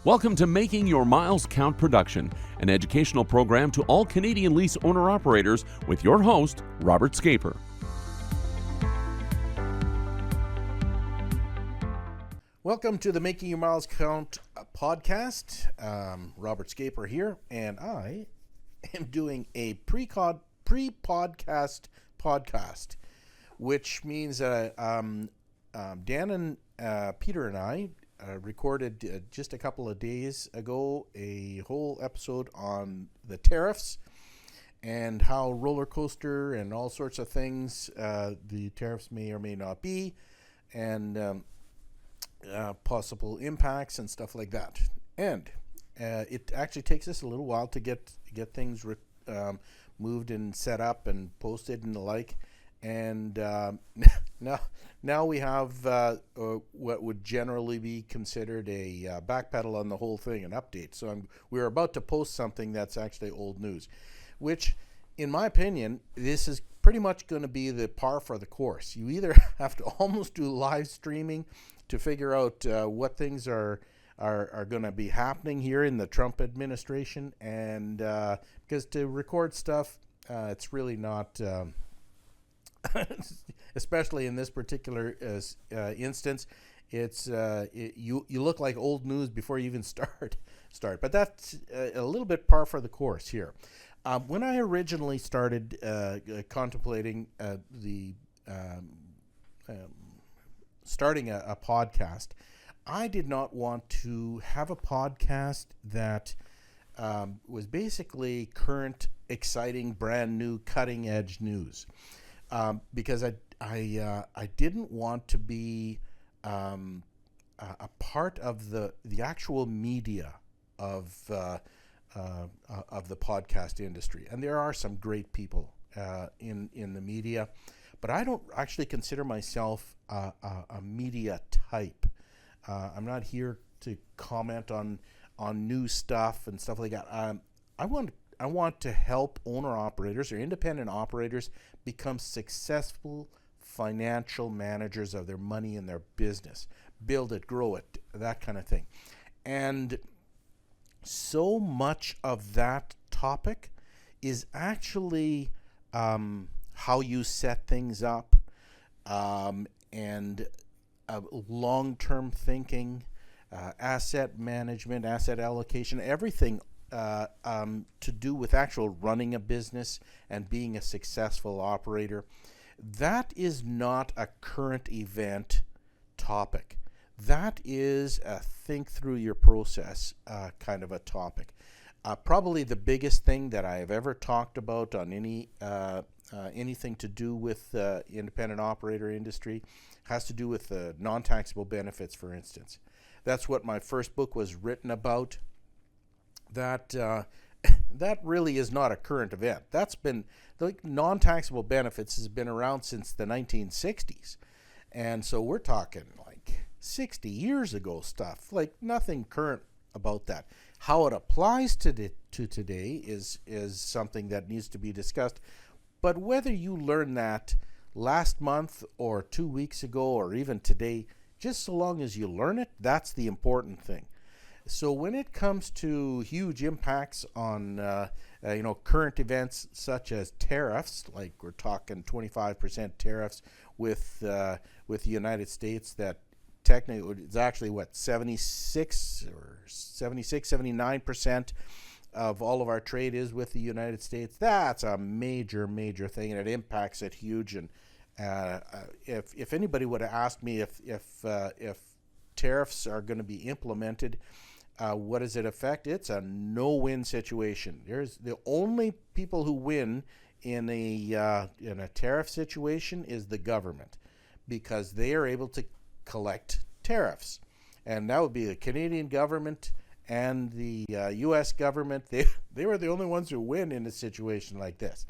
Welcome to Making Your Miles Count Production, an educational program to all Canadian lease owner-operators with your host, Robert Scaper. Welcome to the Making Your Miles Count podcast. Robert Scaper here, and I am doing a pre-podcast podcast, which means Dan and Peter and I recorded just a couple of days ago a whole episode on the tariffs and how roller coaster and all sorts of things the tariffs may or may not be, and possible impacts and stuff like that. And it actually takes us a little while to get things moved and set up and posted and the like. And now we have what would generally be considered a backpedal on the whole thing, an update. So we're about to post something that's actually old news, which, in my opinion, this is pretty much going to be the par for the course. You either have to almost do live streaming to figure out what things are going to be happening here in the Trump administration, and because to record stuff, it's really not. Especially in this particular instance, it's you look like old news before you even start. But that's a little bit par for the course here. When I originally started contemplating starting a podcast, I did not want to have a podcast that was basically current, exciting, brand new, cutting edge news. Because I didn't want to be a part of the actual media of the podcast industry, and there are some great people in the media, but I don't actually consider myself a media type. I'm not here to comment on new stuff and stuff like that. I want to help owner-operators or independent operators become successful financial managers of their money and their business. Build it, grow it, that kind of thing. And so much of that topic is actually how you set things up, and long-term thinking, asset management, asset allocation, everything to do with actual running a business and being a successful operator. That is not a current event topic. That is a think through your process kind of a topic. Probably the biggest thing that I have ever talked about on anything to do with independent operator industry has to do with non-taxable benefits, for instance. That's what my first book was written about. That really is not a current event. That's been, like, non-taxable benefits has been around since the 1960s, and so we're talking like 60 years ago stuff. Like, nothing current about that. How it applies to today is something that needs to be discussed. But whether you learn that last month or 2 weeks ago or even today, just so long as you learn it, that's the important thing. So when it comes to huge impacts on current events such as tariffs, like we're talking 25% tariffs with the United States, that technically it's actually 79% of all of our trade is with the United States. That's a major thing, and it impacts it huge. And if anybody would have asked me if tariffs are going to be implemented, what does it affect? It's a no-win situation. There's the only people who win in a tariff situation is the government, because they are able to collect tariffs, and that would be the Canadian government and the U.S. government. They were the only ones who win in a situation like this,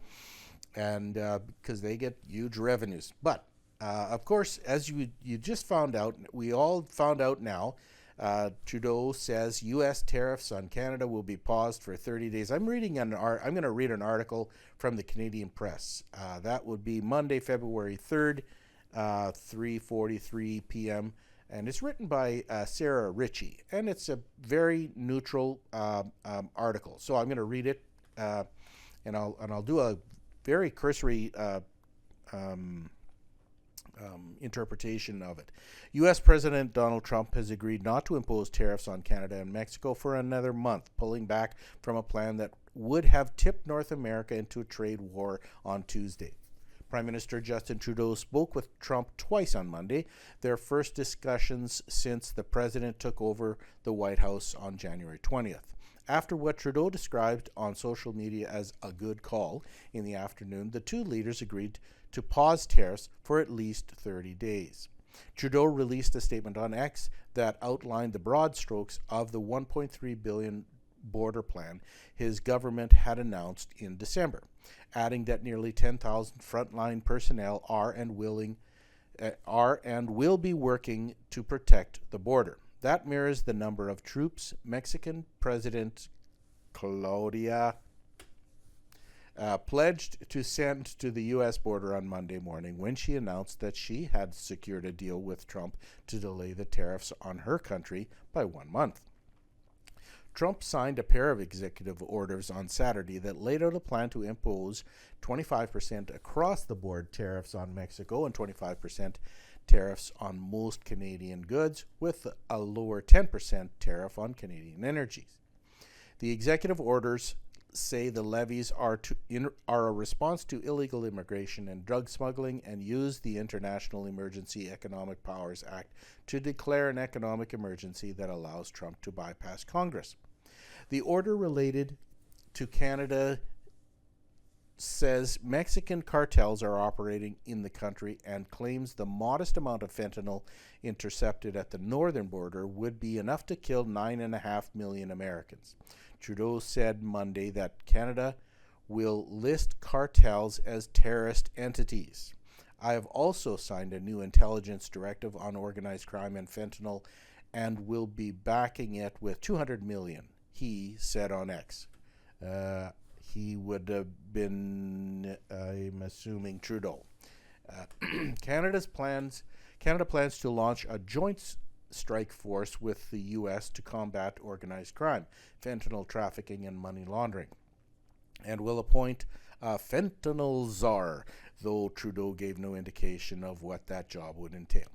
and because they get huge revenues. But of course, as you just found out, we all found out now. Trudeau says U.S. tariffs on Canada will be paused for 30 days. I'm going to read an article from the Canadian Press. That would be Monday, February 3rd, 3:43 p.m. And it's written by Sarah Ritchie, and it's a very neutral article. So I'm going to read it, and I'll do a very cursory interpretation of it. U.S. President Donald Trump has agreed not to impose tariffs on Canada and Mexico for another month, pulling back from a plan that would have tipped North America into a trade war on Tuesday. Prime Minister Justin Trudeau spoke with Trump twice on Monday, their first discussions since the president took over the White House on January 20th. After what Trudeau described on social media as a good call in the afternoon, the two leaders agreed to pause tariffs for at least 30 days. Trudeau released a statement on X that outlined the broad strokes of the $1.3 billion border plan his government had announced in December, adding that nearly 10,000 frontline personnel are and will be working to protect the border. That mirrors the number of troops Mexican President Claudia pledged to send to the U.S. border on Monday morning when she announced that she had secured a deal with Trump to delay the tariffs on her country by 1 month. Trump signed a pair of executive orders on Saturday that laid out a plan to impose 25% across-the-board tariffs on Mexico and 25% tariffs on most Canadian goods, with a lower 10% tariff on Canadian energies. The executive orders say the levies are a response to illegal immigration and drug smuggling, and use the International Emergency Economic Powers Act to declare an economic emergency that allows Trump to bypass Congress. The order related to Canada says Mexican cartels are operating in the country and claims the modest amount of fentanyl intercepted at the northern border would be enough to kill 9.5 million Americans. Trudeau said Monday that Canada will list cartels as terrorist entities. I have also signed a new intelligence directive on organized crime and fentanyl and will be backing it with $200 million, he said on X. He would have been, I'm assuming, Trudeau. Canada plans to launch a joint strike force with the U.S. to combat organized crime, fentanyl trafficking, and money laundering, and will appoint a fentanyl czar, though Trudeau gave no indication of what that job would entail.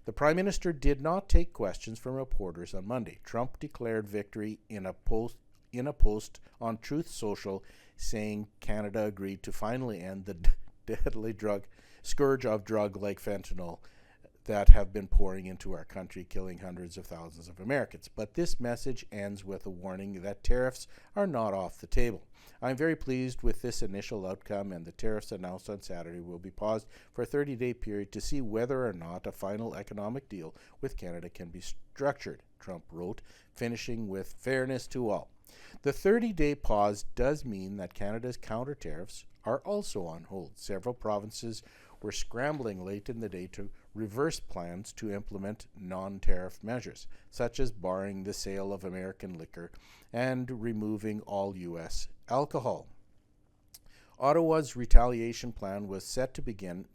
The Prime Minister did not take questions from reporters on Monday. Trump declared victory in a post on Truth Social, saying Canada agreed to finally end the deadly scourge of drug like fentanyl that have been pouring into our country, killing hundreds of thousands of Americans. But this message ends with a warning that tariffs are not off the table. I'm very pleased with this initial outcome, and the tariffs announced on Saturday will be paused for a 30-day period to see whether or not a final economic deal with Canada can be structured, Trump wrote, finishing with fairness to all. The 30-day pause does mean that Canada's counter tariffs are also on hold. Several provinces were scrambling late in the day to reverse plans to implement non-tariff measures, such as barring the sale of American liquor and removing all U.S. alcohol. Ottawa's retaliation plan was set to begin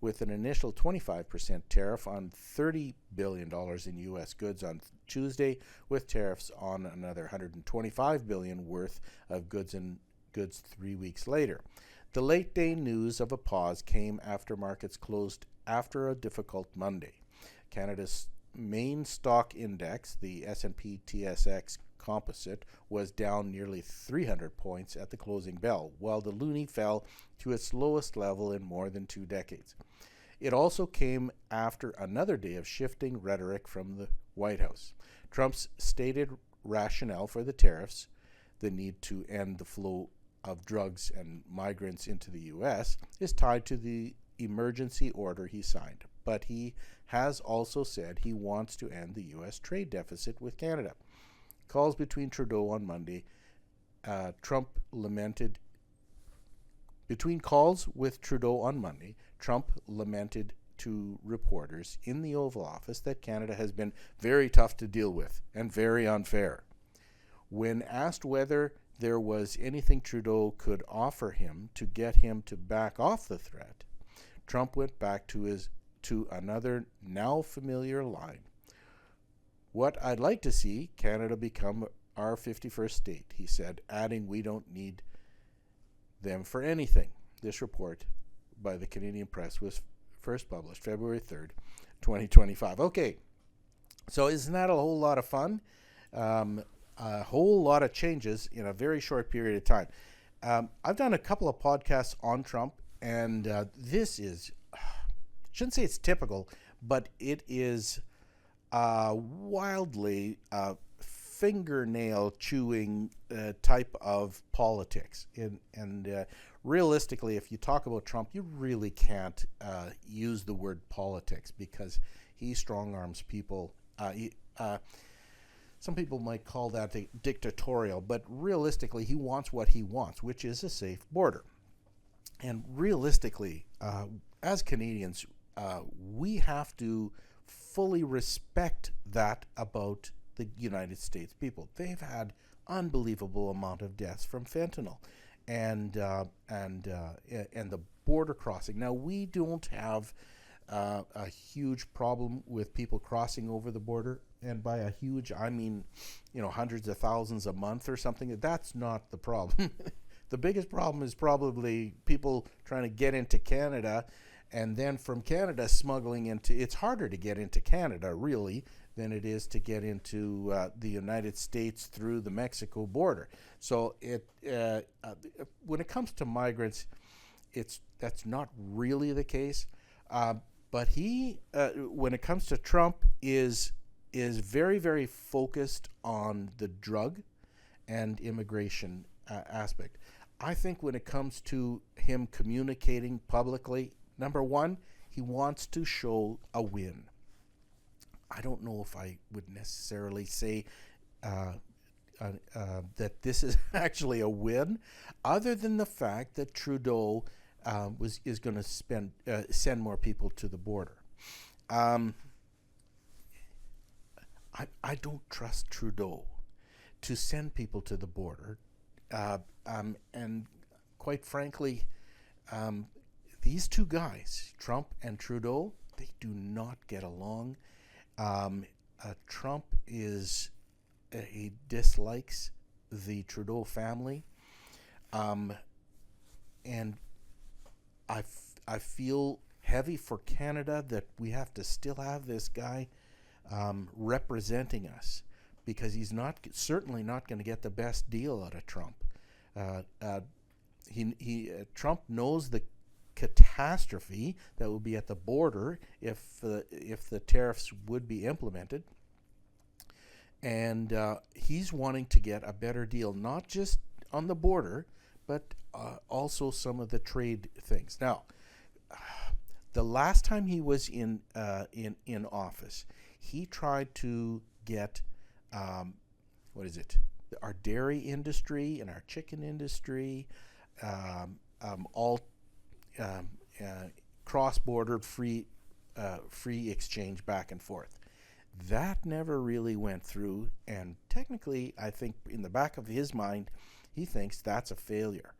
with an initial 25% tariff on $30 billion in U.S. goods on Tuesday, with tariffs on another $125 billion worth of goods 3 weeks later. The late-day news of a pause came after markets closed after a difficult Monday. Canada's main stock index, the S&P TSX Composite, was down nearly 300 points at the closing bell, while the loonie fell to its lowest level in more than 2 decades. It also came after another day of shifting rhetoric from the White House. Trump's stated rationale for the tariffs, the need to end the flow of drugs and migrants into the U.S., is tied to the emergency order he signed. But he has also said he wants to end the U.S. trade deficit with Canada. Calls between Trudeau on Monday, Trump lamented to reporters in the Oval Office that Canada has been very tough to deal with and very unfair. When asked whether there was anything Trudeau could offer him to get him to back off the threat, Trump went back to another now familiar line. What I'd like to see Canada become our 51st state, he said, adding we don't need them for anything. This report by the Canadian Press was first published February 3rd, 2025. Okay, so isn't that a whole lot of fun? A whole lot of changes in a very short period of time. I've done a couple of podcasts on Trump, and this is, shouldn't say it's typical, but it is wildly fingernail chewing type of politics. And realistically, if you talk about Trump, you really can't use the word politics because he strong arms people. Some people might call that dictatorial, but realistically, he wants what he wants, which is a safe border. And realistically, as Canadians, we have to fully respect that about the United States people. They've had unbelievable amount of deaths from fentanyl, and the border crossing. Now, we don't have a huge problem with people crossing over the border, and by a huge, I mean, hundreds of thousands a month or something. That's not the problem. The biggest problem is probably people trying to get into Canada, and then from Canada smuggling into. It's harder to get into Canada, really, than it is to get into the United States through the Mexico border. So when it comes to migrants, that's not really the case. But he, when it comes to Trump, is very, very focused on the drug and immigration aspect. I think when it comes to him communicating publicly, number one, he wants to show a win. I don't know if I would necessarily say that this is actually a win, other than the fact that Trudeau is going to send more people to the border. I don't trust Trudeau to send people to the border, and quite frankly, these two guys, Trump and Trudeau, they do not get along. Trump he dislikes the Trudeau family, and I feel heavy for Canada that we have to still have this guy representing us, because he's certainly not going to get the best deal out of Trump. Trump knows the catastrophe that will be at the border if the tariffs would be implemented, and he's wanting to get a better deal, not just on the border, but also some of the trade things. Now, the last time he was in office, he tried to get our dairy industry and our chicken industry all cross-border free exchange back and forth. That never really went through, and technically, I think in the back of his mind, he thinks that's a failure.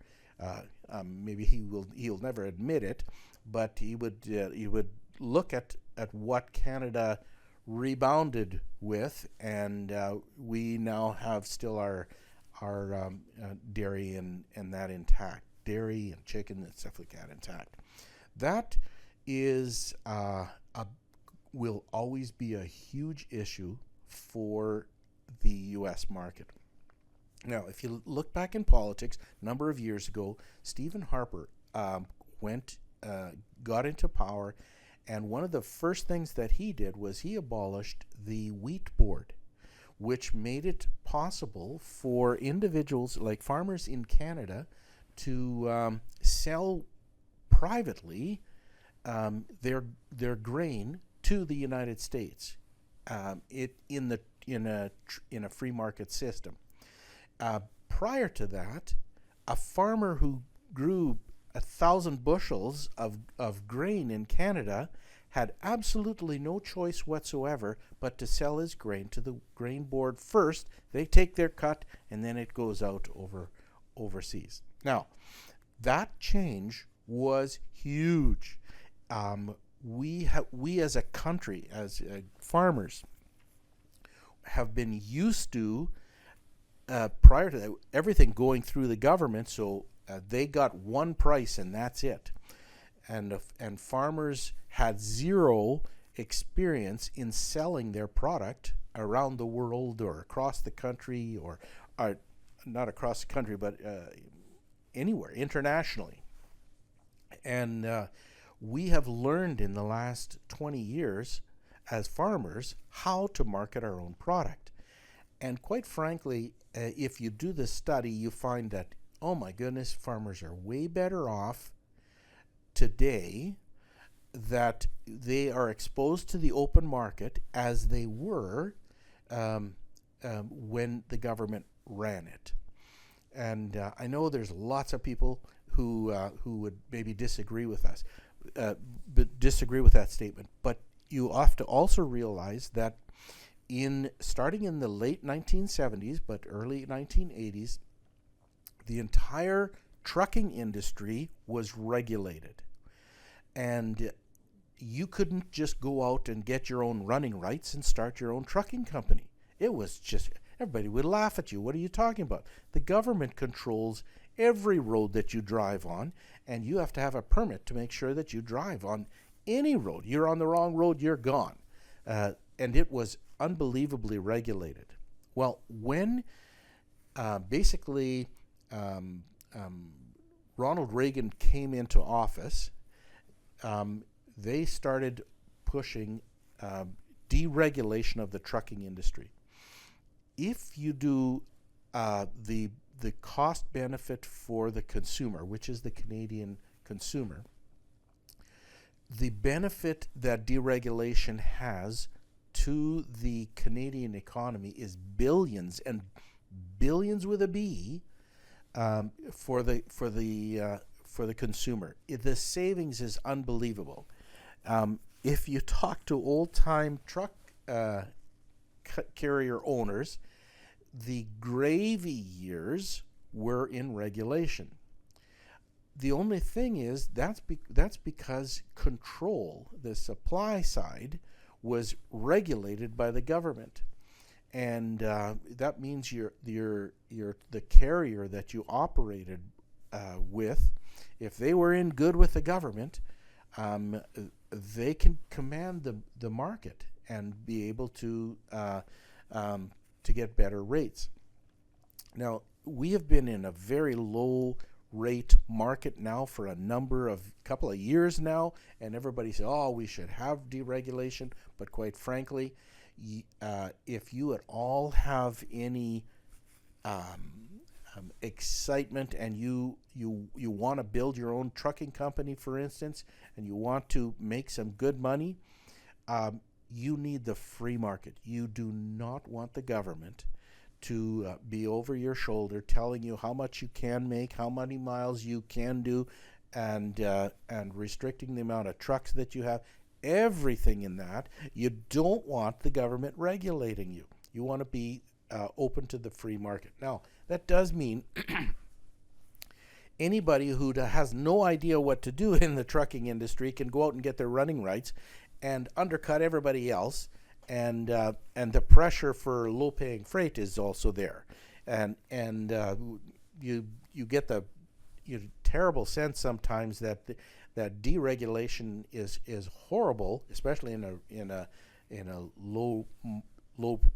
Maybe he'll never admit it, but he would look at what Canada rebounded with, and we now have still our dairy and that intact, dairy and chicken and stuff like that intact. That is will always be a huge issue for the U.S. market. Now, if you look back in politics, a number of years ago, Stephen Harper got into power, and one of the first things that he did was he abolished the wheat board, which made it possible for individuals like farmers in Canada to sell privately their grain to the United States, in a free market system. Prior to that, a farmer who grew 1,000 bushels of grain in Canada had absolutely no choice whatsoever but to sell his grain to the grain board first. They take their cut, and then it goes out overseas. Now, that change was huge. We as a country, as farmers, have been used to, prior to that, everything going through the government, so they got one price and that's it. And farmers had zero experience in selling their product around the world or across the country, or not across the country, but anywhere, internationally. And we have learned in the last 20 years as farmers how to market our own product. And quite frankly, if you do this study, you find that, oh my goodness, farmers are way better off today, that they are exposed to the open market as they were when the government ran it. And I know there's lots of people who would maybe disagree with us, disagree with that statement. But you have to also realize that starting in the late 1970s, but early 1980s, the entire trucking industry was regulated. And you couldn't just go out and get your own running rights and start your own trucking company. It was just, everybody would laugh at you. What are you talking about? The government controls every road that you drive on, and you have to have a permit to make sure that you drive on any road. You're on the wrong road, you're gone. And it was unbelievably regulated. Well, when basically Ronald Reagan came into office, they started pushing deregulation of the trucking industry. If you do the cost benefit for the consumer, which is the Canadian consumer, the benefit that deregulation has to the Canadian economy is billions, and billions with a B, for the consumer. The savings is unbelievable. If you talk to old-time truck carrier owners, the gravy years were in regulation. The only thing is that's because control, the supply side, was regulated by the government, and that means the carrier that you operated with, if they were in good with the government, they can command the market and be able to get better rates. Now, we have been in a very low rate market now for a couple of years now, and everybody says, oh, we should have deregulation. But quite frankly, if you at all have any excitement and you want to build your own trucking company, for instance, and you want to make some good money, you need the free market. You do not want the government to be over your shoulder telling you how much you can make, how many miles you can do, and restricting the amount of trucks that you have. Everything in that, you don't want the government regulating you. You want to be open to the free market. Now, that does mean anybody who has no idea what to do in the trucking industry can go out and get their running rights and undercut everybody else, and the pressure for low-paying freight is also there, and you get the terrible sense sometimes that that deregulation is horrible, especially in a low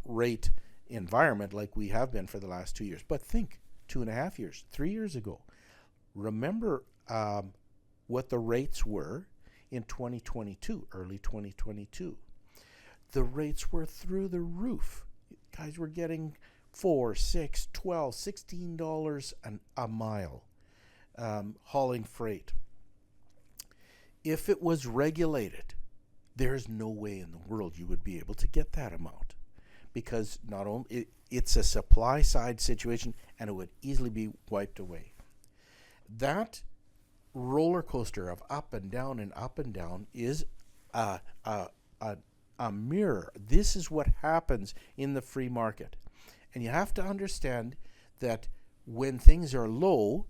rate environment like we have been for the last 2 years. But think, 2.5 years, 3 years ago. Remember what the rates were in 2022, early 2022. The rates were through the roof. Guys were getting $4, $6, $12, $16 a mile hauling freight. If it was regulated, there's no way in the world you would be able to get that amount, because not only it's a supply side situation and it would easily be wiped away. That roller coaster of up and down is a mirror. This is what happens in the free market. And you have to understand that when things are low,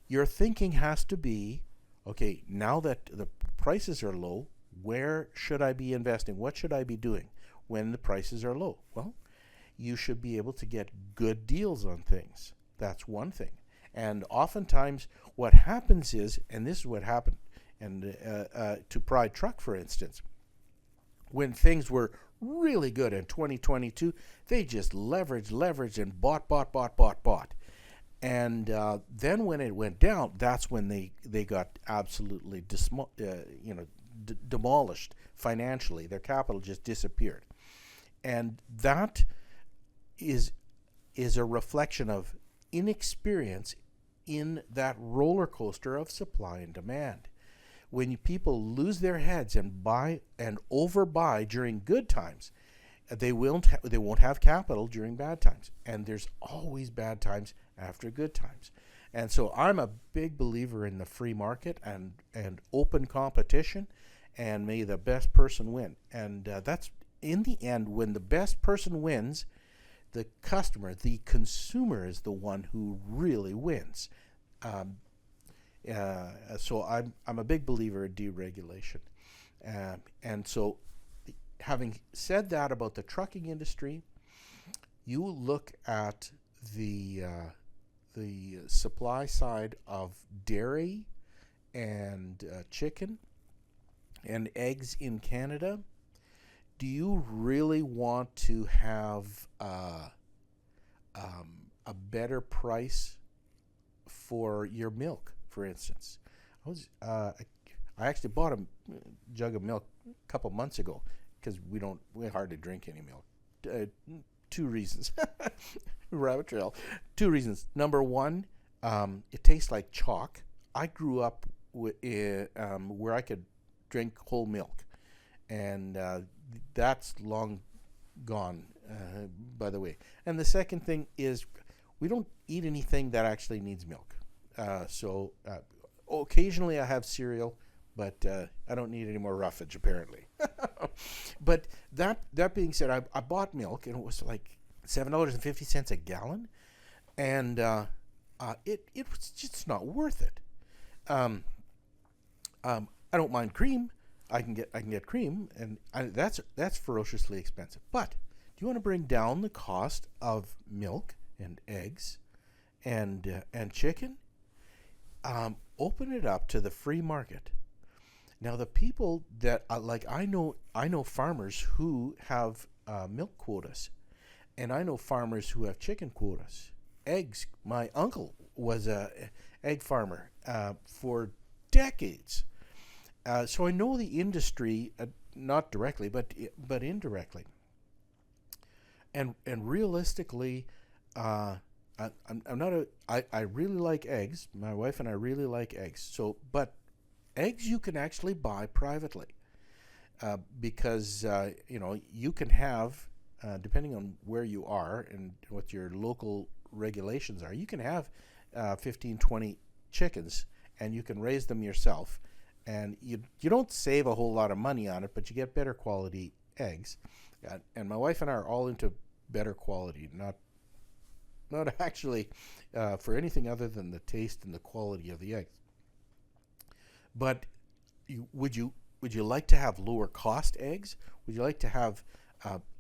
your thinking has to be, okay, now that the prices are low, where should I be investing? What should I be doing when the prices are low? Well, you should be able to get good deals on things. That's one thing. And oftentimes what happens is, and this is what happened and to Pride Truck, for instance, when things were really good in 2022, they just leveraged and bought. And then when it went down, that's when they got absolutely demolished financially. Their capital just disappeared. And that is a reflection of inexperience in that roller coaster of supply and demand. When people lose their heads and buy and overbuy during good times, they won't have capital during bad times, and there's always bad times after good times. And so I'm a big believer in the free market and open competition, and may the best person win. And that's, in the end, when the best person wins, the customer, the consumer, is the one who really wins. So I'm a big believer in deregulation. And so, having said that about the trucking industry, you look at the supply side of dairy and chicken and eggs in Canada. Do you really want to have a better price for your milk, for instance? I actually bought a jug of milk a couple months ago because we hardly drink any milk. Two reasons. Rabbit trail. Two reasons. Number one, it tastes like chalk. I grew up where I could drink whole milk, and that's long gone, by the way. And the second thing is, we don't eat anything that actually needs milk. So occasionally I have cereal, but I don't need any more roughage, apparently. But that being said, I bought milk, and it was like $7.50 a gallon, and it was just not worth it. I don't mind cream. I can get cream, and that's ferociously expensive. But do you want to bring down the cost of milk and eggs and chicken? Open it up to the free market. Now, the people that I know farmers who have milk quotas, and I know farmers who have chicken quotas. Eggs. My uncle was a egg farmer for decades. So I know the industry, not directly, but indirectly. And realistically, I really like eggs. My wife and I really like eggs. So, but eggs you can actually buy privately, because you can have, depending on where you are and what your local regulations are, you can have 15, 20 chickens, and you can raise them yourself. And you don't save a whole lot of money on it, but you get better quality eggs. And my wife and I are all into better quality, not actually for anything other than the taste and the quality of the eggs. But would you like to have lower cost eggs? Would you like to have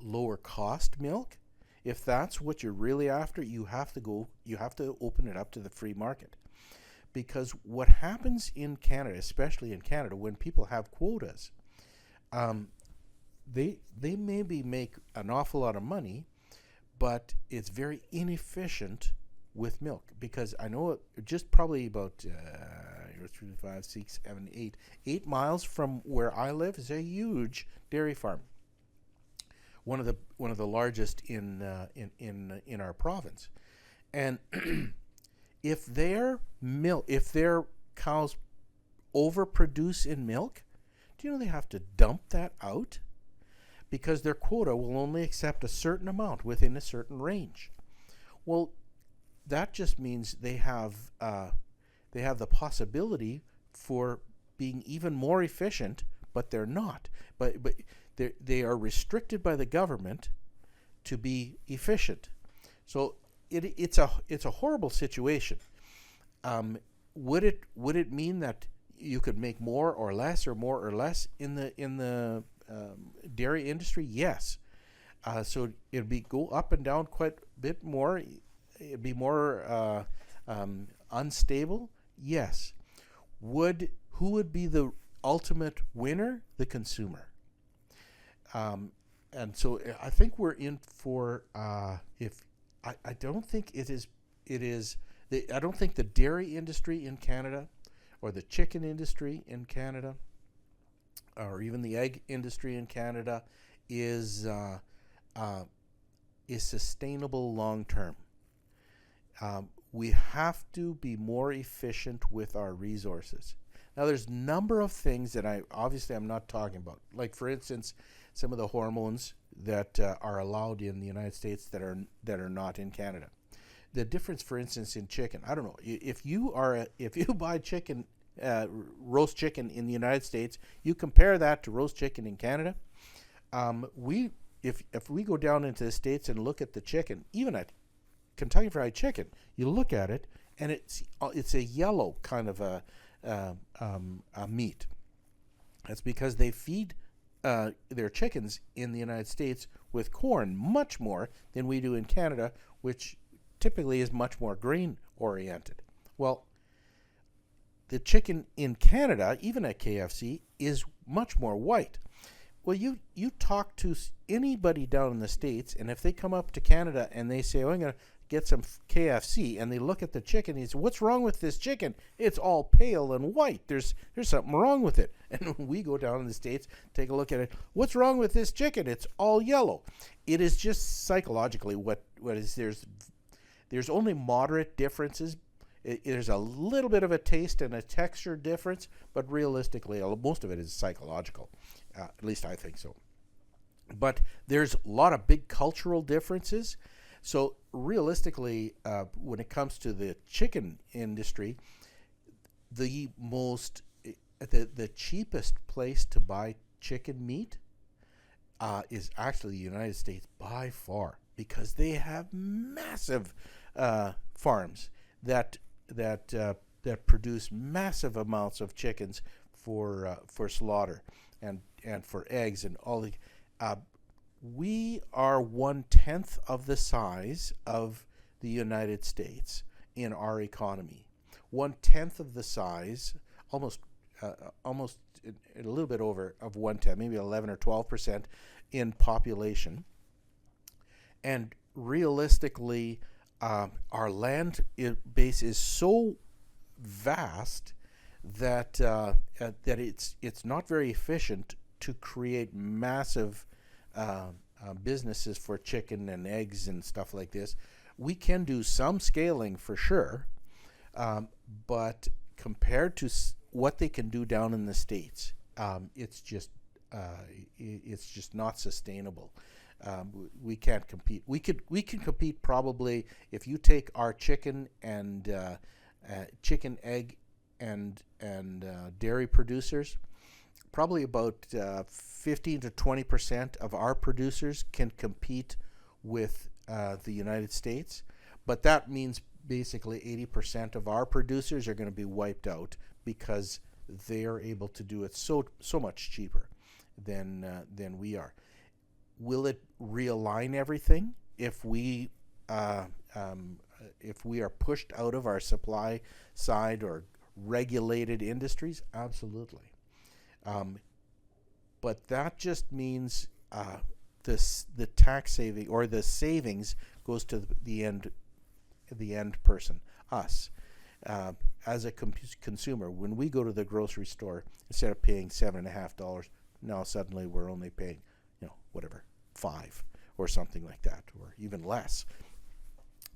lower cost milk? If that's what you're really after, you have to open it up to the free market. Because what happens in Canada, especially in Canada, when people have quotas, they maybe make an awful lot of money, but it's very inefficient with milk. Because I know just probably about 3, 5, 6, 7, 8 miles from where I live is a huge dairy farm. One of the largest in our province, and if their cows overproduce in milk, do you know they have to dump that out? Because their quota will only accept a certain amount within a certain range. Well, that just means they have the possibility for being even more efficient, but they're not. But they are restricted by the government to be efficient. So it's a horrible situation. Would it mean that you could make more or less in the dairy industry? Yes, So it'd be go up and down quite a bit more. It'd be more unstable. Yes. Who would be the ultimate winner? The consumer. And so I think we're in for if I don't think I don't think the dairy industry in Canada, or the chicken industry in Canada, or even the egg industry in Canada is sustainable long term. We have to be more efficient with our resources. Now, there's a number of things that I'm not talking about. Like, for instance, some of the hormones that are allowed in the United States that are not in Canada. The difference, for instance, in chicken. I don't know if you buy chicken, roast chicken in the United States, you compare that to roast chicken in Canada. If we go down into the States and look at the chicken, even at Kentucky Fried Chicken, you look at it and it's a yellow kind of a meat. That's because they feed their chickens in the United States with corn much more than we do in Canada, which typically is much more grain oriented. Well, the chicken in Canada, even at KFC, is much more white. Well, you talk to anybody down in the States, and if they come up to Canada and they say, "Oh, I'm going to get some KFC," and they look at the chicken, and they say, "What's wrong with this chicken? It's all pale and white. There's something wrong with it." And when we go down in the States, take a look at it, "What's wrong with this chicken? It's all yellow." It is just psychologically what is there's only moderate differences. There's a little bit of a taste and a texture difference, but realistically, most of it is psychological. At least I think so. But there's a lot of big cultural differences. So realistically, when it comes to the chicken industry, the cheapest place to buy chicken meat is actually the United States by far, because they have massive farms that produce massive amounts of chickens for slaughter and for eggs and all the. We are 1/10 of the size of the United States in our economy. 1/10 of the size, almost a little bit over of 1/10, maybe 11 or 12% in population. And realistically, our land base is so vast that it's not very efficient to create massive businesses for chicken and eggs and stuff like this. We can do some scaling for sure, but compared to what they can do down in the States, it's just not sustainable. We can't compete. We can compete probably if you take our chicken and chicken, egg, and dairy producers. Probably about 15 to 20% of our producers can compete with the United States, but that means basically 80% of our producers are going to be wiped out because they are able to do it so much cheaper than we are. Will it realign everything if we are pushed out of our supply side or regulated industries? Absolutely. But that just means the tax saving or the savings goes to the end person, us. As a consumer, when we go to the grocery store, instead of paying $7.50, now suddenly we're only paying, whatever, $5 or something like that, or even less.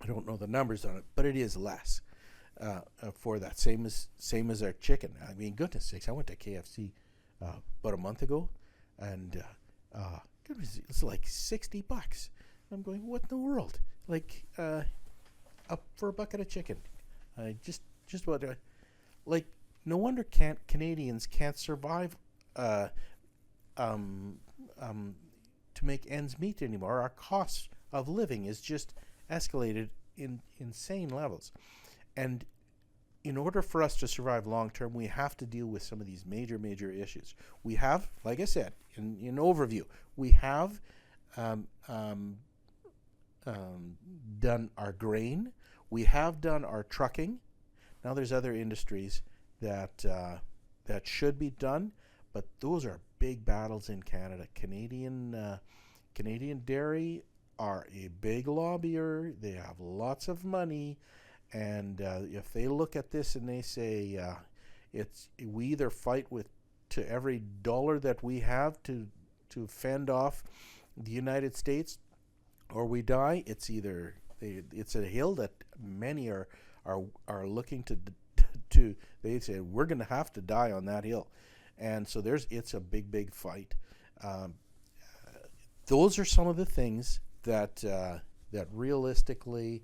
I don't know the numbers on it, but it is less for that. Same as our chicken. I mean, goodness sakes, I went to KFC about a month ago, and it's like $60. I'm going, what in the world? Like up for a bucket of chicken. Just what? Like, no wonder Canadians can't survive to make ends meet anymore. Our costs of living is just escalated in insane levels, and in order for us to survive long term, we have to deal with some of these major issues. We have, like I said, in overview, we have um, um, done our grain. We have done our trucking. Now there's other industries that that should be done, but those are big battles in Canada. Canadian dairy are a big lobbyer. They have lots of money, and if they look at this and they say it's we either fight with to every dollar that we have to fend off the United States, or we die. It's either it's a hill that many are looking to they say we're going to have to die on that hill, and so it's a big fight. Those are some of the things that that realistically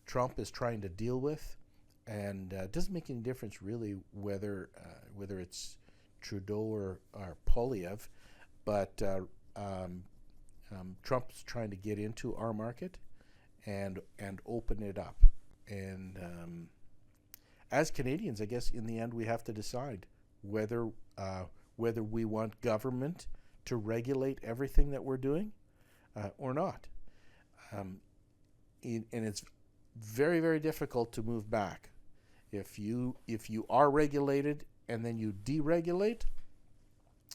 Trump is trying to deal with, and it doesn't make any difference really whether it's Trudeau or Poilievre, but Trump's trying to get into our market and open it up. And as Canadians, I guess in the end we have to decide whether we want government to regulate everything that we're doing or not. And it's very difficult to move back. If you are regulated and then you deregulate,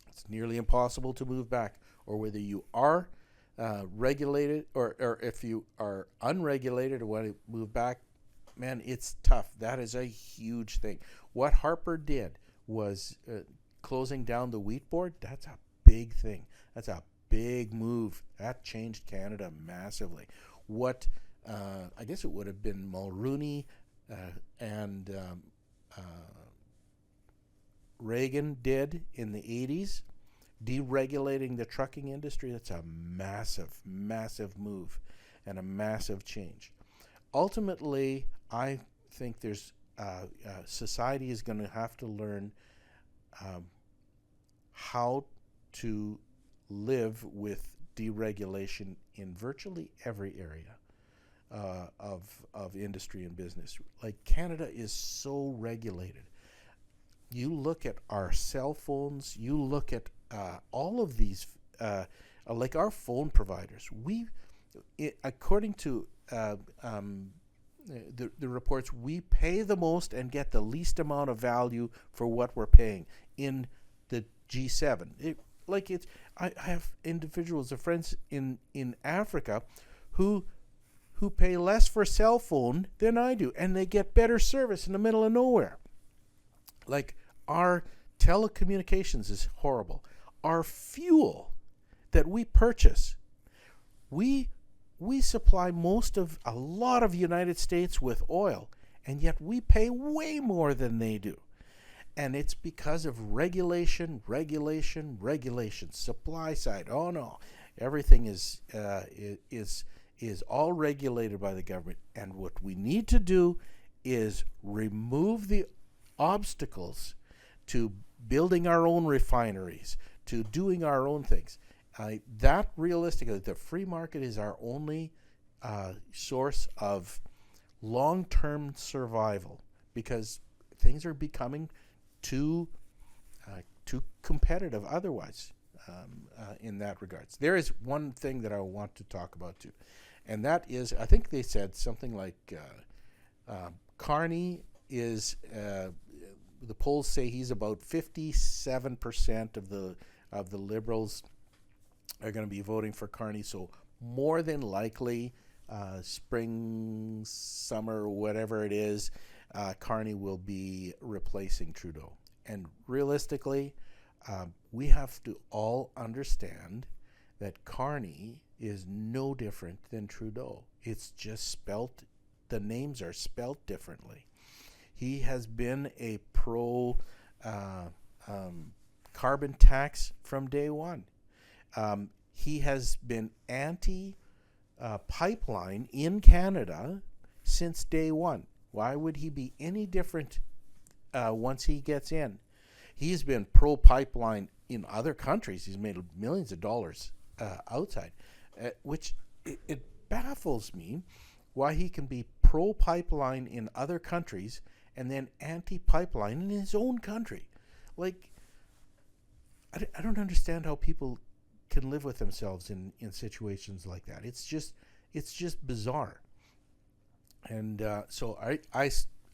it's nearly impossible to move back. Or whether you are regulated, or if you are unregulated or want to move back, man, it's tough. That is a huge thing. What Harper did was closing down the wheat board. That's a big thing. That's a big move. That changed Canada massively. What I guess it would have been Mulroney and Reagan did in the 80s, deregulating the trucking industry. That's a massive move and a massive change. Ultimately, I think there's society is going to have to learn how to live with deregulation in virtually every area of industry and business. Like Canada is so regulated. You look at our cell phones, you look at all of these, like our phone providers. According to the reports, we pay the most and get the least amount of value for what we're paying in the G7. I have individuals or friends in Africa who pay less for cell phone than I do, and they get better service in the middle of nowhere. Like, our telecommunications is horrible. Our fuel that we purchase, we supply a lot of United States with oil, and yet we pay way more than they do. And it's because of regulation, supply side. Oh no, everything is all regulated by the government. And what we need to do is remove the obstacles to building our own refineries, to doing our own things. That realistically, the free market is our only source of long-term survival, because things are becoming too competitive otherwise in that regards. There is one thing that I want to talk about too, and that is, I think they said something like Carney is, the polls say he's about 57% of the Liberals are going to be voting for Carney. So more than likely, spring, summer, whatever it is, Carney will be replacing Trudeau. And realistically, we have to all understand that Carney is no different than Trudeau. It's just the names are spelt differently. He has been a pro carbon tax from day one. He has been anti-pipeline in Canada since day one. Why would he be any different once he gets in? He's been pro-pipeline in other countries. He's made millions of dollars outside, which it baffles me why he can be pro-pipeline in other countries and then anti-pipeline in his own country. Like, I don't understand how people can live with themselves in situations like that. It's just bizarre. And so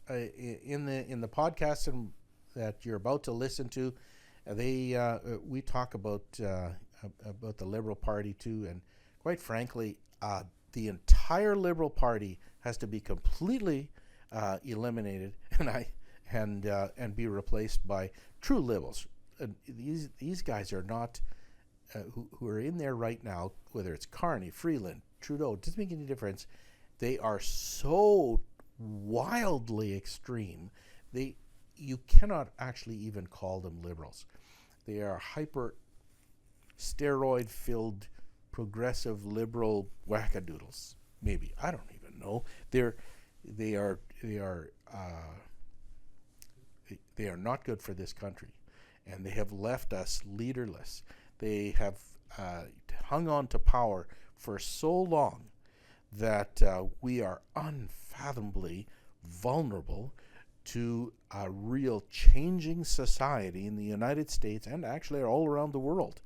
in the podcast that you're about to listen to, we talk about the Liberal Party too, and quite frankly, the entire Liberal Party has to be completely eliminated, and be replaced by true liberals. These guys are not who are in there right now. Whether it's Carney, Freeland, Trudeau, it doesn't make any difference. They are so wildly extreme. You cannot actually even call them liberals. They are hyper steroid-filled progressive liberal wackadoodles. Maybe, I don't even know. They are not good for this country, and they have left us leaderless. They have hung on to power for so long that we are unfathomably vulnerable to a real changing society in the United States and actually all around the world.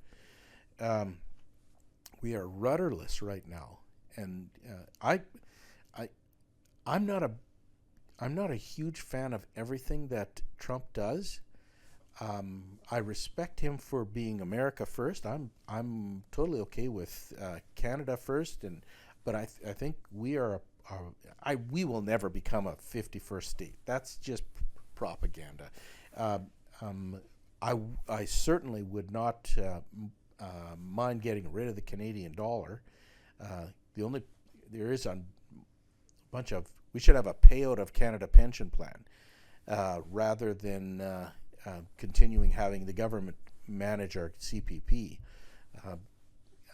We are rudderless right now, and I'm not a huge fan of everything that Trump does. I respect him for being America first. I'm totally okay with Canada first, but I think we will never become a 51st state. That's just propaganda. I certainly would not mind getting rid of the Canadian dollar. There is a bunch of, we should have a payout of Canada pension plan rather than continuing having the government manage our CPP.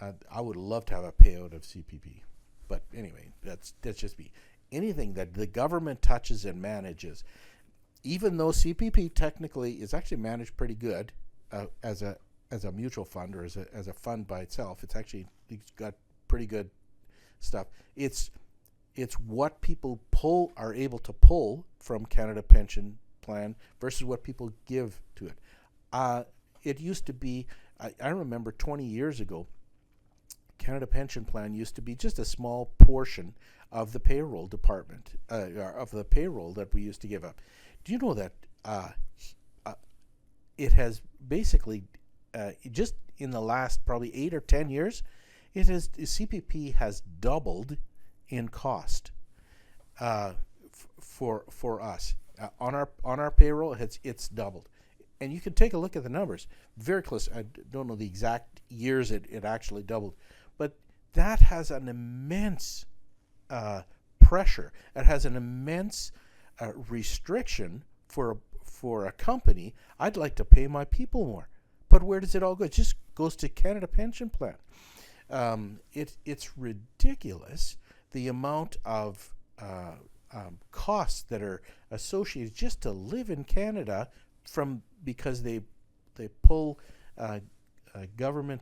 I would love to have a payout of CPP, but anyway, that's just me. Anything that the government touches and manages, even though CPP technically is actually managed pretty good as a mutual fund or as a fund by itself, it's got pretty good stuff. It's what people are able to pull from Canada Pension Plan versus what people give to it. It used to be, I remember 20 years ago, Canada Pension Plan used to be just a small portion of the payroll department, of the payroll that we used to give up. Do you know that it has basically, just in the last probably 8 or 10 years, CPP has doubled in cost for us. On our payroll, it's doubled. And you can take a look at the numbers. Very close. I don't know the exact years it actually doubled. But that has an immense pressure. It has an immense restriction for a company. I'd like to pay my people more. But where does it all go? It just goes to Canada Pension Plan. It's ridiculous, the amount of costs that are associated just to live in Canada because they pull government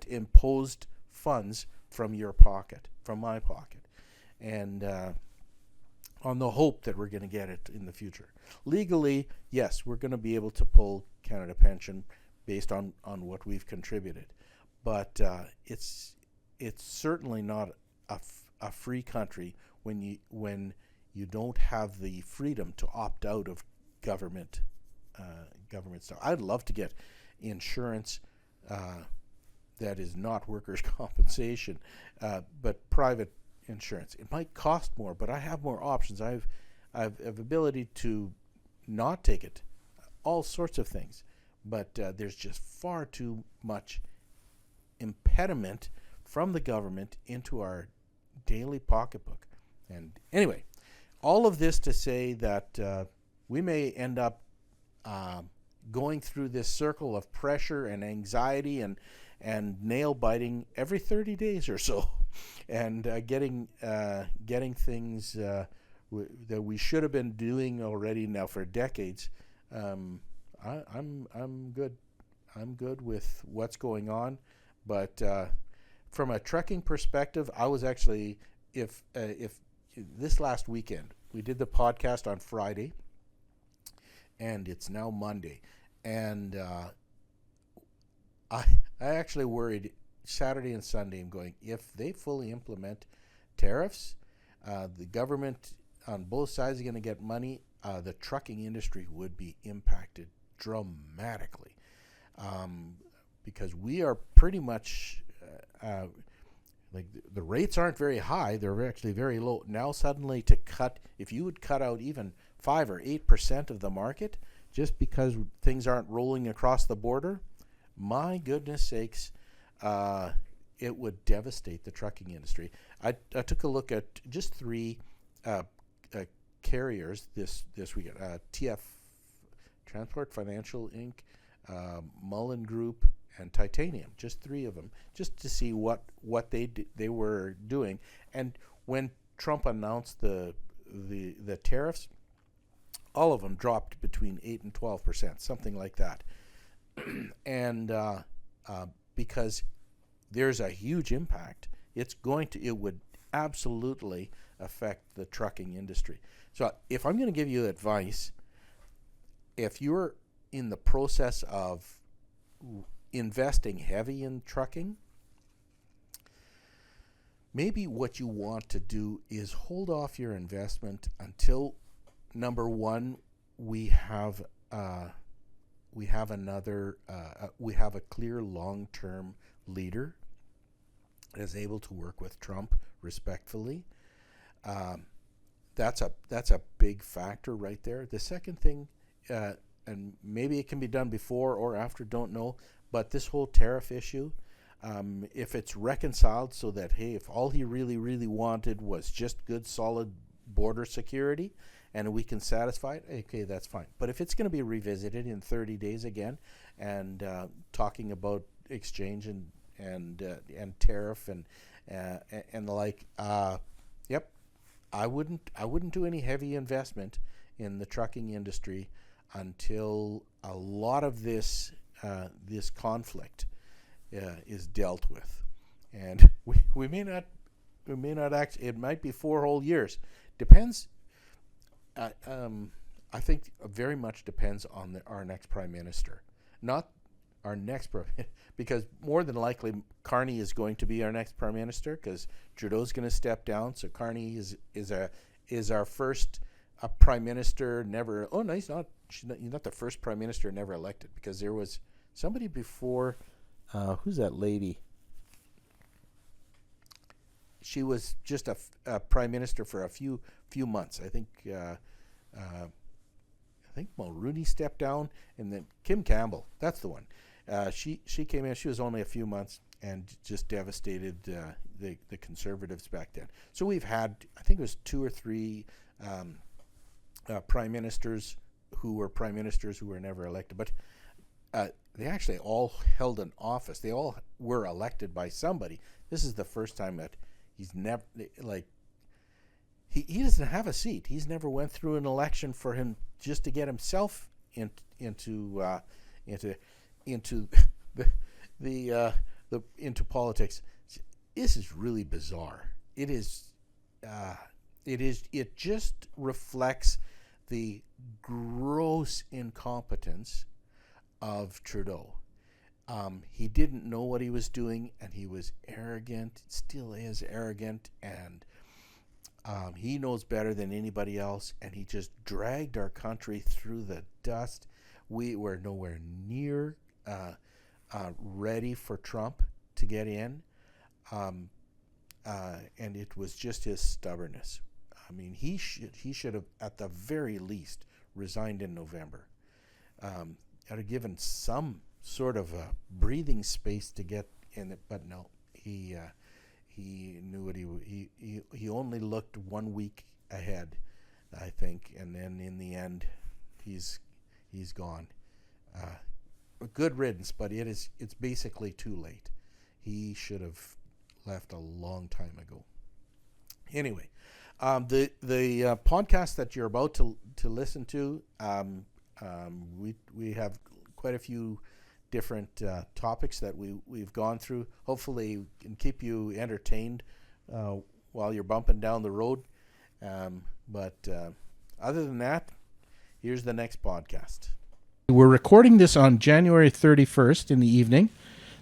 imposed funds from your pocket, from my pocket, and on the hope that we're going to get it in the future. Legally, yes, we're going to be able to pull Canada Pension based on what we've contributed, but it's certainly not a free country when you don't have the freedom to opt out of government stuff. I'd love to get insurance that is not workers' compensation, but private insurance. It might cost more, but I have more options. I have ability to not take it, all sorts of things. But there's just far too much impediment from the government into our daily pocketbook. And anyway, all of this to say that we may end up going through this circle of pressure and anxiety and nail biting every 30 days or so, and getting things that we should have been doing already now for decades. I'm good. I'm good with what's going on, but from a trucking perspective, I was actually if this last weekend we did the podcast on Friday, and it's now Monday, and I actually worried Saturday and Sunday. I'm going, if they fully implement tariffs, the government on both sides are going to get money. The trucking industry would be impacted dramatically, because we are pretty much like the rates aren't very high; they're actually very low. Now suddenly to cut, if you would cut out even 5 or 8% of the market just because things aren't rolling across the border, my goodness sakes, it would devastate the trucking industry. I took a look at just 3 carriers this week. TF Transport Financial Inc., Mullen Group, and Titanium. Just 3 of them, just to see what they were doing. And when Trump announced the tariffs, all of them dropped between 8 and 12%, something like that. And because there's a huge impact, it would absolutely affect the trucking industry. So if I'm going to give you advice, if you're in the process of investing heavy in trucking, maybe what you want to do is hold off your investment until, number one, we have a clear long-term leader that is able to work with Trump respectfully. That's a big factor right there. The second thing, and maybe it can be done before or after, don't know, but this whole tariff issue, if it's reconciled so that, hey, if all he really, really wanted was just good, solid border security, and we can satisfy it, okay, that's fine. But if it's going to be revisited in 30 days again, and talking about exchange and tariff and the like, yep, I wouldn't do any heavy investment in the trucking industry until a lot of this conflict is dealt with, and we may not actually. It might be 4 whole years. Depends. I think very much depends on our next prime minister, not our next because more than likely Carney is going to be our next prime minister because Trudeau's going to step down. So Carney is our first prime minister never. Oh no, he's not the first prime minister never elected, because there was somebody before. Who's that lady? She was just a prime minister for a few months. I think Mulroney stepped down, and then Kim Campbell. That's the one. She came in. She was only a few months and just devastated the Conservatives back then. So we've had, I think it was 2 or 3 prime ministers who were never elected, but they actually all held an office. They all were elected by somebody. This is the first time that he's never, like, he doesn't have a seat. He's never went through an election for him just to get himself into politics. This is really bizarre. It just reflects the gross incompetence of Trudeau. He didn't know what he was doing, and he was arrogant, still is arrogant, and he knows better than anybody else, and he just dragged our country through the dust. We were nowhere near ready for Trump to get in, and it was just his stubbornness. I mean, he should have, at the very least, resigned in November. Had have given some sort of a breathing space to get in it, but no, he knew what he only looked 1 week ahead, I think, and then in the end, he's gone. Good riddance, but it's basically too late. He should have left a long time ago. Anyway, the podcast that you're about to listen to, we have quite a few different topics that we've gone through. Hopefully, we can keep you entertained while you're bumping down the road. But other than that, here's the next podcast. We're recording this on January 31st in the evening.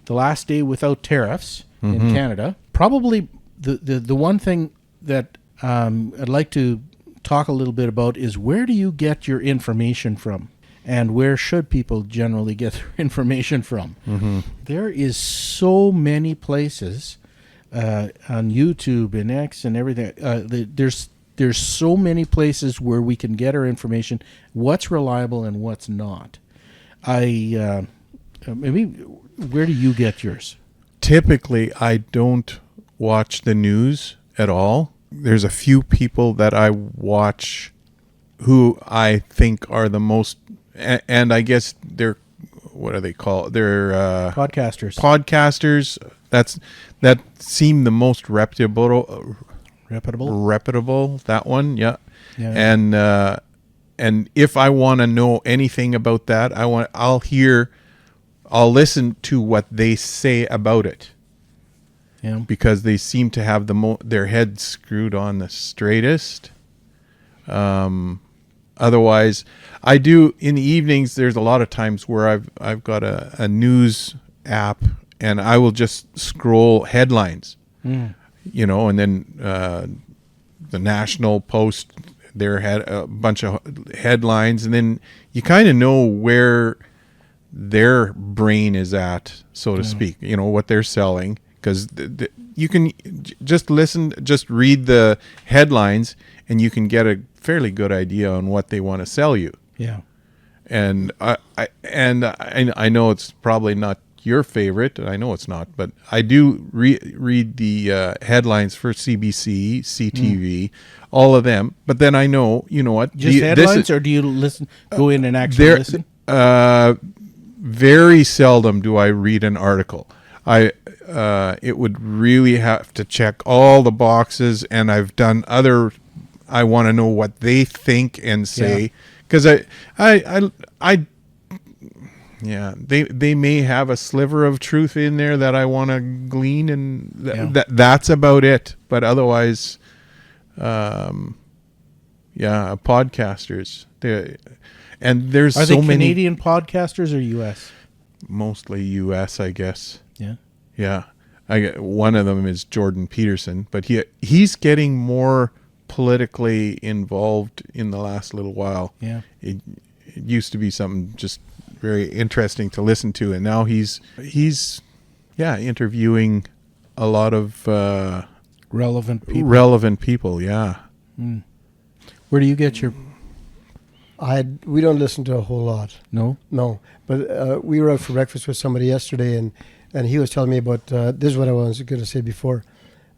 the last day without tariffs in Canada. Probably the one thing that I'd like to talk a little bit about is, where do you get your information from? And where should people generally get their information from? There is so many places on YouTube and X and everything. There's so many places where we can get our information, what's reliable and what's not. Maybe where do you get yours? Typically, I don't watch the news at all. There's a few people that I watch who I think are the most, and I guess they're, what are they called? They're Podcasters. That seem the most reputable. Reputable. That one, yeah. And if I want to know anything about that, I'll listen to what they say about it. Yeah. Because they seem to have their head screwed on the straightest. Otherwise, I do in the evenings. There's a lot of times where I've got a news app, and I will just scroll headlines, and then the National Post, there had a bunch of headlines, and then you kind of know where their brain is at, so to speak. What they're selling. Because you can just read the headlines, and you can get a fairly good idea on what they want to sell you. Yeah. And I know it's probably not your favorite. I know it's not, but I do read the headlines for CBC, CTV, all of them. But then I know, you know what? Just headlines, or do you go in and actually listen? Very seldom do I read an article. It would really have to check all the boxes, and I've done I want to know what they think and say, because they may have a sliver of truth in there that I want to glean, and that's about it. But otherwise, podcasters, and there's Are so they many Canadian podcasters or U.S.? Mostly U.S., I guess. Yeah. Yeah. One of them is Jordan Peterson, but he's getting more politically involved in the last little while. Yeah. It used to be something just very interesting to listen to, and now he's interviewing a lot of relevant people. Yeah. Mm. Where do you get your? We don't listen to a whole lot. No. But we were out for breakfast with somebody yesterday, and he was telling me about this is what I was going to say before.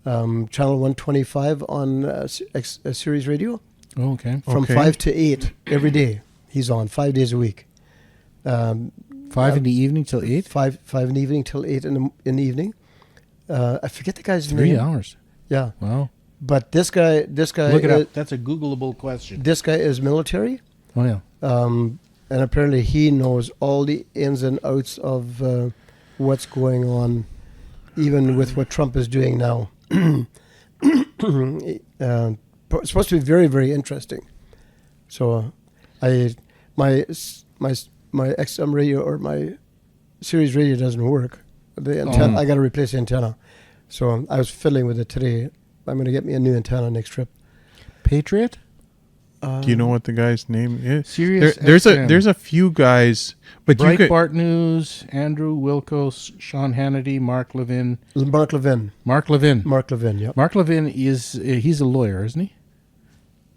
Channel 125 on Series Radio. Oh, okay. From 5 to 8 every day. He's on 5 days a week. 5 in the evening till 8? 5 in the evening till 8 in the evening. I forget the guy's 3 name. 3 hours. Yeah. Wow. But this guy. Look it up. That's a Googleable question. This guy is military. Oh yeah. And apparently he knows all the ins and outs of what's going on, even with what Trump is doing now. It's supposed to be very, very interesting. So, my XM radio or my Series radio doesn't work. The antenna, I got to replace the antenna. So I was fiddling with it today. I'm going to get me a new antenna next trip. Patriot. Do you know what the guy's name is? Sirius there's a few guys, but Breitbart News, Andrew Wilkos, Sean Hannity, Mark Levin. Mark Levin, yep. Mark Levin he's a lawyer, isn't he?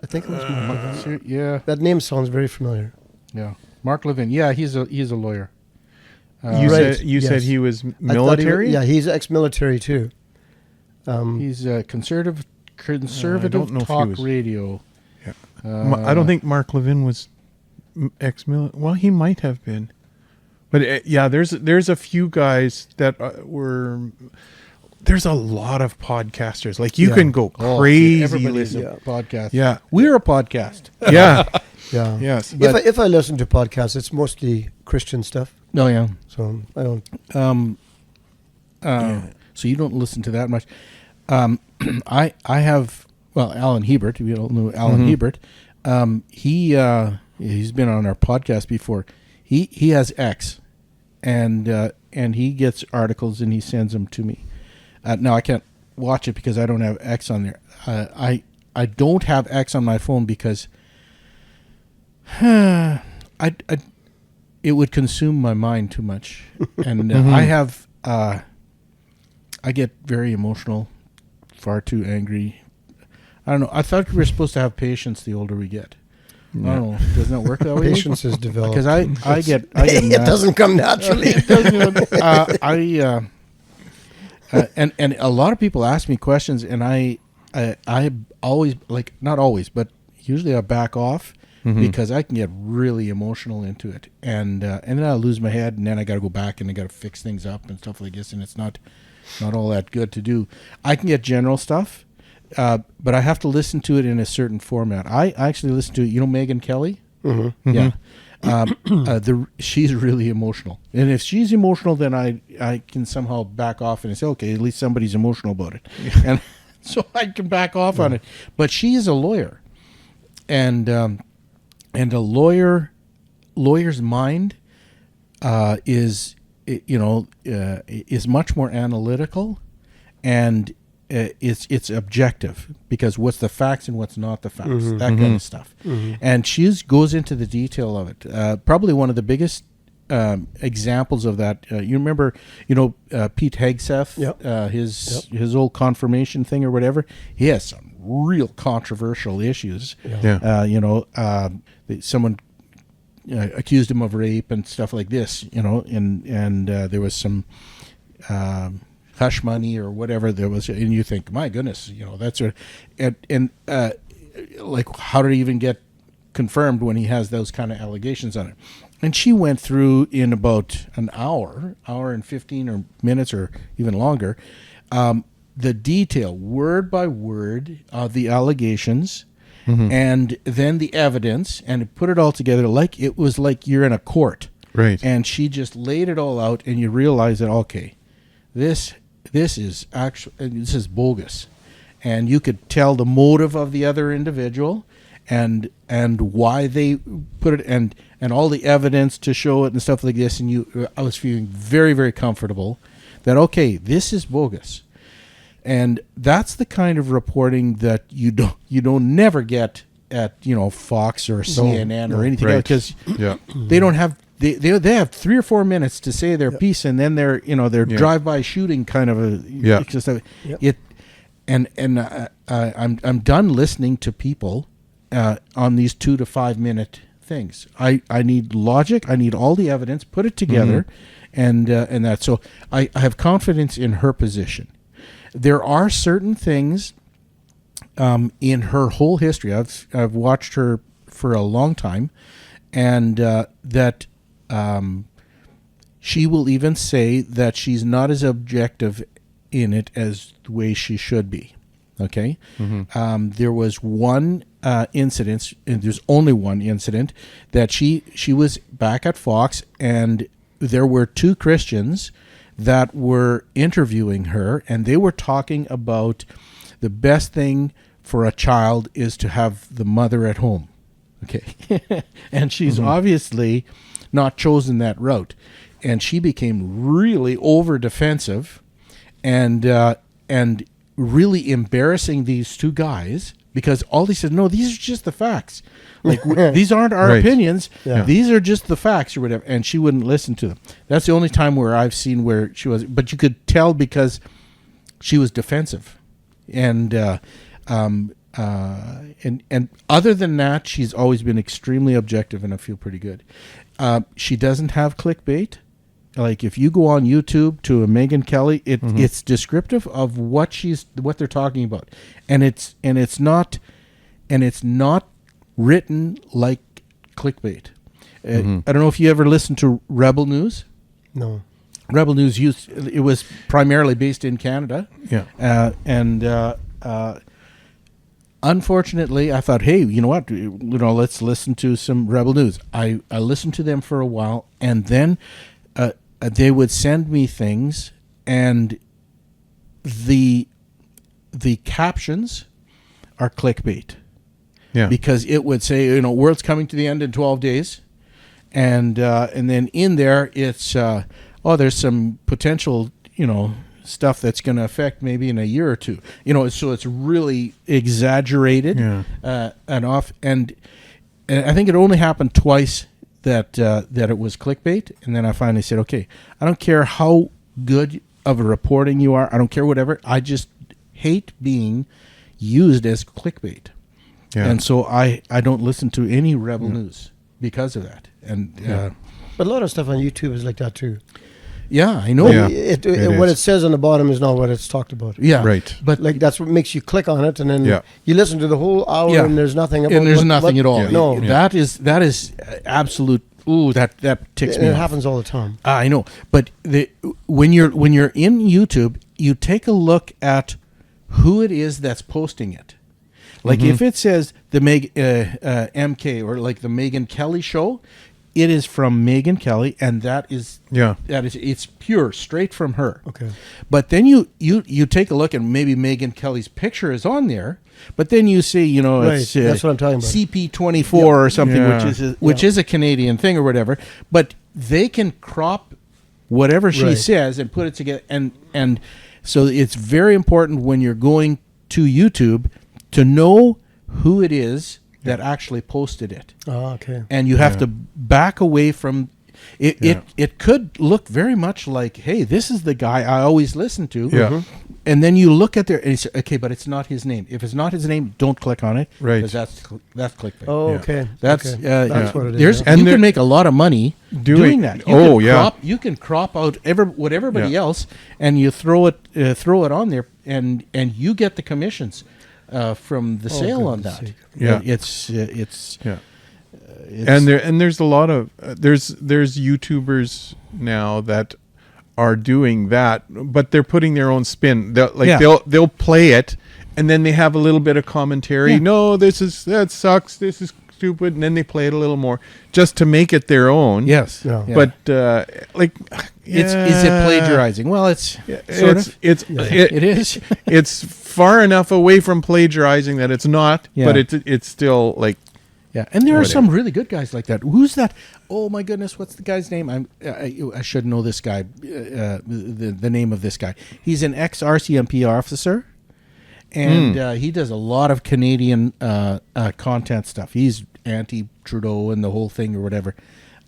I think it was Mark Levin. Yeah. That name sounds very familiar. Yeah. Mark Levin. Yeah, he's a lawyer. You said he was military? He's ex-military too. He's a conservative talk radio. I don't think Mark Levin was ex-military. Well, he might have been, but there's a few guys that were. There's a lot of podcasters. Like you can go crazy. Everybody's a podcast. Yeah, we're a podcast. Yeah, yeah. Yes. If I listen to podcasts, it's mostly Christian stuff. Oh yeah. So I don't. So you don't listen to that much. I have. Well, Alan Hebert, we all know Alan Hebert. He's been on our podcast before. He has X, and and he gets articles and he sends them to me. Now I can't watch it because I don't have X on there. I don't have X on my phone because it would consume my mind too much, and I get very emotional, far too angry. I don't know. I thought we were supposed to have patience the older we get. I don't know. Doesn't that work that way? Patience is developed. Because I get it mad. doesn't come naturally. It doesn't. And a lot of people ask me questions, and I always, like, not always, but usually I back off because I can get really emotional into it, and then I lose my head, and then I got to go back and I got to fix things up and stuff like this, and it's not all that good to do. I can get general stuff, but I have to listen to it in a certain format. I actually listen to it. You know, Megyn Kelly. Yeah. She's really emotional, and if she's emotional, then I can somehow back off and say, okay, at least somebody's emotional about it, and so I can back off on it. But she is a lawyer, and a lawyer's mind is much more analytical, and it's objective, because what's the facts and what's not the facts, that kind of stuff. And she goes into the detail of it. Probably one of the biggest examples of that, you remember, Pete Hegseth, his old confirmation thing or whatever. He has some real controversial issues. Someone accused him of rape and stuff like this, and there was some hush money or whatever there was, and you think, my goodness, that's like, how did he even get confirmed when he has those kind of allegations on it? And she went through in about an hour and 15 minutes or even longer, the detail, word by word, of the allegations, and then the evidence, and put it all together like it was like you're in a court. Right. And she just laid it all out, and you realize that, okay, this is bogus, and you could tell the motive of the other individual, and why they put it, and all the evidence to show it and stuff like this. And I was feeling very, very comfortable that, okay, this is bogus, and that's the kind of reporting that you don't never get at Fox or CNN or anything else, because they don't have. They have 3 or 4 minutes to say their piece, and then they're drive-by shooting kind of a I'm done listening to people on these 2 to 5 minute things. I need logic. I need all the evidence. Put it together, and that. So I have confidence in her position. There are certain things in her whole history. I've watched her for a long time, and that. She will even say that she's not as objective in it as the way she should be. Okay? There was one incident, and there's only one incident, that she was back at Fox, and there were 2 Christians that were interviewing her, and they were talking about the best thing for a child is to have the mother at home. Okay? And she's obviously not chosen that route, and she became really over defensive, and really embarrassing these 2 guys, because all they said, no, these are just the facts, like these aren't our opinions, these are just the facts or whatever, and she wouldn't listen to them. That's the only time where I've seen where she was, but you could tell because she was defensive, and other than that, she's always been extremely objective, and I feel pretty good. She doesn't have clickbait. Like, if you go on YouTube to a Megyn Kelly, it's descriptive of what they're talking about, and it's not written like clickbait. I don't know if you ever listened to Rebel News. No. Rebel News it was primarily based in Canada. Unfortunately, I thought, hey, you know what? Let's listen to some Rebel News. I listened to them for a while, and then they would send me things, and the captions are clickbait. Yeah. Because it would say, world's coming to the end in 12 days, and then in there it's oh, there's some potential, stuff that's going to affect maybe in a year or two. So it's really exaggerated and off. And I think it only happened twice that it was clickbait. And then I finally said, okay, I don't care how good of a reporting you are. I don't care whatever. I just hate being used as clickbait. Yeah. And so I don't listen to any Rebel News because of that. And but a lot of stuff on YouTube is like that too. Yeah, I know. Yeah. What it says on the bottom is not what it's talked about. Yeah, right. But like that's what makes you click on it, and then you listen to the whole hour, and there's nothing about. And there's nothing at all. Yeah. No, that is absolute. Ooh, that ticks me. It off. happens all the time. I know, but when you're in YouTube, you take a look at who it is that's posting it. Like if it says the MK or like the Megyn Kelly show. It is from Megyn Kelly, and that is it's pure, straight from her. Okay. But then you take a look, and maybe Megyn Kelly's picture is on there, but then you see, it's that's what I'm talking about. CP24 or something, which is a Canadian thing or whatever. But they can crop whatever she says and put it together, and so it's very important when you're going to YouTube to know who it is that actually posted it. Oh, okay. And you have to back away from it. It could look very much like, hey, this is the guy I always listen to. Yeah. And then you look at and you say, okay, but it's not his name. If it's not his name, don't click on it. Right. Because that's clickbait. Oh, okay. That's what it is. You can make a lot of money doing that. You can crop out what everybody else, and you throw it on there, and you get the commissions. From the sale on that, it's and there's a lot of there's YouTubers now that are doing that, but they're putting their own spin. They'll play it, and then they have a little bit of commentary. Yeah. No, that sucks. This is stupid, and then they play it a little more just to make it their own. Yes, but is it plagiarizing? Well, it is. It's far enough away from plagiarizing that it's not, but it's still like. Yeah, and there are some really good guys like that. Who's that? Oh my goodness, what's the guy's name? I should know this guy. The name of this guy. He's an ex-RCMP officer, and he does a lot of Canadian content stuff. He's anti-Trudeau and the whole thing or whatever.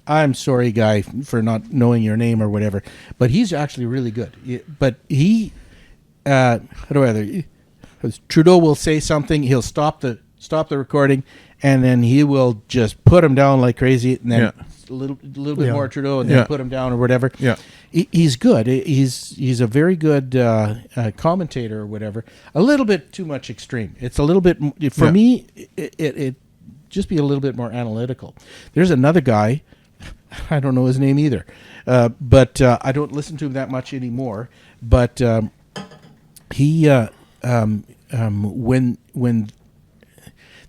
I'm sorry, guy, for not knowing your name or whatever, but he's actually really good. But he, Trudeau will say something, he'll stop the recording, and then he will just put him down like crazy, and then a little bit more Trudeau, and then put him down or whatever. Yeah, he's good. He's a very good commentator or whatever. A little bit too much extreme. It's a little bit for me. It just be a little bit more analytical. There's another guy. I don't know his name either, but I don't listen to him that much anymore. But he, when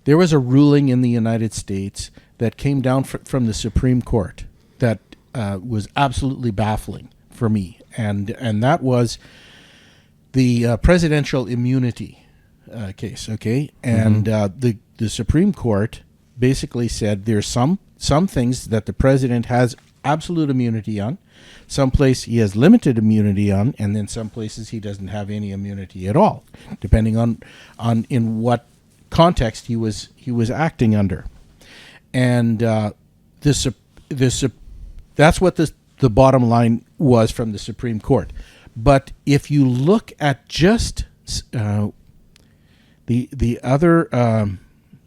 there was a ruling in the United States that came down from the Supreme Court that was absolutely baffling for me, and that was the presidential immunity case. Okay, and the Supreme Court basically said there's some things that the president has absolute immunity on, some place he has limited immunity on, and then some places he doesn't have any immunity at all, depending on in what context he was acting under. And that's what the bottom line was from the Supreme Court. But if you look at just the other,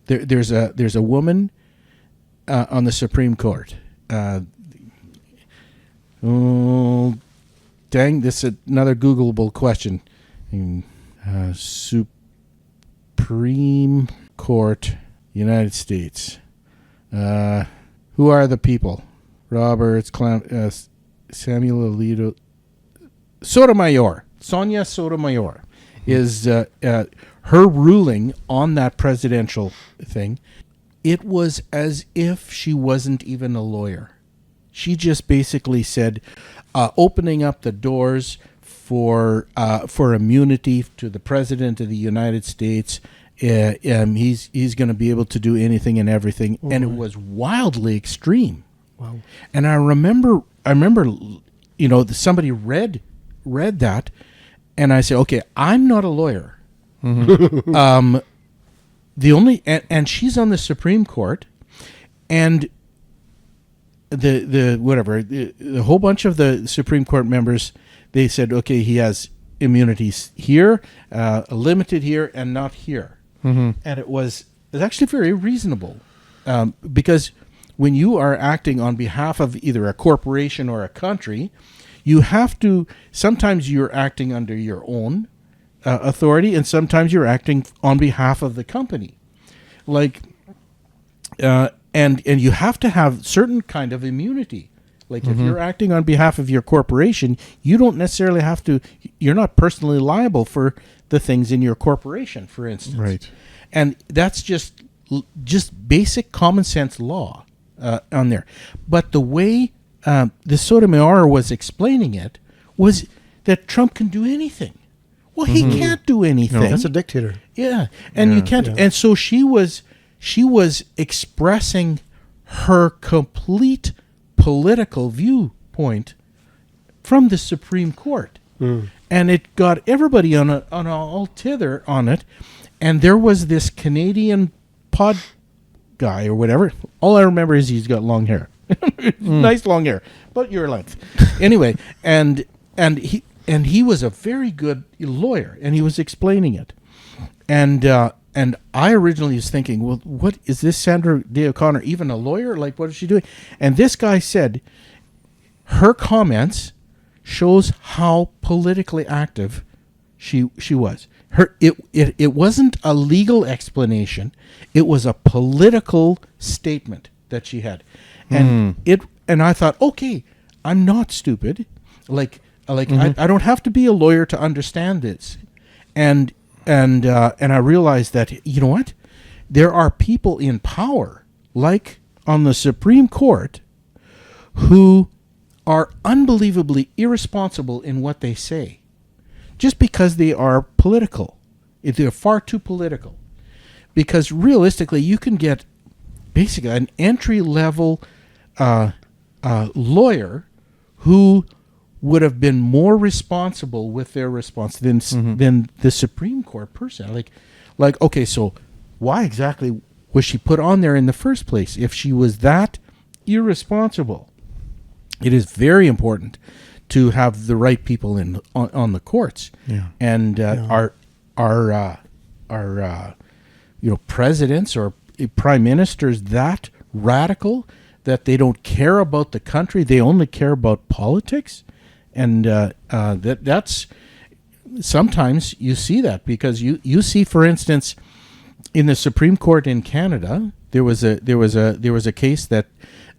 there's a woman on the Supreme Court. Oh, dang! This is another Googleable question. Supreme Court, United States. Who are the people? Roberts, Samuel Alito, Sotomayor. Sonia Sotomayor is her ruling on that presidential thing. It was as if she wasn't even a lawyer. She just basically said, opening up the doors for immunity to the president of the United States. He's going to be able to do anything and everything, and it was wildly extreme. Wow! And I remember somebody read that, and I say, okay, I'm not a lawyer. The only and she's on the Supreme Court, and the whole bunch of the Supreme Court members, they said, okay, he has immunities here, limited here, and not here. And it was actually very reasonable, because when you are acting on behalf of either a corporation or a country, you have to, sometimes you're acting under your own authority, and sometimes you're acting on behalf of the company. And you have to have certain kind of immunity. Like if you're acting on behalf of your corporation, you don't necessarily have to, you're not personally liable for the things in your corporation, for instance. Right. And that's just basic common sense law on there. But the way the Sotomayor was explaining it was that Trump can do anything. Well, he can't do anything. No, that's a dictator. Yeah, and you can't. Yeah. And so she was expressing her complete political viewpoint from the Supreme Court, and it got everybody on all tither on it. And there was this Canadian pod guy or whatever. All I remember is he's got long hair, nice long hair, about your length. Anyway, and he was a very good lawyer, and he was explaining it. And I originally was thinking, well, what is this Sandra Day O'Connor even a lawyer? Like, what is she doing? And this guy said her comments shows how politically active she was. It wasn't a legal explanation; it was a political statement that she had, and I thought, okay, I'm not stupid. I don't have to be a lawyer to understand this, and I realized that, you know what, there are people in power, like on the Supreme Court, who are unbelievably irresponsible in what they say, just because they are political. They're far too political, because realistically, you can get basically an entry-level lawyer who would have been more responsible with their response than the Supreme Court person. Like, okay, so why exactly was she put on there in the first place if she was that irresponsible? It is very important to have the right people on the courts. Yeah. And our presidents or prime ministers that radical that they don't care about the country, they only care about politics. And that's sometimes you see that, because you see, for instance, in the Supreme Court in Canada, there was a case that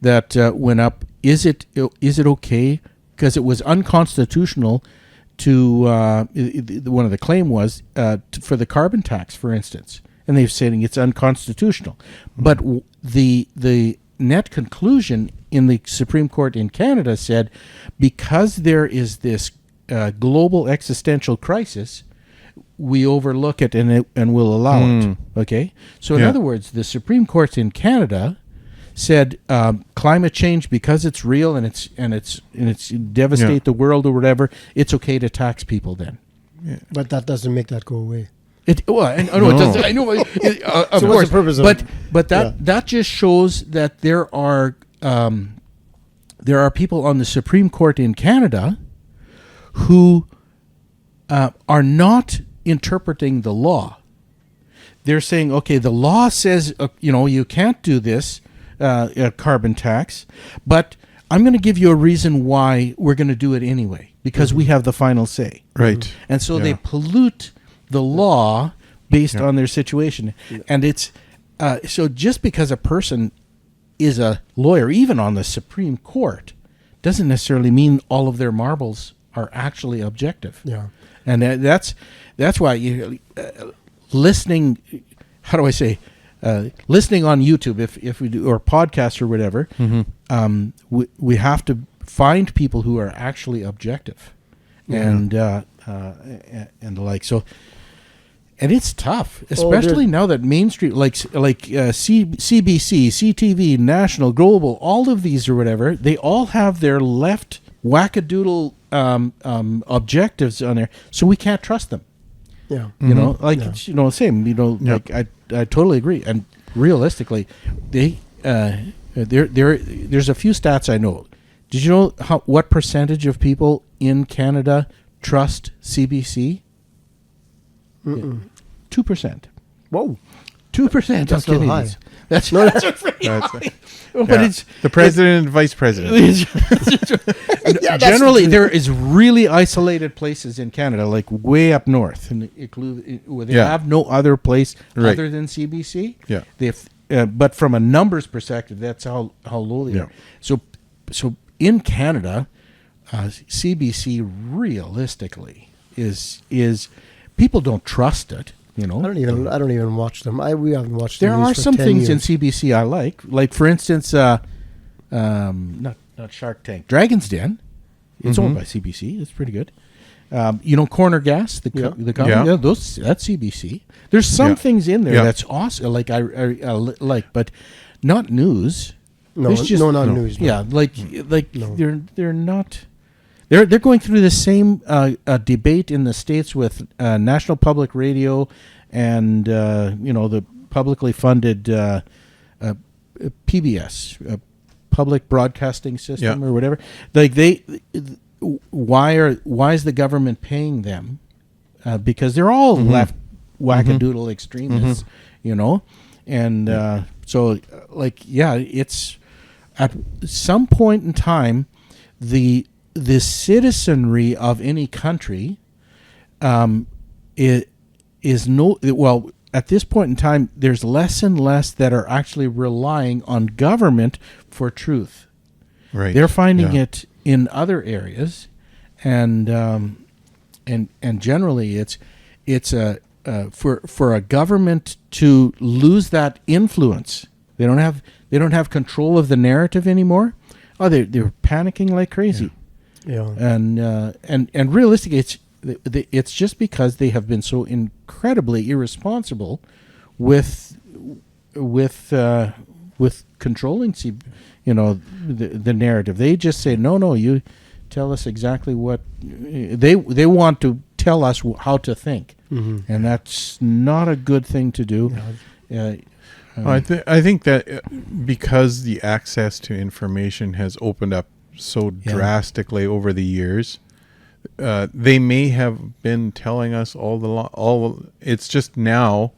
went up. Is it okay, because it was unconstitutional to one of the claim was for the carbon tax, for instance, and they're saying it's unconstitutional. But the net conclusion in the Supreme Court in Canada said, because there is this global existential crisis, we overlook it and will allow it. Okay, so in other words, the Supreme Court in Canada said climate change, because it's real and it's devastate the world or whatever, it's okay to tax people then. Yeah. But that doesn't make that go away. It doesn't. I know. Of so course, what's the purpose of it? But that just shows that there are people on the Supreme Court in Canada who are not interpreting the law. They're saying, okay, the law says you can't do this carbon tax, but I'm going to give you a reason why we're going to do it anyway, because we have the final say. Right. And so they pollute the law based on their situation. And it's so just because a person is a lawyer, even on the Supreme Court, doesn't necessarily mean all of their marbles are actually objective. Yeah. And that's why listening, how do I say, listening on YouTube, if we do, or podcasts or whatever, we have to find people who are actually objective, and the like. So, and it's tough, especially now that Main Street, CBC, CTV, National, Global, all of these or whatever, they all have their left wackadoodle objectives on there, so we can't trust them. Yeah. You know, like Yeah. it's, same. Like I totally agree. And realistically, they there's a few stats I know. Did you know what percentage of people in Canada trust CBC? 2%. Whoa. 2% of That's not Canadians. high. That's pretty high. But Yeah. it's the president and vice president. generally there is really isolated places in Canada, like way up north, and where they Yeah. have no other place Right. other than CBC. Yeah. But from a numbers perspective, that's how low they Yeah. are. So in Canada, CBC realistically is people don't trust it. I don't even watch them. We haven't watched. There the news are for some 10 things in years. CBC I like for instance, not Shark Tank, Dragon's Den. It's owned by CBC. It's pretty good. Corner Gas, the company. Yeah. Yeah, that's CBC. There's some Yeah. things in there Yeah. that's awesome. Like I like, but not news. No, There's just- not news. No. Yeah, like No. they're not. They're going through the same debate in the States with National Public Radio and the publicly funded PBS, Public Broadcasting System, Yeah. or whatever. Like why is the government paying them? Because they're all left wackadoodle extremists, and it's at some point in time the citizenry of any country at this point in time, there's less and less that are actually relying on government for truth. Right. They're finding Yeah. it in other areas, and generally it's for a government to lose that influence. They don't have control of the narrative anymore. Oh, they're panicking like crazy. Yeah. And realistically, it's just because they have been so incredibly irresponsible with controlling the narrative. They just say no, you tell us exactly what they want to tell us how to think, and that's not a good thing to do. I think that because the access to information has opened up so drastically over the years, they may have been telling us all. It's just now,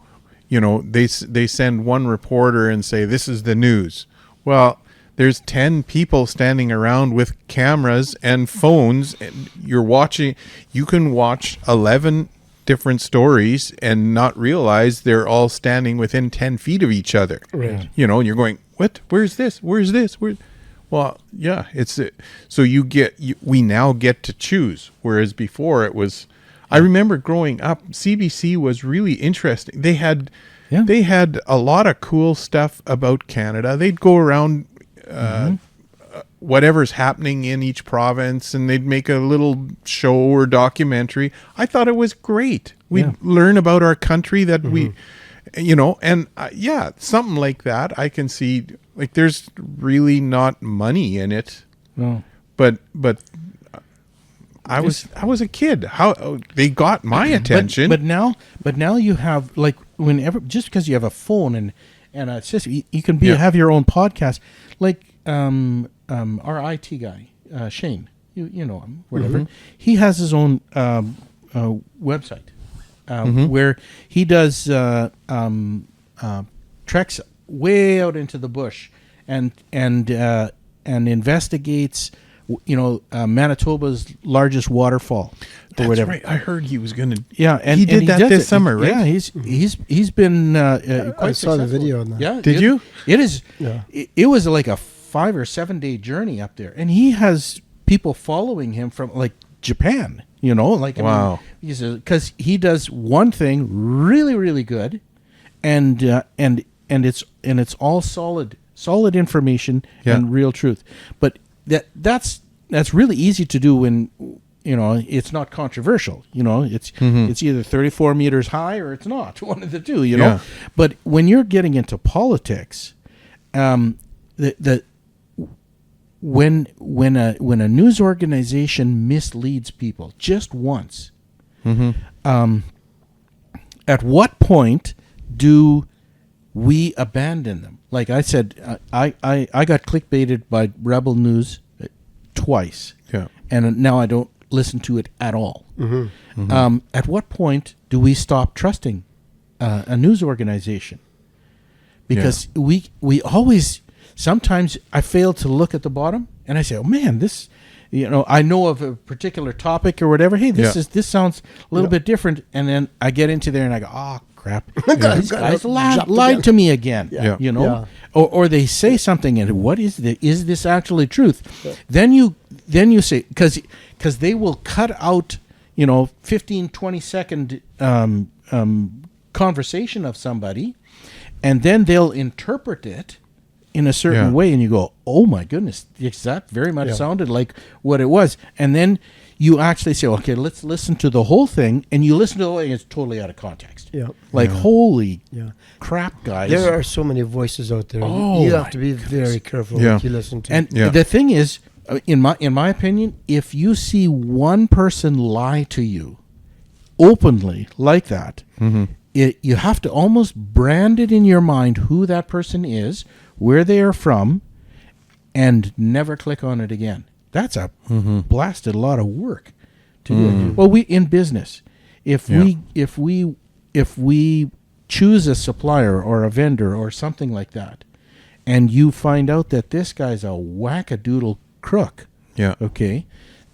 they send one reporter and say this is the news. Well, there's 10 people standing around with cameras and phones, and you can watch 11 different stories and not realize they're all standing within 10 feet of each other. Right. And you're going, what? Where's this? Well, yeah, so we now get to choose. Whereas before it was, I remember growing up, CBC was really interesting. They had a lot of cool stuff about Canada. They'd go around whatever's happening in each province, and they'd make a little show or documentary. I thought it was great. We'd learn about our country that we, and something like that. I can see, like, there's really not money in it. No. But I was a kid. How they got my attention. But now you have, like, whenever, just because you have a phone and a system, you can have your own podcast. Like our IT guy, Shane, you know him, whatever. He has his own website where he does treks way out into the bush and investigates Manitoba's largest waterfall or That's whatever. right. I heard he was going to. Yeah, and he did that does this it. summer, right? Yeah, he's been quite I saw the successful. video on that. Yeah, Did you? It is. Yeah. It was like a 5 or 7 day journey up there, and he has people following him from like Japan. Wow. Because he does one thing really, really good, and it's all solid information and real truth. But that's really easy to do when it's not controversial. It's either 34 meters high or it's not, one of the two. Yeah. But when you're getting into politics, when a news organization misleads people just once, at what point do we abandon them? Like I said, I got clickbaited by Rebel News twice, and now I don't listen to it at all. At what point do we stop trusting a news organization? Because we always, sometimes I fail to look at the bottom and I say, oh man, this, I know of a particular topic or whatever. Hey, this sounds a little bit different. And then I get into there and I go, oh crap, these guys lied to me again. Or they say something and what is this actually truth? Then you say, because they will cut out 15, 20-second conversation of somebody, and then they'll interpret it in a certain way, and you go, oh my goodness, that very much sounded like what it was. And then you actually say, okay, let's listen to the whole thing, and you listen to the whole thing, it's totally out of context. Holy crap, guys. There are so many voices out there. You have to be very careful what you listen to. And the thing is, in my opinion, if you see one person lie to you openly like that, you have to almost brand it in your mind who that person is, where they are from, and never click on it again. That's a blasted lot of work to do. Well, we in business, if we choose a supplier or a vendor or something like that, and you find out that this guy's a wackadoodle crook,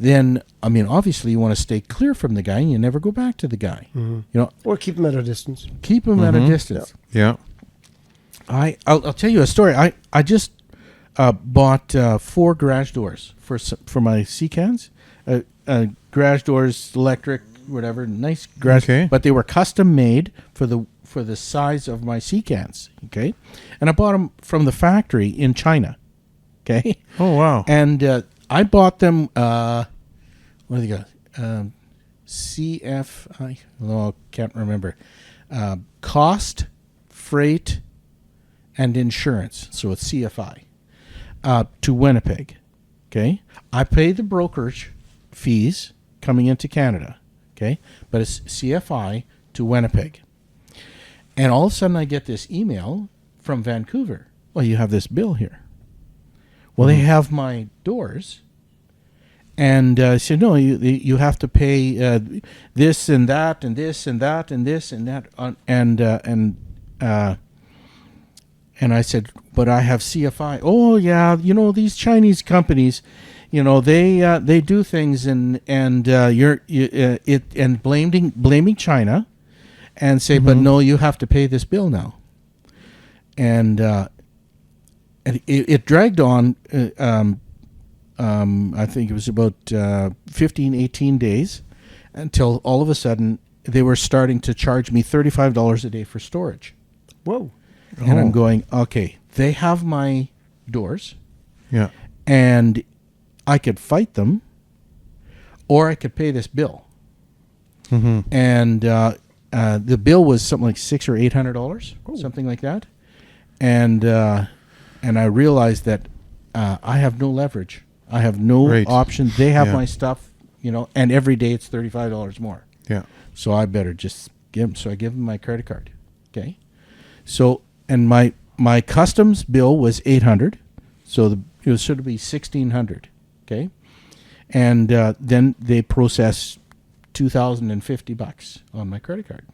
then obviously you want to stay clear from the guy and you never go back to the guy. Or keep him at a distance. Keep him at a distance. I'll tell you a story. I just bought 4 garage doors for my Sea-Cans. Garage doors, electric, whatever, nice garage. But they were custom made for the size of my Sea-Cans. And I bought them from the factory in China. Oh wow! And I bought them. What do they got? CFI. Oh, can't remember. Cost, freight, and insurance. So it's CFI. To Winnipeg. I pay the brokerage fees coming into Canada. But it's CFI to Winnipeg. And all of a sudden I get this email from Vancouver. Well, you have this bill here. Well, they have my doors, and I said, no, you have to pay this and that and this and that and this and that, and I said, but I have CFI. Oh yeah, these Chinese companies, they do things and blaming China, and say, but no, you have to pay this bill now, and it dragged on. I think it was about 15, 18 days until all of a sudden they were starting to charge me $35 a day for storage. Whoa. And I'm going, okay, they have my doors. And I could fight them or I could pay this bill. And the bill was something like $600 or $800, something like that. And I realized that I have no leverage. I have no option. They have my stuff, and every day it's $35 more. So I better just give them. So I give them my credit card. So, and my customs bill was $800. So it should be $1,600. And then they process $2,050 on my credit card.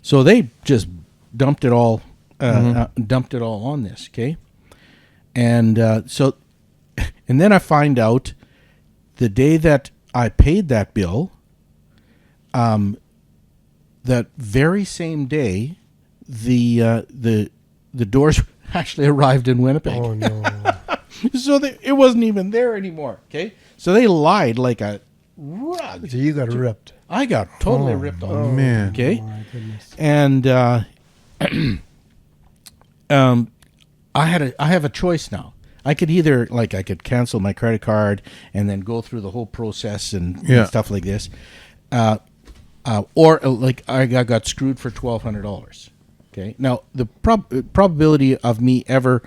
So they just dumped it all. Dumped it all on this, and and then I find out the day that I paid that bill, that very same day, the doors actually arrived in Winnipeg. Oh no! So it wasn't even there anymore. So they lied like a rug. So you got ripped. I got totally ripped off. Oh man! Oh, my goodness. And I have a choice now. I could either I could cancel my credit card and then go through the whole process and stuff like this, or I got screwed for $1,200. Now the probability of me ever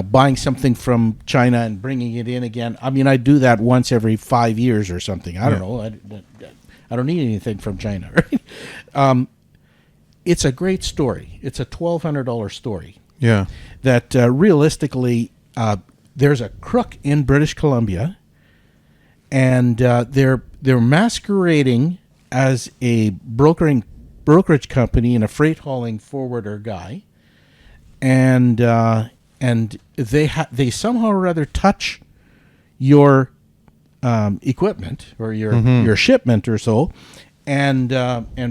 buying something from China and bringing it in again. I mean, I do that once every 5 years or something. I don't know. I don't need anything from China. Right? It's a great story. It's a $1,200 story. Yeah. That realistically, there's a crook in British Columbia, and they're masquerading as a brokerage company and a freight hauling forwarder guy, and they somehow or other touch your equipment or your shipment or so, and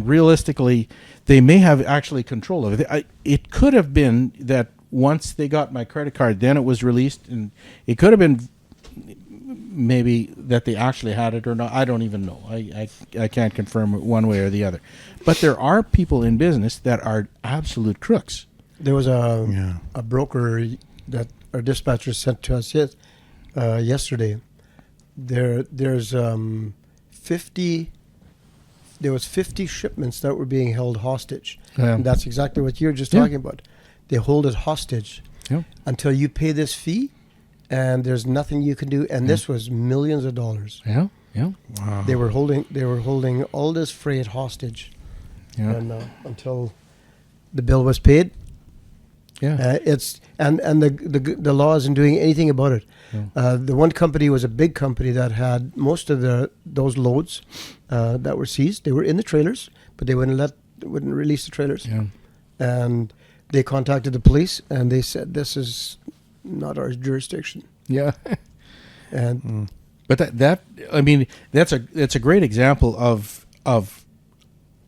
realistically, they may have actually control of it. It could have been that once they got my credit card, then it was released, and it could have been maybe that they actually had it or not. I don't even know. I can't confirm it one way or the other. But there are people in business that are absolute crooks. There was a broker that our dispatcher sent to us yesterday. There's 50. There was 50 shipments that were being held hostage. And that's exactly what you're just talking about. They hold it hostage until you pay this fee, and there's nothing you can do. And this was millions of dollars. Yeah. Wow. They were holding all this freight hostage, and until the bill was paid. Yeah, it's and the law isn't doing anything about it. The one company was a big company that had most of those loads that were seized. They were in the trailers, but they wouldn't release the trailers. Yeah. And they contacted the police, and they said this is not our jurisdiction. Yeah. And but that's a great example of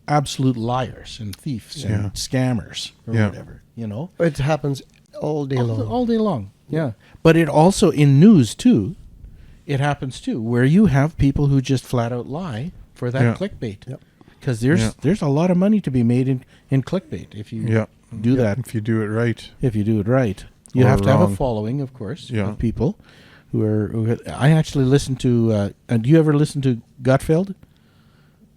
absolute liars and thieves and scammers or whatever, you know. It happens all day long. All day long, yeah. But it also, in news too, it happens too, where you have people who just flat out lie for that clickbait. Yep. Because there's a lot of money to be made in clickbait if you do that. If you do it right. If you do it right. You have to have a following, of course, of people who I actually listen to, do you ever listen to Gutfeld?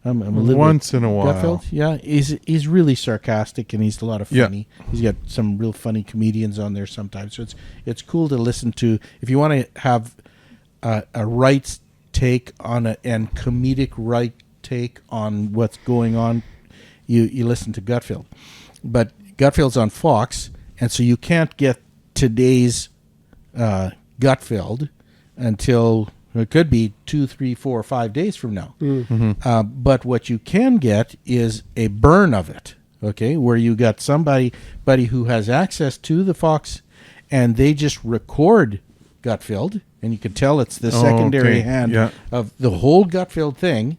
I'm a little once in a while. Gutfeld, yeah, he's really sarcastic and he's a lot of funny. Yeah. He's got some real funny comedians on there sometimes, so it's cool to listen to if you want to have a right take on and comedic right take on what's going on. You listen to Gutfeld, but Gutfeld's on Fox, and so you can't get today's Gutfeld until. It could be 2, 3, 4, 5 days from now. Mm-hmm. But what you can get is a burn of it, okay, where you got somebody who has access to the Fox, and they just record Gutfeld, and you can tell it's the secondary hand of the whole Gutfeld thing,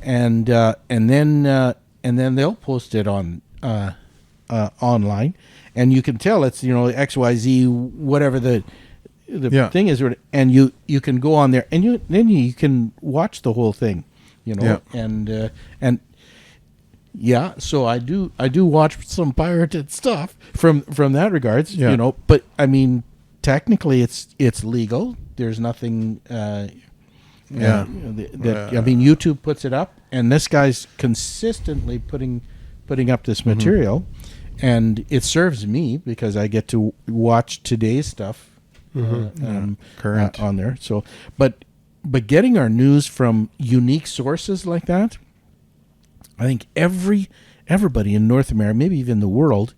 and then they'll post it on online, and you can tell it's XYZ whatever the thing is, and you can go on there and then you can watch the whole thing, and so I do watch some pirated stuff from that regards, but I mean technically it's legal. There's nothing I mean YouTube puts it up, and this guy's consistently putting up this material, and it serves me because I get to watch today's stuff. Current on there. So, but getting our news from unique sources like that, I think everybody in North America, maybe even the world,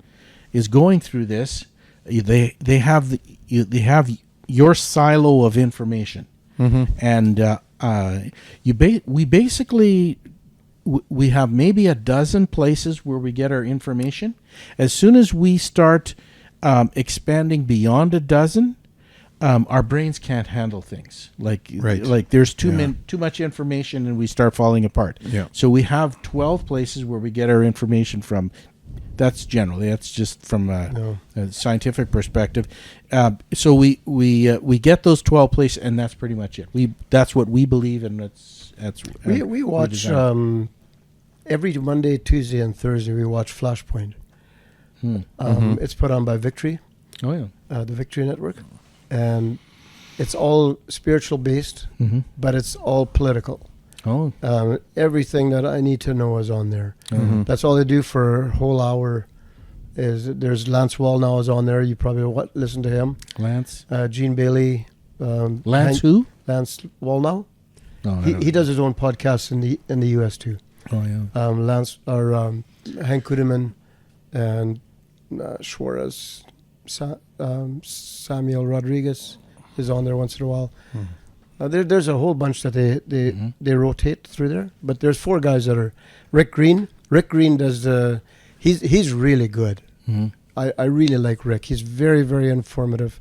is going through this. They have your silo of information, and we have maybe a dozen places where we get our information. As soon as we start expanding beyond a dozen. Our brains can't handle things like there's too much information and we start falling apart. Yeah. So we have 12 places where we get our information from. That's just from a scientific perspective. So we get those 12 places, and that's pretty much it. That's what we believe, and we watch every Monday, Tuesday, and Thursday. We watch Flashpoint. It's put on by Victory. Oh yeah, the Victory Network. And it's all spiritual based, but it's all political. Oh, everything that I need to know is on there. That's all they do for a whole hour There's Lance Wallnow is on there. You probably listen to him. Lance. Gene Bailey. Lance who? Lance Wallnow. Oh, He does his own podcast in the U.S. too. Oh yeah. Lance or Hank Kudeman and Suarez. Samuel Rodriguez is on there once in a while. There's a whole bunch that they rotate through there. But there's 4 guys that are Rick Green. Rick Green does he's really good. I really like Rick. He's very, very informative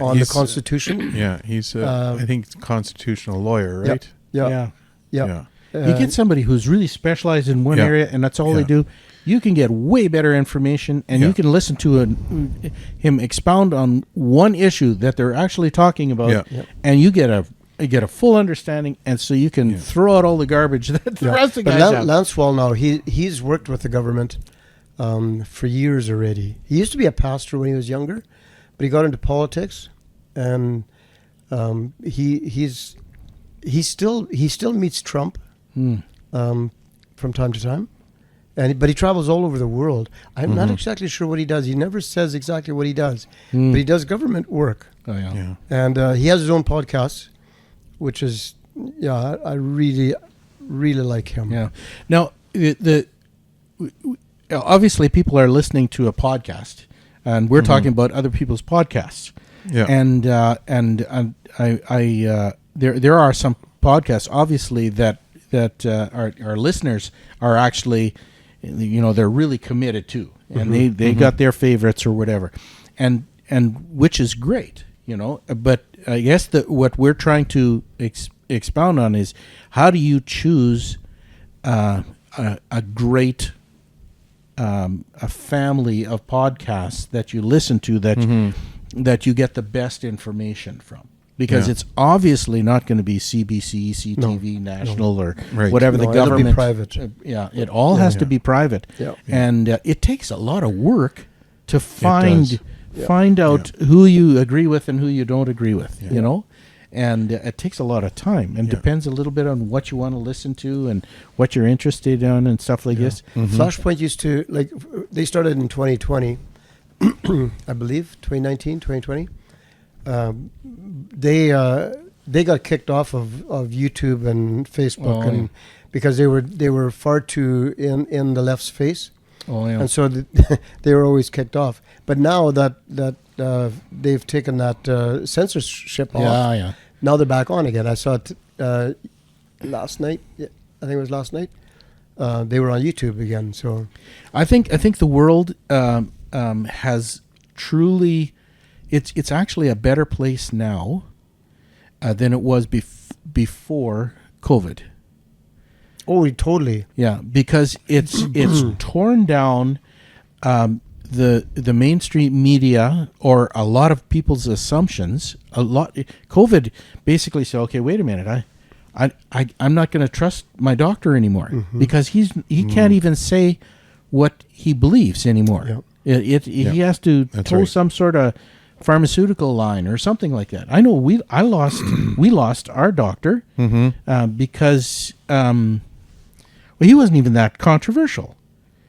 on the Constitution. He's I think constitutional lawyer, right? Yeah. You get somebody who's really specialized in one area, and that's all they do. You can get way better information, and you can listen to him expound on one issue that they're actually talking about, and you get a full understanding, and so you can throw out all the garbage that the rest of the guys have. Lance Wallnow, he's worked with the government for years already. He used to be a pastor when he was younger, but he got into politics, and he still meets Trump from time to time, but he travels all over the world. I'm not exactly sure what he does. He never says exactly what he does, but he does government work. Oh yeah. And he has his own podcast, which is I really like him. Yeah. Now obviously people are listening to a podcast, and we're talking about other people's podcasts. Yeah. And there are some podcasts obviously that our listeners are actually, they're really committed to, and they got their favorites or whatever, and which is great, But I guess what we're trying to expound on is, how do you choose a great a family of podcasts that you listen to that you get the best information from? Because it's obviously not going to be CBC, CTV, National, or whatever the government. It'll be private. It all has to be private, and it takes a lot of work to find out who you agree with and who you don't agree with. And it takes a lot of time, and depends a little bit on what you want to listen to and what you're interested in and stuff like this. Flashpoint used to they started in 2020, I believe 2019, 2020. They got kicked off of YouTube and Facebook, and because they were far too in the left's face, and so they were always kicked off. But now that they've taken that censorship off, now they're back on again. I saw it last night. I think it was last night. They were on YouTube again. So I think the world has truly. It's actually a better place now than it was before COVID. Oh, totally. Yeah, because it's torn down the mainstream media, or a lot of people's assumptions. COVID basically said, okay, wait a minute, I'm not going to trust my doctor anymore, because he can't even say what he believes anymore. He has to toe some sort of pharmaceutical line or something like that. I know we lost our doctor because he wasn't even that controversial.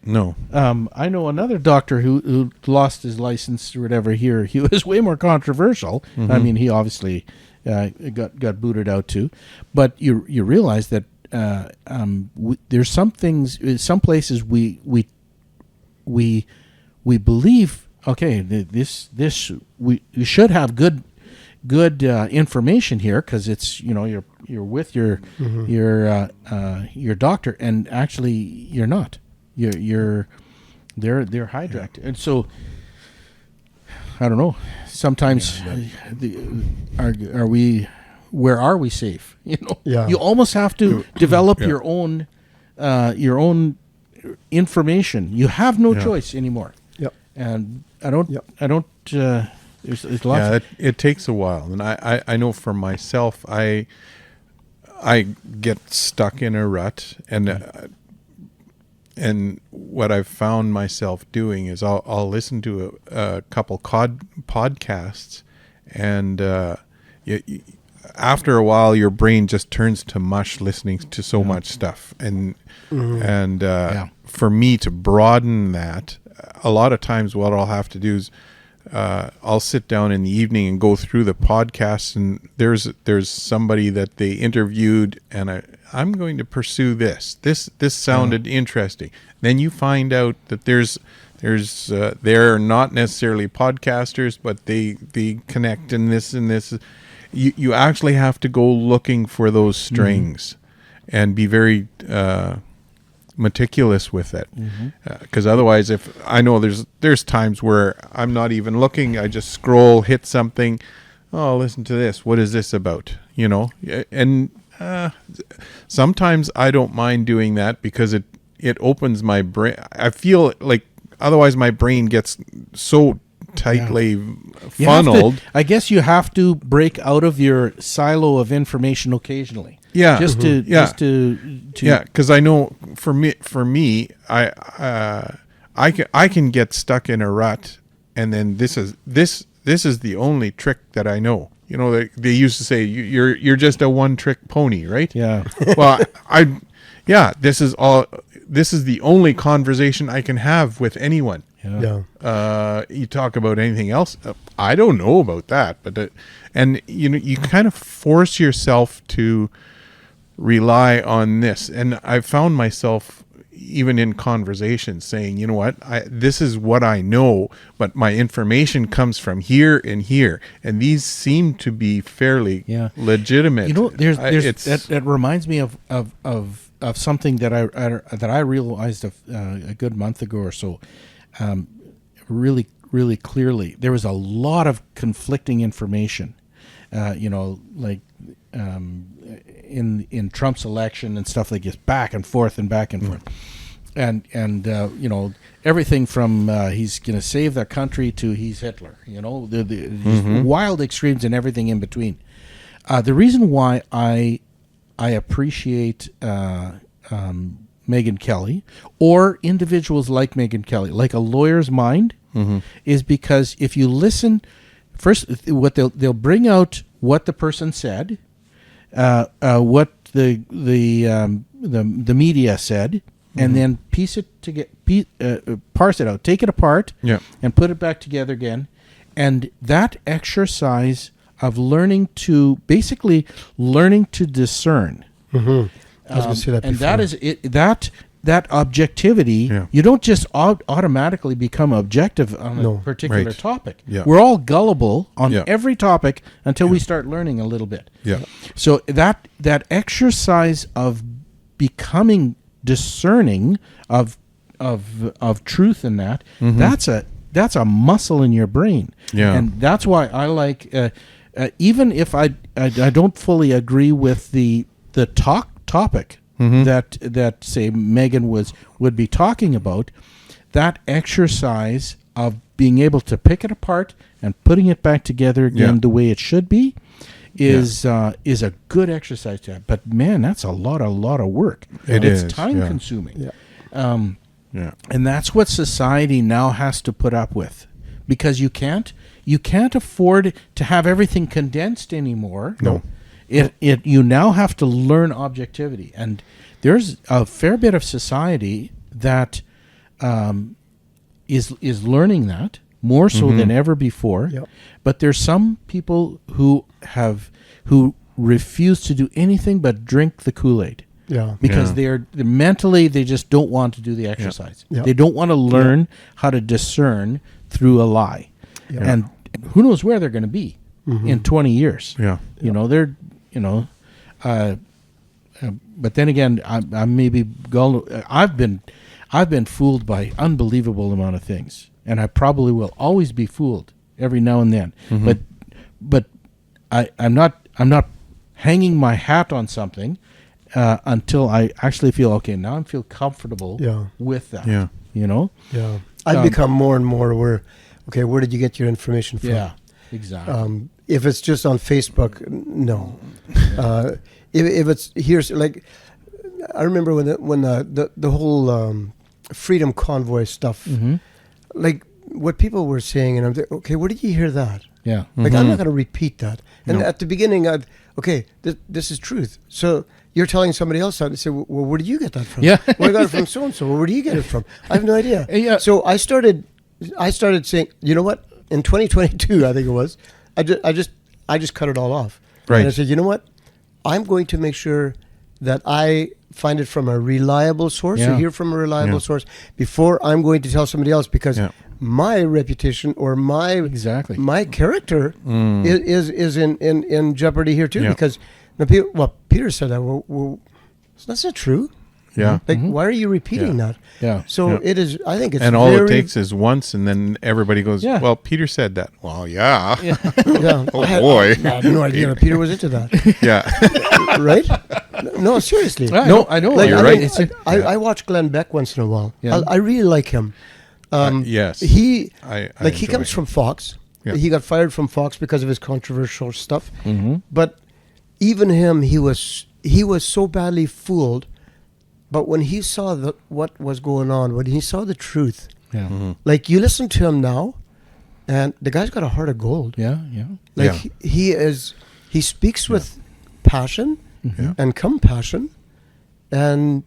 No. I know another doctor who lost his license or whatever here. He was way more controversial. I mean, he obviously got booted out too. But you realize that there's some things, some places we believe. Okay, we should have good information here, because it's you're with your doctor, and actually you're not. They're hijacked, and so I don't know. Sometimes where are we safe? You almost have to develop your own information. You have no choice anymore. And I don't. There's lots. Yeah, it takes a while, and I know for myself, I get stuck in a rut, and what I've found myself doing is I'll listen to a couple podcasts, and after a while, your brain just turns to mush listening to so much stuff, and for me to broaden that. a lot of times what I'll have to do is I'll sit down in the evening and go through the podcasts, and there's somebody that they interviewed, and I'm going to pursue this. This sounded interesting. Then you find out that they're not necessarily podcasters, but they connect in this and this. You actually have to go looking for those strings and be very meticulous with it, because otherwise, if I know there's times where I'm not even looking, I just scroll, hit something. Oh, listen to this. What is this about? And sometimes I don't mind doing that because it opens my brain. I feel like otherwise my brain gets so tightly funneled. I guess you have to break out of your silo of information occasionally. Yeah, just to because I know for me, I can get stuck in a rut, and then this is the only trick that I know. They used to say you're just a one-trick pony, right? Yeah. Well, this is the only conversation I can have with anyone. Yeah. You talk about anything else, I don't know about that, but and you kind of force yourself to rely on this, and I've found myself even in conversations saying, you know what, this is what I know, but my information comes from here and here, and these seem to be fairly legitimate. That reminds me of something that I realized a good month ago or so. Really, really clearly, there was a lot of conflicting information. In Trump's election and stuff like this, back and forth, and everything from he's going to save the country to he's Hitler. These wild extremes and everything in between. The reason why I appreciate Megyn Kelly or individuals like Megyn Kelly, like a lawyer's mind, is because if you listen first, what they'll bring out what the person said, what the media said, and then parse it out, take it apart, and put it back together again. And that exercise of learning to discern. I was going to say that before. And that is it. That objectivity, you don't just automatically become objective on a particular topic. Yeah. We're all gullible on every topic until we start learning a little bit. Yeah. So that exercise of becoming discerning of truth in that's a muscle in your brain. Yeah. And that's why I like even if I don't fully agree with the topic that say Megyn would be talking about, that exercise of being able to pick it apart and putting it back together again the way it should be is a good exercise to have. But man, that's a lot of work. It's time consuming. Yeah. And that's what society now has to put up with, because you can't afford to have everything condensed anymore. No. You now have to learn objectivity, and there's a fair bit of society that is learning that more so than ever before. Yep. But there's some people who refuse to do anything but drink the Kool-Aid. Yeah. Because they're mentally, they just don't want to do the exercise. Yeah. They don't want to learn how to discern through a lie. Yeah. And who knows where they're going to be in 20 years. Yeah. But then again, I maybe I've been fooled by unbelievable amount of things, and I probably will always be fooled every now and then. But I'm not hanging my hat on something until I actually feel okay. Now I feel comfortable with that. Yeah. Yeah. I've become more and more aware. Okay, where did you get your information from? Yeah. Exactly. If it's just on Facebook, no. If it's here's like, I remember when the whole Freedom Convoy stuff, like what people were saying, and I'm like, okay, where did you hear that? Yeah. Like I'm not going to repeat that. And at the beginning, this is truth. So you're telling somebody else that. They say, well, where did you get that from? Yeah. Well, I got it from so and so. Well, where do you get it from? I have no idea. Yeah. So I started saying, you know what? In 2022, I think it was, I just cut it all off. Right. And I said, you know what? I'm going to make sure that I find it from a reliable source or hear from a reliable source before I'm going to tell somebody else, because my reputation or my character is in jeopardy here too. Because Peter said that. Well, that's not true. Yeah. Like, why are you repeating that? Yeah. So it is. I think it's and all it takes is once, and then everybody goes, well, Peter said that. Well, yeah. Oh, boy. I had no idea that Peter was into that. Yeah. Right? No, seriously. I know. Like, You're right. I watch Glenn Beck once in a while. Yeah. I really like him. Yes. He I he comes from Fox. Yeah. He got fired from Fox because of his controversial stuff. Mm-hmm. But even him, he was so badly fooled. But when he saw what was going on, when he saw the truth, like, you listen to him now, and the guy's got a heart of gold. Yeah. Like, he speaks with passion and compassion, and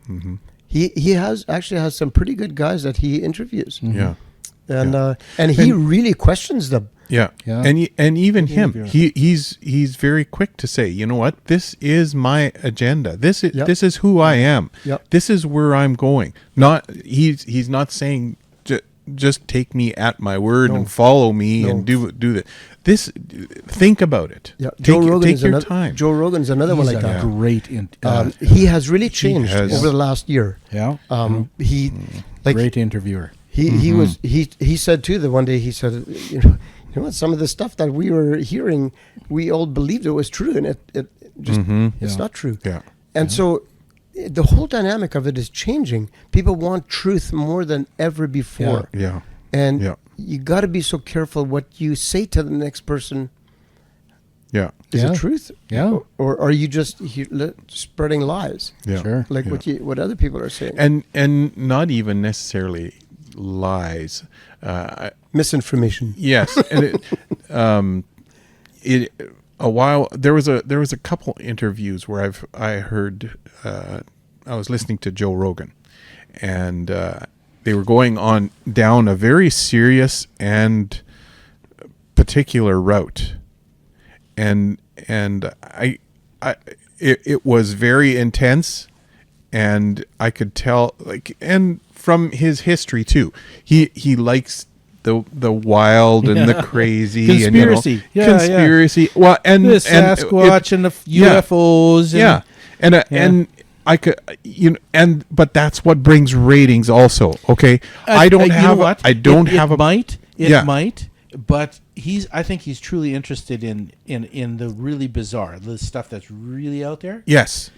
he actually has some pretty good guys that he interviews. Yeah. And he really questions them. Yeah. Yeah. And even him, he's very quick to say, you know what, this is my agenda. This is who I am. Yep. This is where I'm going. He's not saying just take me at my word and follow me and do that. Think about it. Yeah. Take your time. Joe Rogan's another one like that. Great. He has really changed over the last year. Yeah. He like Great interviewer. He said too that one day he said, you know what, some of the stuff that we were hearing, we all believed it was true, and it just it's not true. Yeah. And so the whole dynamic of it is changing. People want truth more than ever before. Yeah. And you got to be so careful what you say to the next person. Yeah. Is it truth? Yeah. Or are you just spreading lies? Yeah. Sure. Like what other people are saying. And not even necessarily lies. Misinformation. Yes, and there was a couple interviews where I heard I was listening to Joe Rogan, and they were going on down a very serious and particular route, and it was very intense, and I could tell, like, and from his history too, he likes the wild and the crazy Conspiracy. and conspiracy. Well, and the Sasquatch and the UFOs. And I could, but that's what brings ratings also. Okay. I don't have It might, but I think he's truly interested in the really bizarre, the stuff that's really out there. Yes.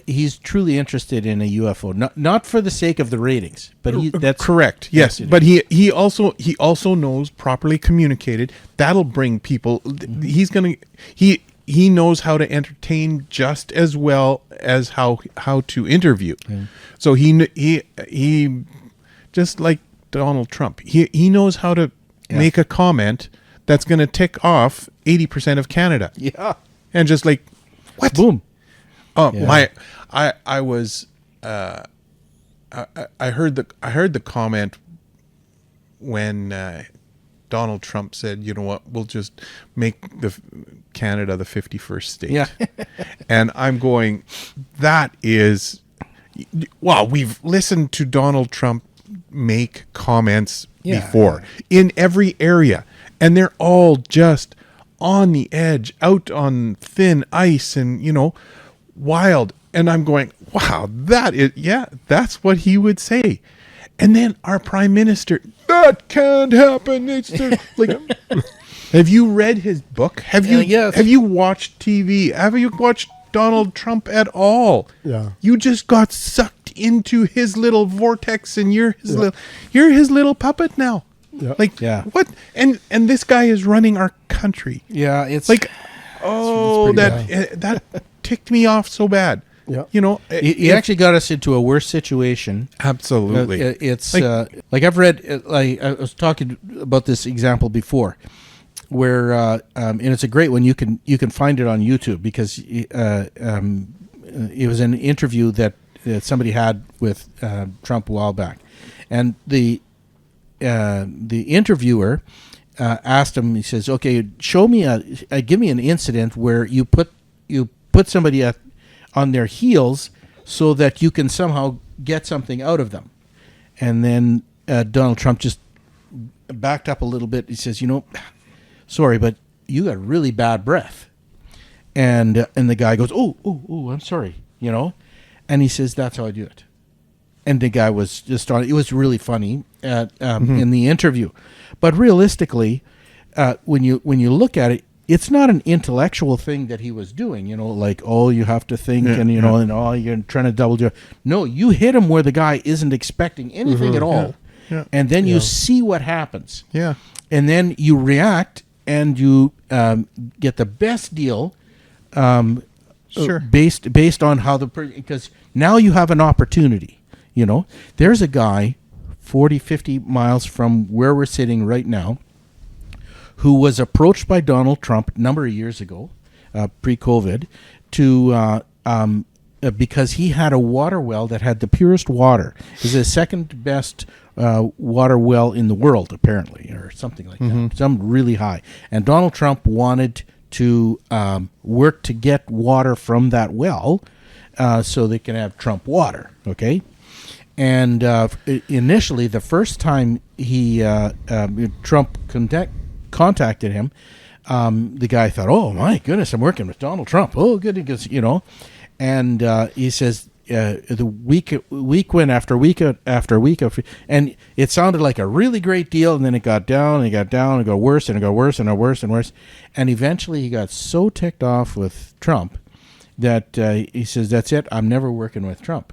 He's truly interested in a UFO, not for the sake of the ratings, but that's correct. Yes, but he also knows, properly communicated, that'll bring people. He knows how to entertain just as well as how to interview. Yeah. So he just like Donald Trump. He knows how to make a comment that's going to tick off 80% of Canada. Yeah, and just like what? Boom. Oh, I was I heard the comment when Donald Trump said, you know what, we'll just make Canada the 51st state. Yeah. And I'm going, that is, well, we've listened to Donald Trump make comments before in every area, and they're all just on the edge, out on thin ice, and wild. And I'm going, wow, that's what he would say. And then our prime minister, that can't happen. It's just like, have you read his book? Have you watched TV? Have you watched Donald Trump at all? Yeah. You just got sucked into his little vortex, and you're his little puppet now. Yeah. Like, what? And this guy is running our country. Yeah, it's like, that ticked me off so bad. Yeah. He actually got us into a worse situation. Absolutely. It's like I've read, I was talking about this example before, where and it's a great one. You can find it on YouTube, because it was an interview that somebody had with Trump a while back, and the interviewer asked him. He says, "Okay, show me give me an incident where you put somebody on their heels so that you can somehow get something out of them." And then Donald Trump just backed up a little bit. He says, "Sorry, but you got really bad breath." And the guy goes, "Oh, I'm sorry," and he says, "That's how I do it." And the guy was just on. It was really funny in the interview, but realistically, when you look at it, it's not an intellectual thing that he was doing. Like, oh, you have to think, and and oh, you're trying to double do. No, you hit him where the guy isn't expecting anything at all, and then you see what happens. Yeah, and then you react, and you get the best deal. Sure. Based on how because now you have an opportunity. There's a guy 40, 50 miles from where we're sitting right now who was approached by Donald Trump a number of years ago, pre-COVID, to because he had a water well that had the purest water. It's the second best water well in the world, apparently, or something like that. Some really high. And Donald Trump wanted to work to get water from that well so they can have Trump water, okay? And initially, the first time Trump contacted him, the guy thought, "Oh my goodness, I'm working with Donald Trump. Oh, good, because And he says the week went after week after week, and it sounded like a really great deal, and then it got down, and it got down, and it got worse, and it got worse, and it got worse, and worse, and eventually he got so ticked off with Trump that he says, "That's it. I'm never working with Trump."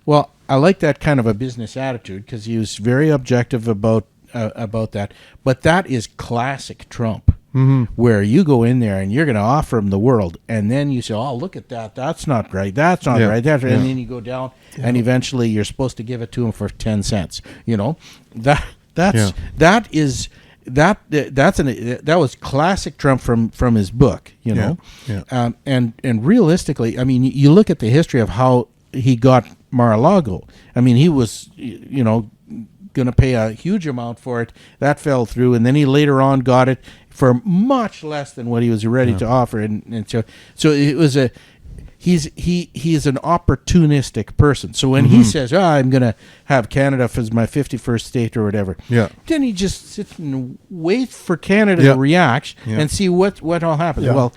Well, I like that kind of a business attitude because he was very objective about that. But that is classic Trump, where you go in there and you're going to offer him the world, and then you say, "Oh, look at that. That's not right. That's not right. That's right." And then you go down, and eventually you're supposed to give it to him for 10 cents. That was classic Trump from his book. And realistically, I mean, you look at the history of how he got Mar-a-Lago. I mean, he was, going to pay a huge amount for it. That fell through, and then he later on got it for much less than what he was ready to offer, and so it was he is an opportunistic person. So when he says, "I'm going to have Canada as my 51st state," or whatever, then he just sits and waits for Canada to react and see what all happens. Well,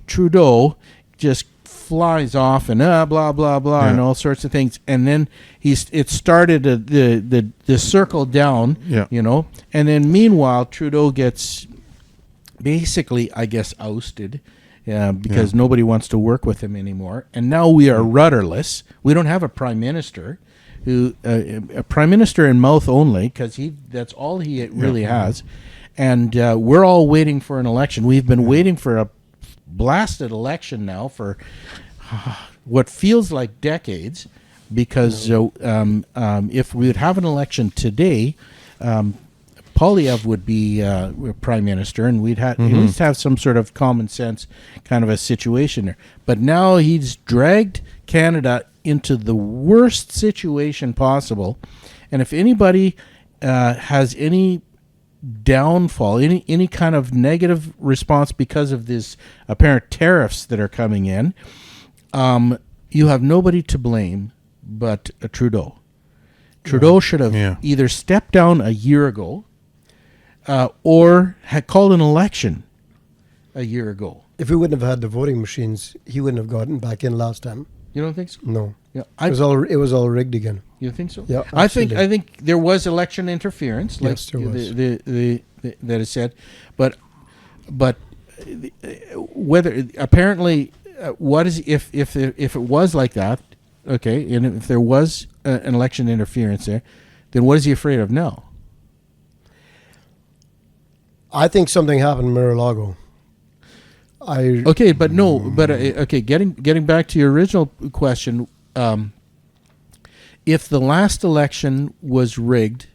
Trudeau just flies off and blah blah blah and all sorts of things, and then it started the circle down, and then meanwhile Trudeau gets basically, I guess, ousted because nobody wants to work with him anymore, and now we are rudderless. We don't have a prime minister who a prime minister in mouth only, because that's all he really has, and we're all waiting for an election. We've been waiting for a blasted election now for what feels like decades, because if we would have an election today, Polyev would be prime minister, and we'd at least have some sort of common sense kind of a situation there. But now he's dragged Canada into the worst situation possible, and if anybody has any downfall, any kind of negative response because of this apparent tariffs that are coming in, you have nobody to blame but Trudeau. Trudeau should have either stepped down a year ago or had called an election a year ago. If we wouldn't have had the voting machines, he wouldn't have gotten back in last time. You don't think so? No. Yeah, it was all rigged again. You think so? Yeah, I think there was election interference, like yes, there was. That is said, but whether apparently what is if it was like that, okay, and if there was an election interference there, then what is he afraid of now? I think something happened in Mar-a-Lago. Okay, but getting back to your original question, if the last election was rigged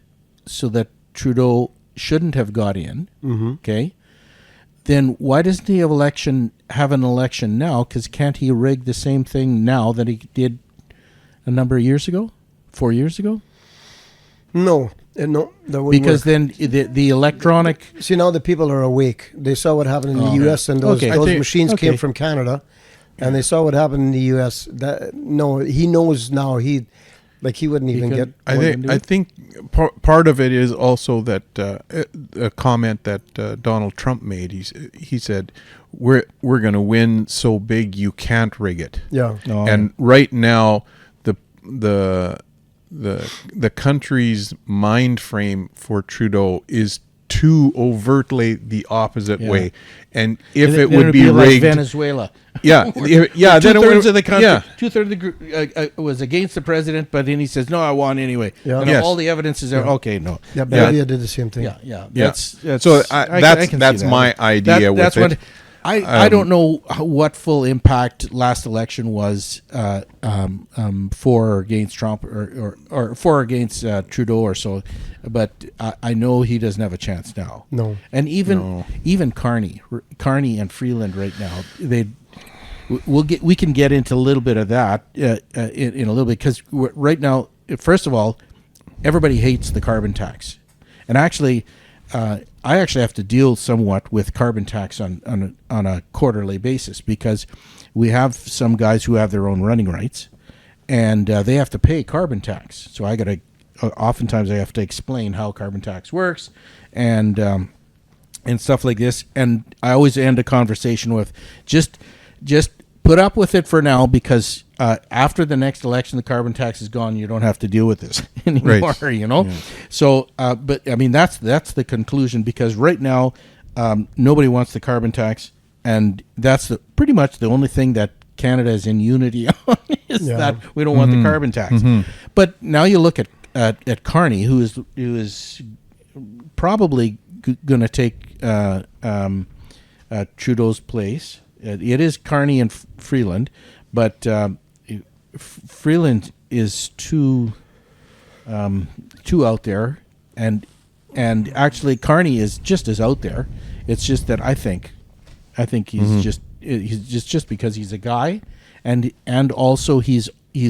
so that Trudeau shouldn't have got in, okay, then why doesn't he have election have an election now? Because can't he rig the same thing now that he did a number of years ago, 4 years ago? No, no, that wouldn't Because work. then the electronic. See, now the people are awake. They saw what happened in the U.S. and those, Okay. those I think- machines okay. came from Canada, and they saw what happened in the U.S. That no, he knows now. He wouldn't even could- get. I think part of it is also that a comment that Donald Trump made. He said, "We're going to win so big you can't rig it." Yeah. No, And right now, the country's mind frame for Trudeau is too overtly the opposite Yeah. way. And if then it would it'd be like rigged, Venezuela. yeah, yeah, then it Two-thirds would, of the country, yeah. two-thirds of the group was against the president, but then he says, "No, I won anyway." Yeah. And Yes. all the evidence is there. Okay, no. Yeah, Bolivia did the same thing. Yeah, yeah. Yeah. That's So I that's can see that's that. my idea with That's it. what I don't know what full impact last election was for or against Trump or for or against Trudeau or so, but I know he doesn't have a chance now. No. And even Carney and Freeland right now, we can get into a little bit of that in a little bit, because right now, first of all, everybody hates the carbon tax, and actually, I actually have to deal somewhat with carbon tax on a quarterly basis, because we have some guys who have their own running rights, and they have to pay carbon tax. So oftentimes I have to explain how carbon tax works, and stuff like this. And I always end a conversation with just put up with it for now, because after the next election, the carbon tax is gone. You don't have to deal with this anymore, Right. you know? Yeah. So, but I mean, that's the conclusion, because right now, nobody wants the carbon tax, and that's pretty much the only thing that Canada is in unity on, is that we don't want the carbon tax. But now you look at Carney, who is probably going to take Trudeau's place. It is Carney and Freeland, but Freeland is too out there, and actually Carney is just as out there. It's just that I think he's just because he's a guy, and also he's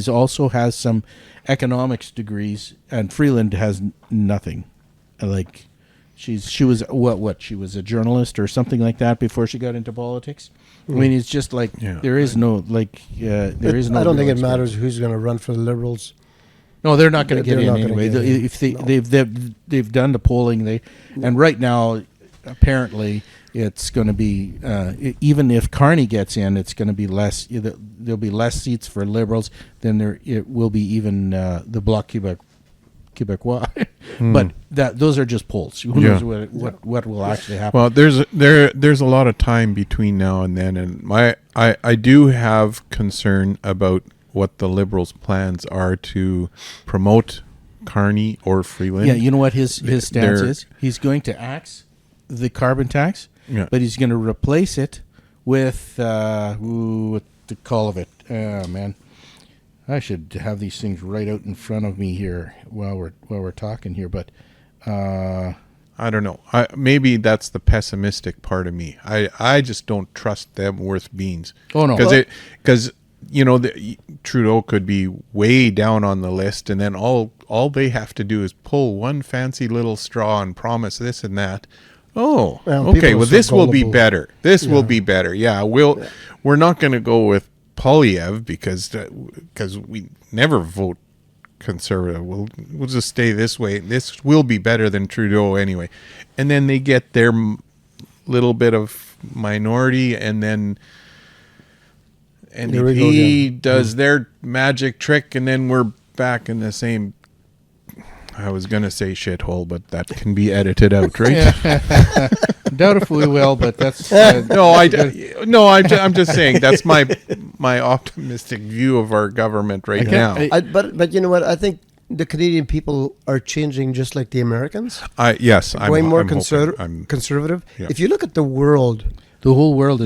also has some economics degrees, and Freeland has nothing. Like she was a journalist or something like that before she got into politics. I mean, it's just like there is no like there is no. I don't think real it matters who's going to run for the Liberals. No, they're not going to get They're in not gonna anyway. get in. If they've done the polling, and right now apparently it's going to be even if Carney gets in, it's going to be less. There'll be less seats for Liberals than it will be even the Bloc Québécois. But those are just polls. Who knows what will actually happen? Well, there's a lot of time between now and then, and I do have concern about what the Liberals' plans are to promote Carney or Freeland. Yeah, you know what his stance is? He's going to axe the carbon tax, but he's going to replace it with what the call of it? Oh man, I should have these things right out in front of me here while we're talking here, but. I don't know. Maybe that's the pessimistic part of me. I just don't trust them worth beans. Oh no, because Trudeau could be way down on the list, and then all they have to do is pull one fancy little straw and promise this and that. Oh, Well, okay. people are Well, so this will be gullible. better. This will be better. Yeah, we're not going to go with Polyev because we never vote conservative. We'll just stay this way. This will be better than Trudeau anyway. And then they get their little bit of minority, and then Here we go he again. does their magic trick, and then we're back in the same. I was gonna say shithole, but that can be edited out, right? doubt if we will, but that's I'm just saying that's my optimistic view of our government right now. But you know what? I think the Canadian people are changing just like the Americans. I'm Going more I'm hoping. conservative. Yeah. If you look at the world, the whole world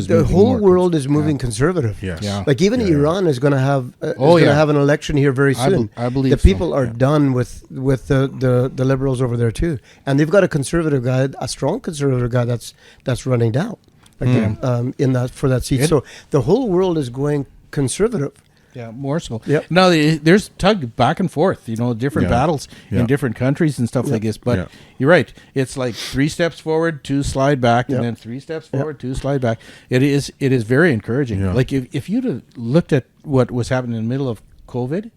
is moving conservative. Yes. Yeah. Like even Iran is going to have have an election here very soon. I believe the people so. are done with the Liberals over there too, and they've got a conservative guy, a strong conservative guy that's running down. in that for that seat. So the whole world is going conservative. Yeah, more so. Yep. Now, there's tug back and forth, different battles in different countries and stuff like this. But you're right. It's like 3 steps forward, 2 slide back, and then 3 steps forward, 2 slide back. It is very encouraging. Yeah. Like if you'd have looked at what was happening in the middle of COVID,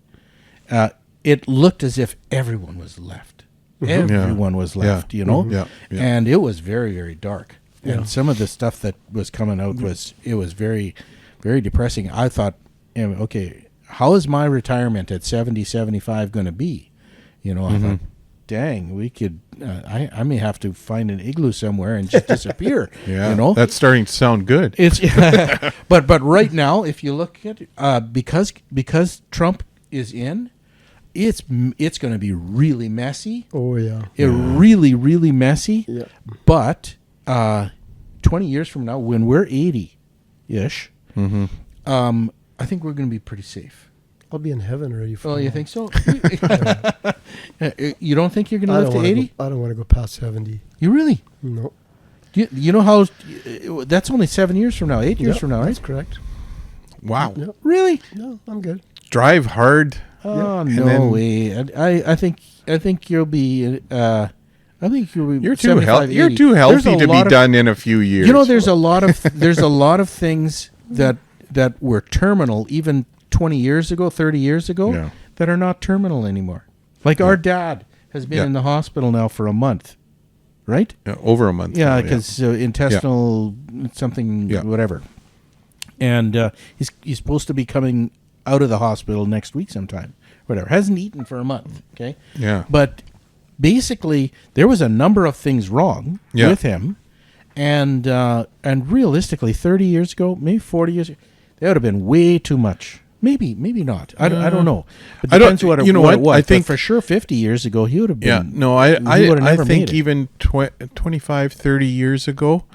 it looked as if everyone was left. Everyone was left, Yeah. And it was very, very dark. And some of the stuff that was coming out was very, very depressing. I thought, okay, how is my retirement at 70, 75 going to be? I thought, dang, we could, I may have to find an igloo somewhere and just disappear. That's starting to sound good. It's, but right now, if you look at it, because Trump is in, it's going to be really messy. Oh yeah, Really, really messy. Yeah. But 20 years from now, when we're 80-ish, I think we're going to be pretty safe. I'll be in heaven already. Oh, you think so? You don't think you're going to live to 80? I don't want to go past 70. You really? No. You know how? That's only 7 years from now, 8 years from now, right? That's correct. Wow. Yep. Really? No, I'm good. Drive hard. Oh no way! I think you'll be. I think you'll be. You're too healthy. You're too healthy to be done in a few years. There's a lot of things that were terminal even 20 years ago, 30 years ago, that are not terminal anymore. Like our dad has been in the hospital now for a month, right? Yeah, over a month. Yeah, because intestinal something, whatever. And he's supposed to be coming out of the hospital next week sometime, whatever. Hasn't eaten for a month, okay? Yeah. But basically, there was a number of things wrong with him, and realistically, 30 years ago, maybe 40 years ago, that would have been way too much. Maybe not. I don't know. It depends what it was. I think for sure 50 years ago, he would have been. Yeah, no, I think even 25, 30 years ago,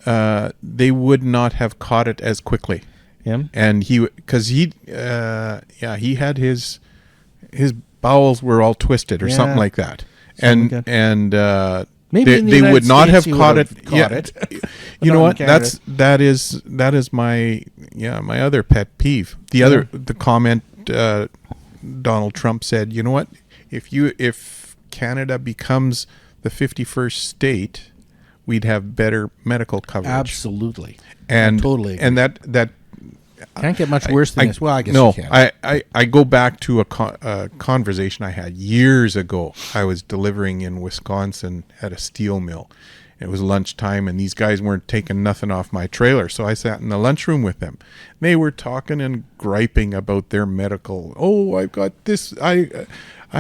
they would not have caught it as quickly. Him? And he had his bowels were all twisted or something like that. Maybe they would not have caught it. You know what? Canada. That is my other pet peeve. The comment Donald Trump said, you know what? If Canada becomes the 51st state, we'd have better medical coverage. Absolutely. And I totally agree. And that can't get much worse than this. Well, I guess no. you can. I go back to a conversation I had years ago. I was delivering in Wisconsin at a steel mill. It was lunchtime, and these guys weren't taking nothing off my trailer, so I sat in the lunchroom with them. They were talking and griping about their medical. Oh, I've got this. I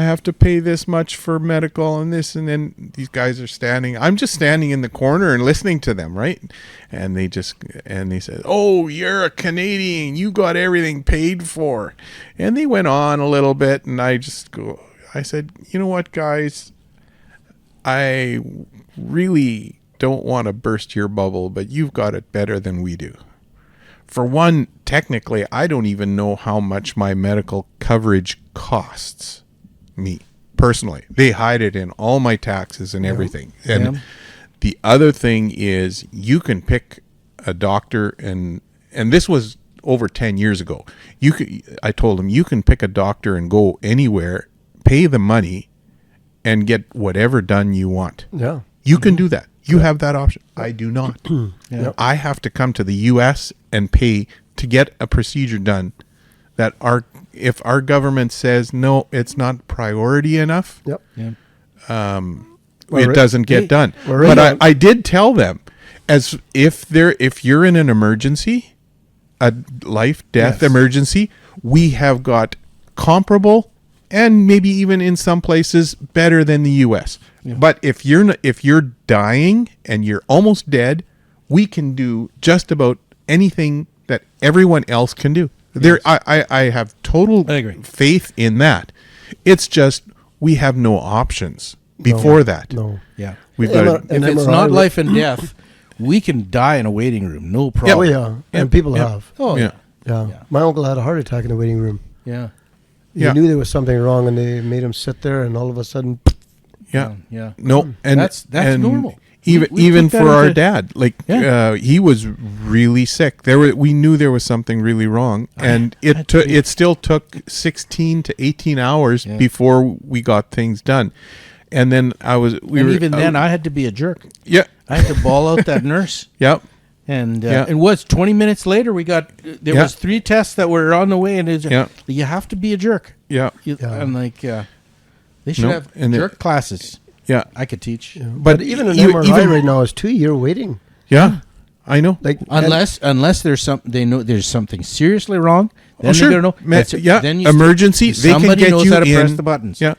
have to pay this much for medical and this, and then these guys are standing. I'm just standing in the corner and listening to them, right? And they said, "Oh, you're a Canadian. You got everything paid for." And they went on a little bit, and I said, "You know what, guys? I really don't want to burst your bubble, but you've got it better than we do. For one, technically, I don't even know how much my medical coverage costs me personally. They hide it in all my taxes and everything. And the other thing is, you can pick a doctor, and this was over 10 years ago. I told them, you can pick a doctor and go anywhere, pay the money, and get whatever done you want. Yeah. You can do that. You have that option. I do not. I have to come to the U.S. and pay to get a procedure done that if our government says, no, it's not priority enough, it doesn't get done. But I did tell them, as if you're in an emergency, a life-death emergency, we have got comparable and maybe even in some places better than the U.S. Yeah. But if you're dying and you're almost dead, we can do just about anything that everyone else can do. Yes. I have total faith in that. It's just we have no options before that. No. Yeah. We've got if it's not life and death, we can die in a waiting room. No problem. And people have. Oh, yeah. My uncle had a heart attack in the waiting room. Yeah. He knew there was something wrong, and they made him sit there, and all of a sudden... No, and that's normal. even took that for our into- dad, like Yeah. he was really sick. We knew there was something really wrong, and it still took 16 to 18 hours before we got things done. And then then I had to be a jerk. Yeah. I had to ball out that nurse. Yep. And it was 20 minutes later. There was 3 tests that were on the way, and you have to be a jerk. Yeah. And they should have jerk classes. Yeah. I could teach. But even an MRI right now is 2-year waiting. Yeah. I know. Like Unless there's they know there's something seriously wrong. Then sure. they're gonna know. Then Emergency. They can somebody get knows you how to in. press the buttons. Yeah.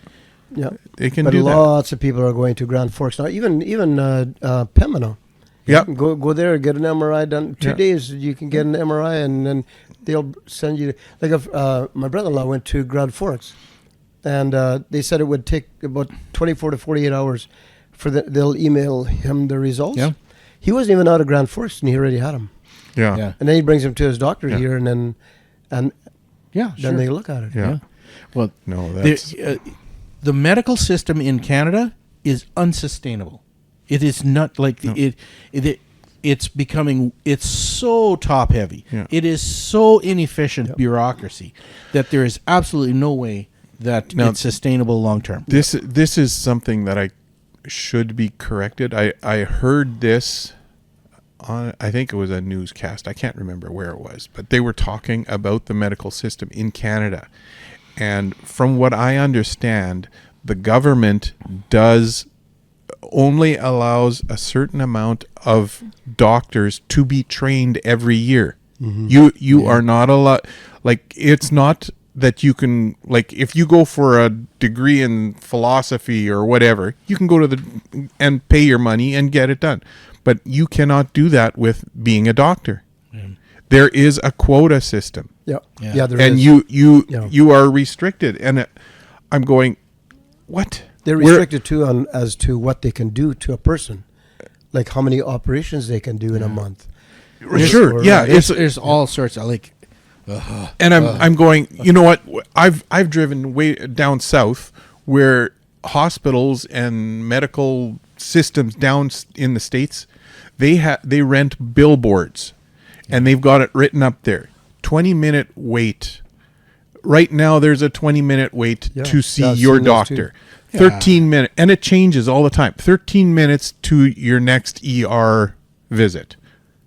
Yeah, They can but do that. lots of people are going to Grand Forks now. Even Pembina. Yeah. Go there, get an MRI done. 2 days you can get an MRI, and then they'll send you. Like if my brother-in-law went to Grand Forks, and they said it would take about 24 to 48 hours they'll email him the results. Yeah. He wasn't even out of Grand Forks, and he already had them. Yeah. Yeah. And then he brings him to his doctor here, and then Sure. they look at it. Yeah. Well, No, that's the medical system in Canada is unsustainable. It is not like it's becoming. It's so top heavy. Yeah. It is so inefficient bureaucracy that there is absolutely no way that it's sustainable long term. This is something that I should be corrected. I heard this on, I think it was a newscast. I can't remember where it was, but they were talking about the medical system in Canada. And from what I understand, the government only allows a certain amount of doctors to be trained every year. Mm-hmm. You are not allowed, like, it's not that you can, like, if you go for a degree in philosophy or whatever, you can go to and pay your money and get it done. But you cannot do that with being a doctor. There is a quota system. Yeah. Yeah. There And is. you are restricted. And I'm going, what? They're restricted too as to what they can do to a person, like how many operations they can do in a month. Sure. Yeah. There's all sorts of like. And I'm going, you know what? I've driven way down south where hospitals and medical systems down in the States, they rent billboards, and they've got it written up there. 20-minute wait. Right now there's a 20-minute wait to see your doctor. 13 minutes, and it changes all the time. 13 minutes to your next ER visit.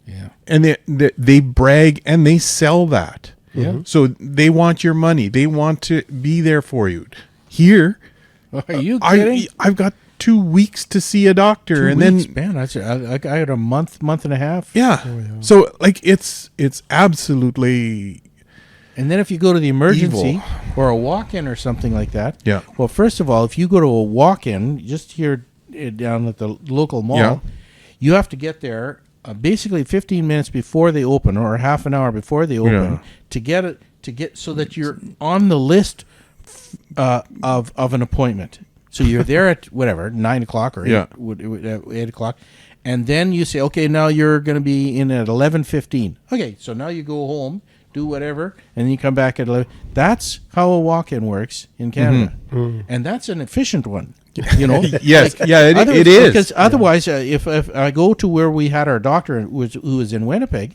Yeah. And they brag and they sell that. Yeah. So they want your money. They want to be there for you. Here, Are you kidding? I've got 2 weeks to see a doctor, and weeks, then man, I had a month and a half. yeah. So like it's absolutely And then if you go to the emergency Evil. or a walk-in or something like that. Yeah. Well, first of all, if you go to a walk-in just here down at the local mall, you have to get there basically 15 minutes before they open or half an hour before they open to get so that you're on the list of an appointment. So you're there at whatever 9 o'clock or 8 o'clock, and then you say, okay, now you're going to be in at 11:15. Okay, so now you go home, do whatever, and then you come back at 11. That's how a walk-in works in Canada, and that's an efficient one. You know, yes, it is. Because otherwise, if I go to where we had our doctor who was in Winnipeg,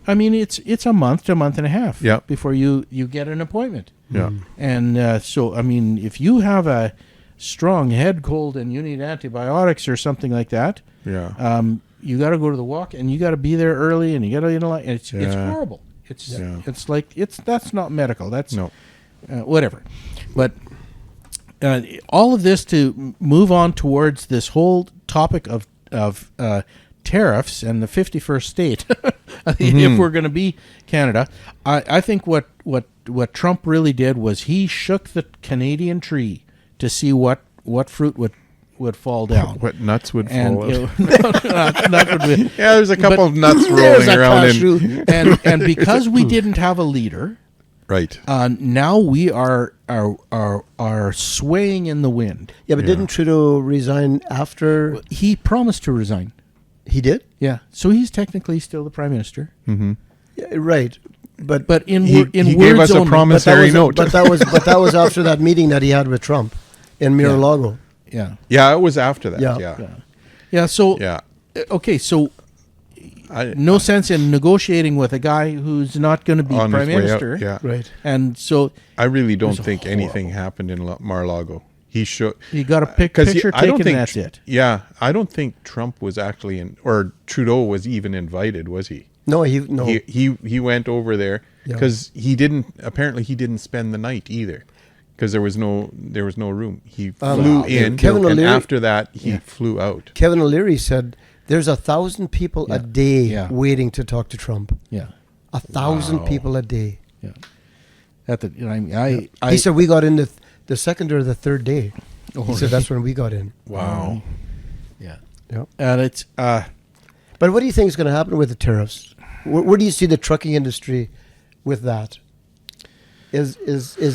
I mean it's a month to a month and a half before you get an appointment. Yeah. And so I mean, if you have a strong head cold and you need antibiotics or something like that, you got to go to the walk and you got to be there early and you got to it's horrible. It's like that's not medical. That's whatever, but. All of this to move on towards this whole topic of tariffs and the 51st state. If we're going to be Canada, I think what Trump really did was he shook the Canadian tree to see what fruit would fall down. What nuts would fall out? There's a couple of nuts rolling around. And because we didn't have a leader. Right. Now we are swaying in the wind. Yeah, but didn't Trudeau resign after? He promised to resign. He did? Yeah. So he's technically still the prime minister. Mm-hmm. Yeah, right. But in he words gave us a only. promissory note. But that was after that meeting that he had with Trump in Mar-a-Lago. Yeah. Yeah, it was after that. Yeah. Yeah. So Yeah. Okay. So I, no sense in negotiating with a guy who's not going to be on prime his way out, minister. yeah. Right. And so I really don't was think anything happened in Mar-a-Lago. He should. you got a picture I don't taken. think. That's it. Yeah, I don't think Trump was actually in, or Trudeau was even invited. Was he? No, He went over there Yeah. because he didn't. Apparently, he didn't spend the night either, because there was no room. He flew in, Kevin and O'Leary- after that, he flew out. Kevin O'Leary said there's 1,000 people a day Yeah. waiting to talk to Trump. Yeah. 1,000 people a day. Yeah. At the, you know, I He said we got in the second or the third day. He said that's when we got in. Wow. yeah. Yeah. And it's But what do you think is going to happen with the tariffs? Where do you see the trucking industry with that? Is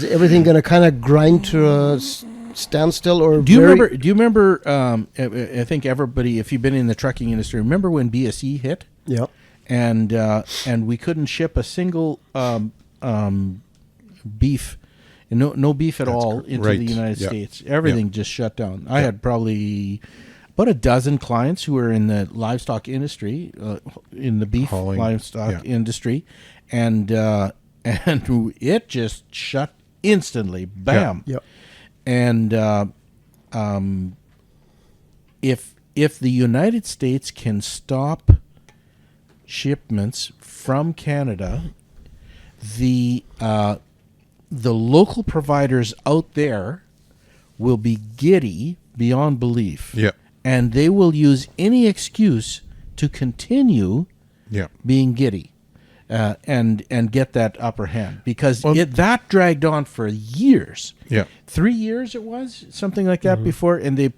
everything going to kind of grind to a standstill, or Do you remember? I think everybody, if you've been in the trucking industry, remember when BSE hit? Yeah. And we couldn't ship a single beef, no beef at all into right. the United Yeah. States. Everything just shut down. I had probably about a dozen clients who were in the livestock industry, in the beef Hauling. livestock industry, and it just shut instantly. Bam. Yeah. And if the United States can stop shipments from Canada, the local providers out there will be giddy beyond belief. Yeah. And they will use any excuse to continue Yeah. being giddy. And get that upper hand, because that dragged on for years. Yeah. 3 years it was, something like that before, and they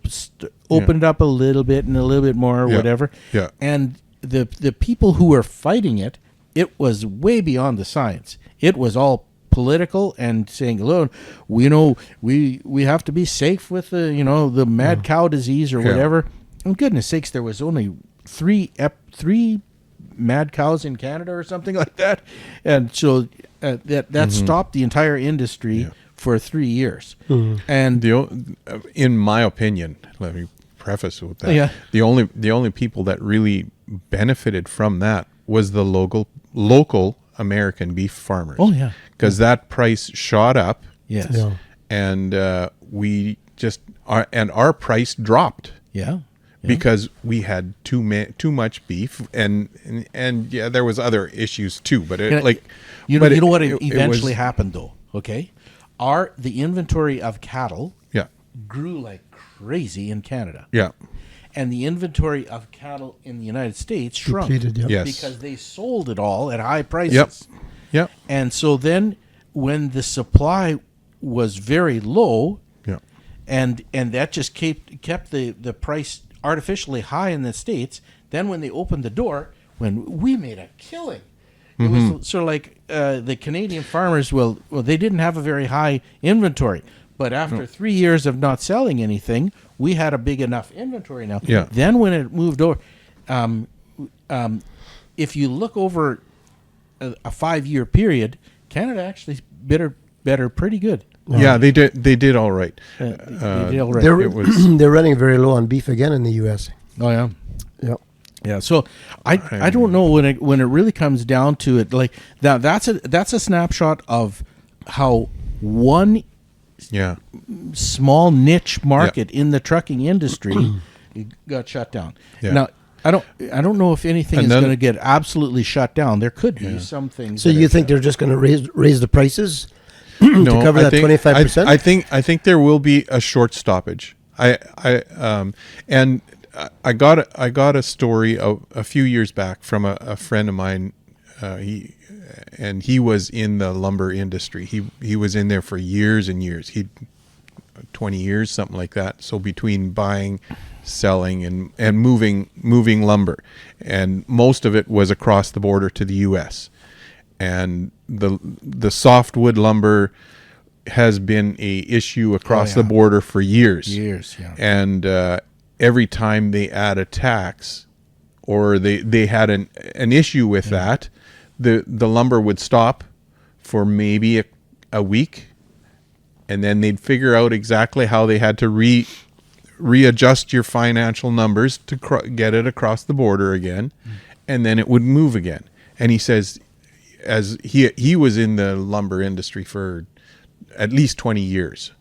opened it up a little bit and a little bit more, or Yeah. whatever. Yeah. And the people who were fighting it, it was way beyond the science. It was all political and saying, "Look, we have to be safe with the mad cow disease or Yeah. whatever." And goodness sakes, there was only three mad cows in Canada or something like that, and so that stopped the entire industry for 3 years. And In my opinion, let me preface with that. Yeah. The only people that really benefited from that was the local American beef farmers. Oh, yeah. Because that price shot up. yes, Yeah. And we just our price dropped. yeah. Because we had too much beef, and yeah, there was other issues too. But You know what eventually happened though. Okay, the inventory of cattle Yeah, grew like crazy in Canada. yeah, And the inventory of cattle in the United States shrunk. Depleted, yep. Yes. Because they sold it all at high prices. Yep. Yep. And so then when the supply was very low, Yeah. and that just kept the price artificially high in the States, then when they opened the door, when we made a killing, it was sort of like the Canadian farmers, well, they didn't have a very high inventory. But after 3 years of not selling anything, we had a big enough inventory now. Yeah. Then when it moved over, if you look over a 5-year period, Canada actually better pretty good. Yeah, they did all right. They did all right. They're running very low on beef again in the U.S. Oh yeah. Yeah. Yeah, so I don't know when it really comes down to it, like that's a snapshot of how one Yeah. small niche market in the trucking industry got shut down. Yeah. Now I don't know if anything is going to get absolutely shut down. There could be some things. So that you are think shut they're just going to raise the prices No, to cover I that think- 25%? I think there will be a short stoppage. I got a story a few years back from a friend of mine. He was in the lumber industry. He was in there for years and years. 20 years, something like that. So between buying, selling, and moving lumber, and most of it was across the border to the U.S. And the softwood lumber has been a issue across the border for years. Years, yeah. And every time they add a tax, or they had an issue with that, the lumber would stop for maybe a week, and then they'd figure out exactly how they had to readjust your financial numbers to get it across the border again, and then it would move again. And he says, as he was in the lumber industry for at least 20 years.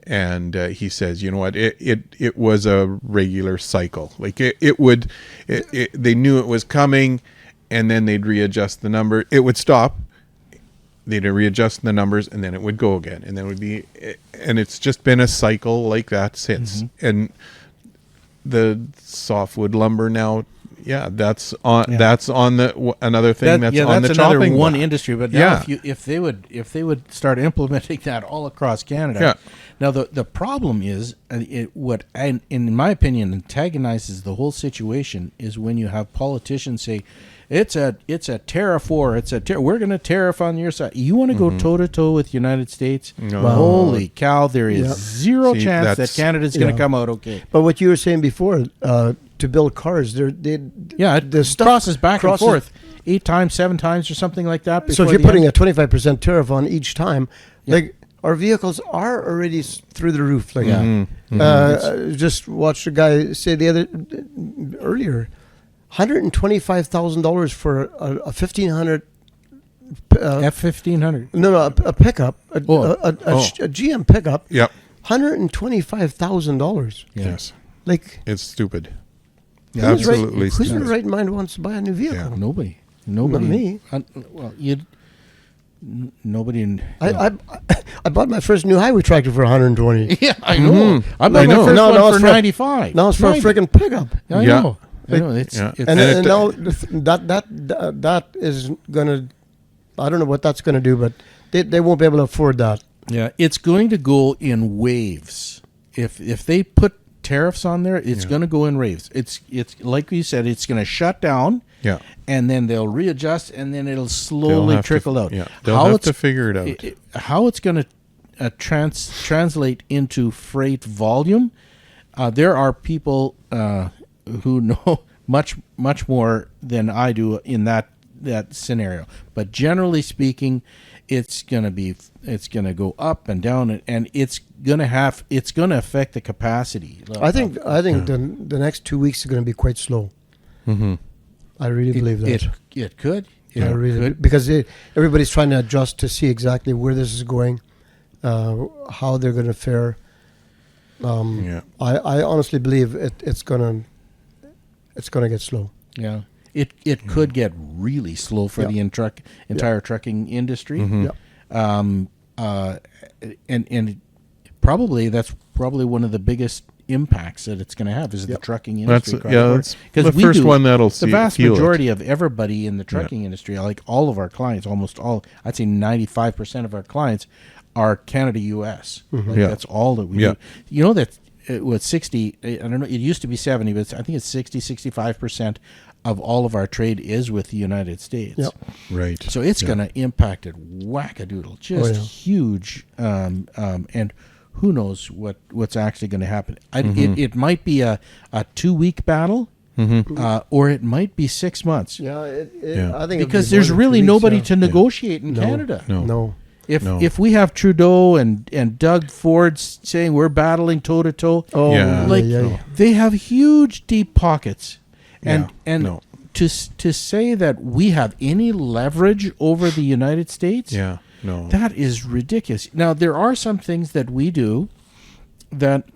And he says, you know what, it was a regular cycle. Like they knew it was coming, and then they'd readjust the number. It would stop. They'd readjust the numbers, and then it would go again. And then it would be, and it's just been a cycle like that since. And the softwood lumber now, that's on the another thing that's on the another chopping one block. industry. But now if they would start implementing that all across Canada. Now the problem is what in my opinion antagonizes the whole situation is when you have politicians say it's a tariff war. We're going to tariff on your side. You want to go toe to toe with the United States? No. Holy cow! There is zero chance that Canada's going to come out okay. But what you were saying before, to build cars, the stuff crosses back and forth 8 times, 7 times, or something like that. So if you're putting a 25% tariff on each time, like our vehicles are already through the roof. Like, just watched a guy say earlier, $125,000 for a 1500 F-1500. No, a pickup, a GM pickup. Yep. $125,000. Yes. Like, it's stupid. Yeah, absolutely who's in stupid. their right mind wants to buy a new vehicle? Yeah. Nobody. Not me. Nobody. I bought my first new highway tractor for $120. Yeah, I know. I bought my know. first No, one it's for for- $95. Now it's for a freaking pickup. I Yeah. know. I know. It's And now that is gonna, I don't know what that's gonna do, but they won't be able to afford that. yeah. It's going to go in waves. If they put tariffs on there, it's going to go in waves. It's like you said. It's going to shut down. Yeah. And then they'll readjust, and then it'll slowly trickle out. Yeah, they'll have to figure it out. How it's going to translate into freight volume, there are people who know much more than I do in that scenario. But generally speaking, it's going to go up and down, and it's going to affect the capacity. I think the next 2 weeks are going to be quite slow. Mm-hmm. I really believe that. It could. I really could. Because everybody's trying to adjust to see exactly where this is going, how they're going to fare. I honestly believe it's gonna get slow. Yeah, it could get really slow for the entire trucking industry. Mm-hmm. And probably that's one of the biggest impacts that it's going to have is the trucking industry. That's the first one that'll see the vast feel majority it. of everybody in the trucking industry, like all of our clients, almost all, I'd say 95% of our clients are Canada, U.S. Like that's all that we do. You know that it was 60. I don't know. It used to be 70, but I think it's 65% of all of our trade is with the United States. Yep. Right. So it's going to impact it whack-a-doodle, just huge. And who knows what's actually going to happen. It might be a 2-week battle, or it might be 6 months. I think because there's really nobody to negotiate in Canada. No. If we have Trudeau and Doug Ford saying we're battling toe to toe, they have huge deep pockets, and to say that we have any leverage over the United States, that is ridiculous. Now there are some things that we do that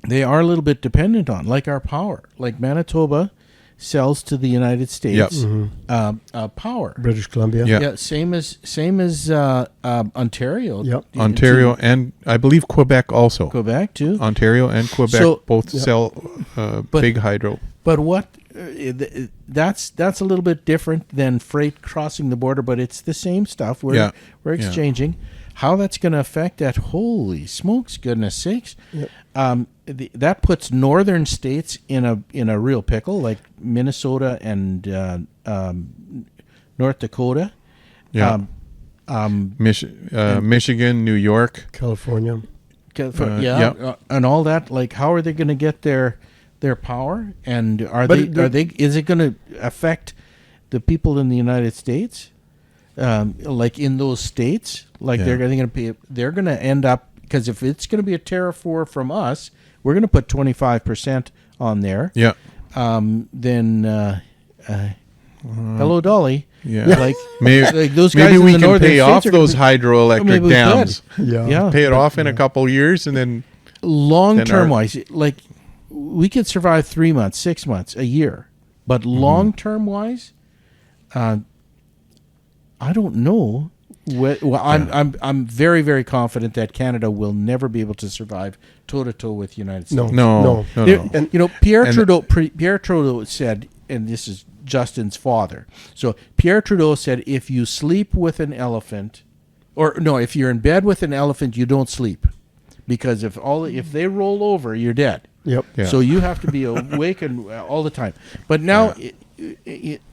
they are a little bit dependent on, like our power. Like Manitoba sells to the United States power. British Columbia. Yeah, same as Ontario. Yep. Ontario and I believe Quebec also. Quebec too. Ontario and Quebec both sell big hydro. But what that's a little bit different than freight crossing the border, but it's the same stuff. We're exchanging. How that's going to affect that? Holy smokes! Goodness sakes! Yep. That puts northern states in a real pickle, like Minnesota and North Dakota. Michigan, New York, California. And all that. Like, how are they going to get their power? And is it going to affect the people in the United States? Like in those states, like they're going to end up, because if it's going to be a tariff war from us, we're going to put 25% on there. Yeah. Then hello, Dolly. Yeah. Like, Maybe, like those guys maybe in we the can northern pay states off are gonna those be- hydroelectric maybe we dams. could. Yeah. Pay it off in a couple years, and then Long Then term our- wise, like we could survive 3 months, 6 months, a year, but long term wise, I don't know. I'm very, very confident that Canada will never be able to survive toe to toe with the United States. no. And, you know, Pierre And- Trudeau said, and this is Justin's father. So Pierre Trudeau said, if you sleep with an elephant, or no, if you're in bed with an elephant, you don't sleep, because if they roll over, you're dead. Yep. Yeah. So you have to be awake and all the time. But now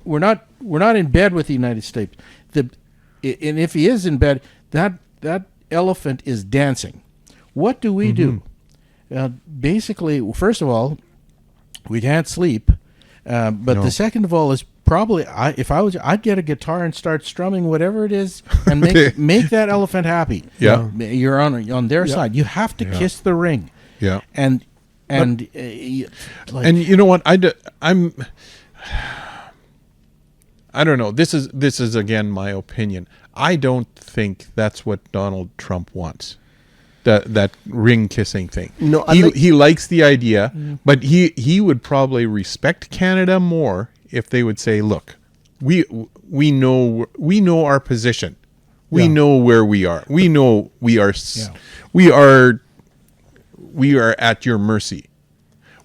we're not in bed with the United States. And if he is in bed, that elephant is dancing. What do we do? Basically, first of all, we can't sleep. But the second of all is probably I'd get a guitar and start strumming whatever it is and make that elephant happy. Yeah. You're on their side. You have to kiss the ring. Yeah. And And you know what? I don't know. This is again my opinion. I don't think that's what Donald Trump wants. That ring kissing thing. No, he likes the idea, but he would probably respect Canada more if they would say, "Look, we know our position. We know where we are. We know we are at your mercy.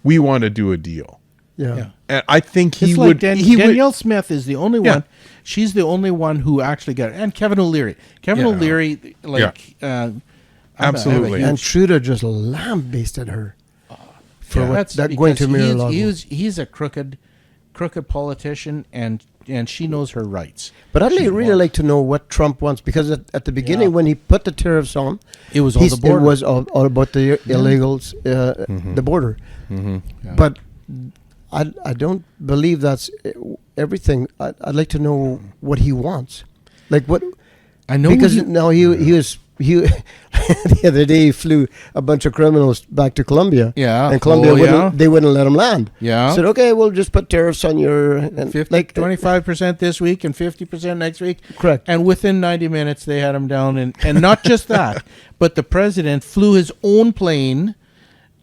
We want to do a deal." Yeah. And I think he it's would. like Danielle Smith is the only one. She's the only one who actually got it. And Kevin O'Leary. O'Leary, Absolutely. And Trudeau just lambasted her for that going to Mar-a-Lago. He's a crooked politician, and she knows her rights. But I'd really like to know what Trump wants, because at the beginning when he put the tariffs on, It was all the border. It was all about the illegals, the border. Yeah. But I don't believe that's everything. I'd like to know what he wants, like what. I know because now he was the other day he flew a bunch of criminals back to Colombia. Yeah. And Colombia wouldn't let him land. Yeah. Said, okay, we'll just put tariffs on your 25% this week and 50% next week. Correct. And within 90 minutes they had him down, and not just that, but the president flew his own plane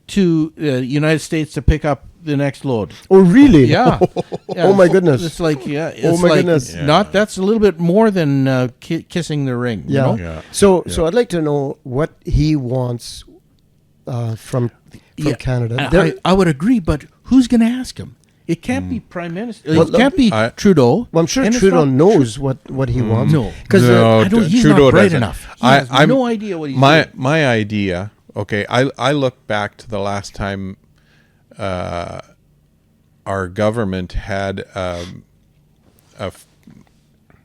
to the United States to pick up the next load. Oh, really? Yeah. Oh my goodness. It's like goodness. Not that's a little bit more than kissing the ring. Yeah. You know? Yeah. So I'd like to know what he wants from Canada. I would agree, but who's going to ask him? It can't be Prime Minister. Well, it can't be Trudeau. Well, I'm sure and it's Trudeau not- knows what he wants. No. Because he's Trudeau not bright doesn't. enough. He has no idea what he's doing. My idea. Okay, I look back to the last time our government had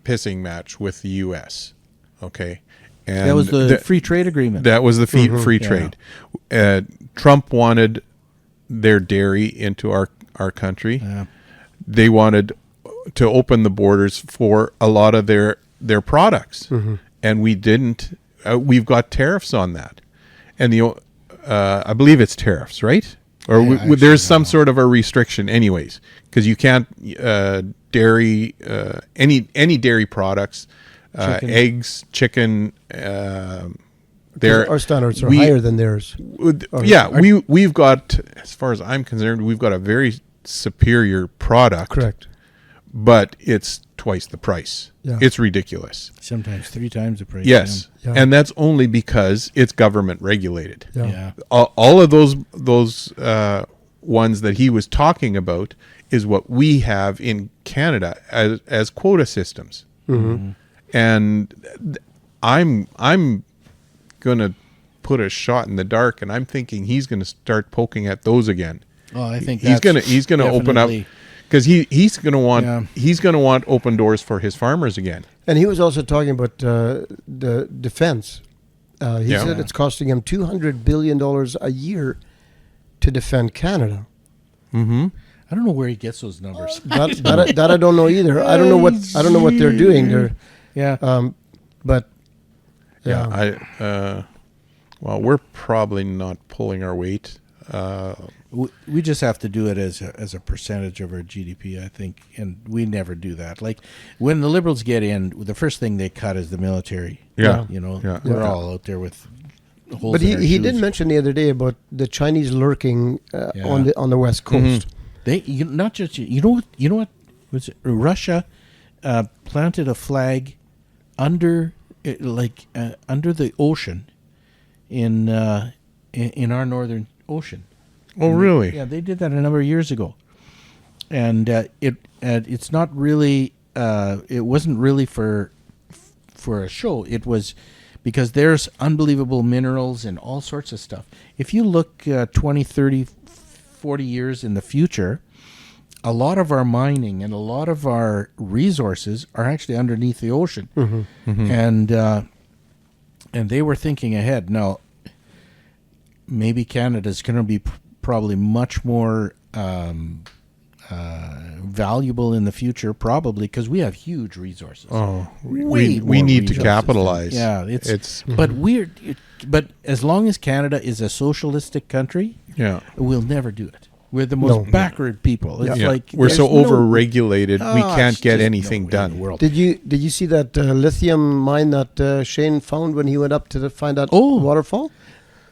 pissing match with the U.S. Okay, and That was the free trade agreement. That was the free trade. Trump wanted their dairy into our country. Yeah. They wanted to open the borders for a lot of their products, and we didn't. We've got tariffs on that, and I believe it's tariffs, right? Or there's some sort of a restriction, anyways, because you can't dairy any dairy products, eggs, chicken. our standards are higher than theirs. We've got, as far as I'm concerned, we've got a very superior product. Correct. But it's twice the price. Yeah. It's ridiculous. Sometimes 3 times the price. Yes, Yeah. and that's only because it's government regulated. Yeah. Yeah. All of those ones that he was talking about is what we have in Canada as quota systems. And I'm going to put a shot in the dark, and I'm thinking he's going to start poking at those again. Oh, I think he's going to open up, because he's going to want open doors for his farmers again. And he was also talking about the defense. He said it's costing him $200 billion a year to defend Canada. Mm-hmm. I don't know where he gets those numbers. That I don't know either. I don't know what they're doing. Well, we're probably not pulling our weight. We just have to do it as a percentage of our GDP, I think, and we never do that. Like when the Liberals get in, the first thing they cut is the military. Yeah. You know, Yeah. we're Yeah. all out there with holes But in our he did shoes. mention the other day about the Chinese lurking Yeah. on the west coast. They not just you know what was it? Russia planted a flag under under the ocean in our northern ocean. Oh, really? Yeah, they did that a number of years ago, and it's not really it wasn't really for a show. It was because there's unbelievable minerals and all sorts of stuff. If you look 20, 30, 40 years in the future, a lot of our mining and a lot of our resources are actually underneath the ocean. And they were thinking ahead. Now, maybe Canada's going to be probably much more valuable in the future, probably because we have huge resources. Oh, Way we more need to resources capitalize. than- yeah, it's but but as long as Canada is a socialistic country, yeah. we'll never do it. We're the most backward people. It's Yeah. like We're so there's no- over-regulated, we Oh, can't it's get just anything no way in done. the world. Did you see that lithium mine that Shane found when he went up to find that Oh. waterfall?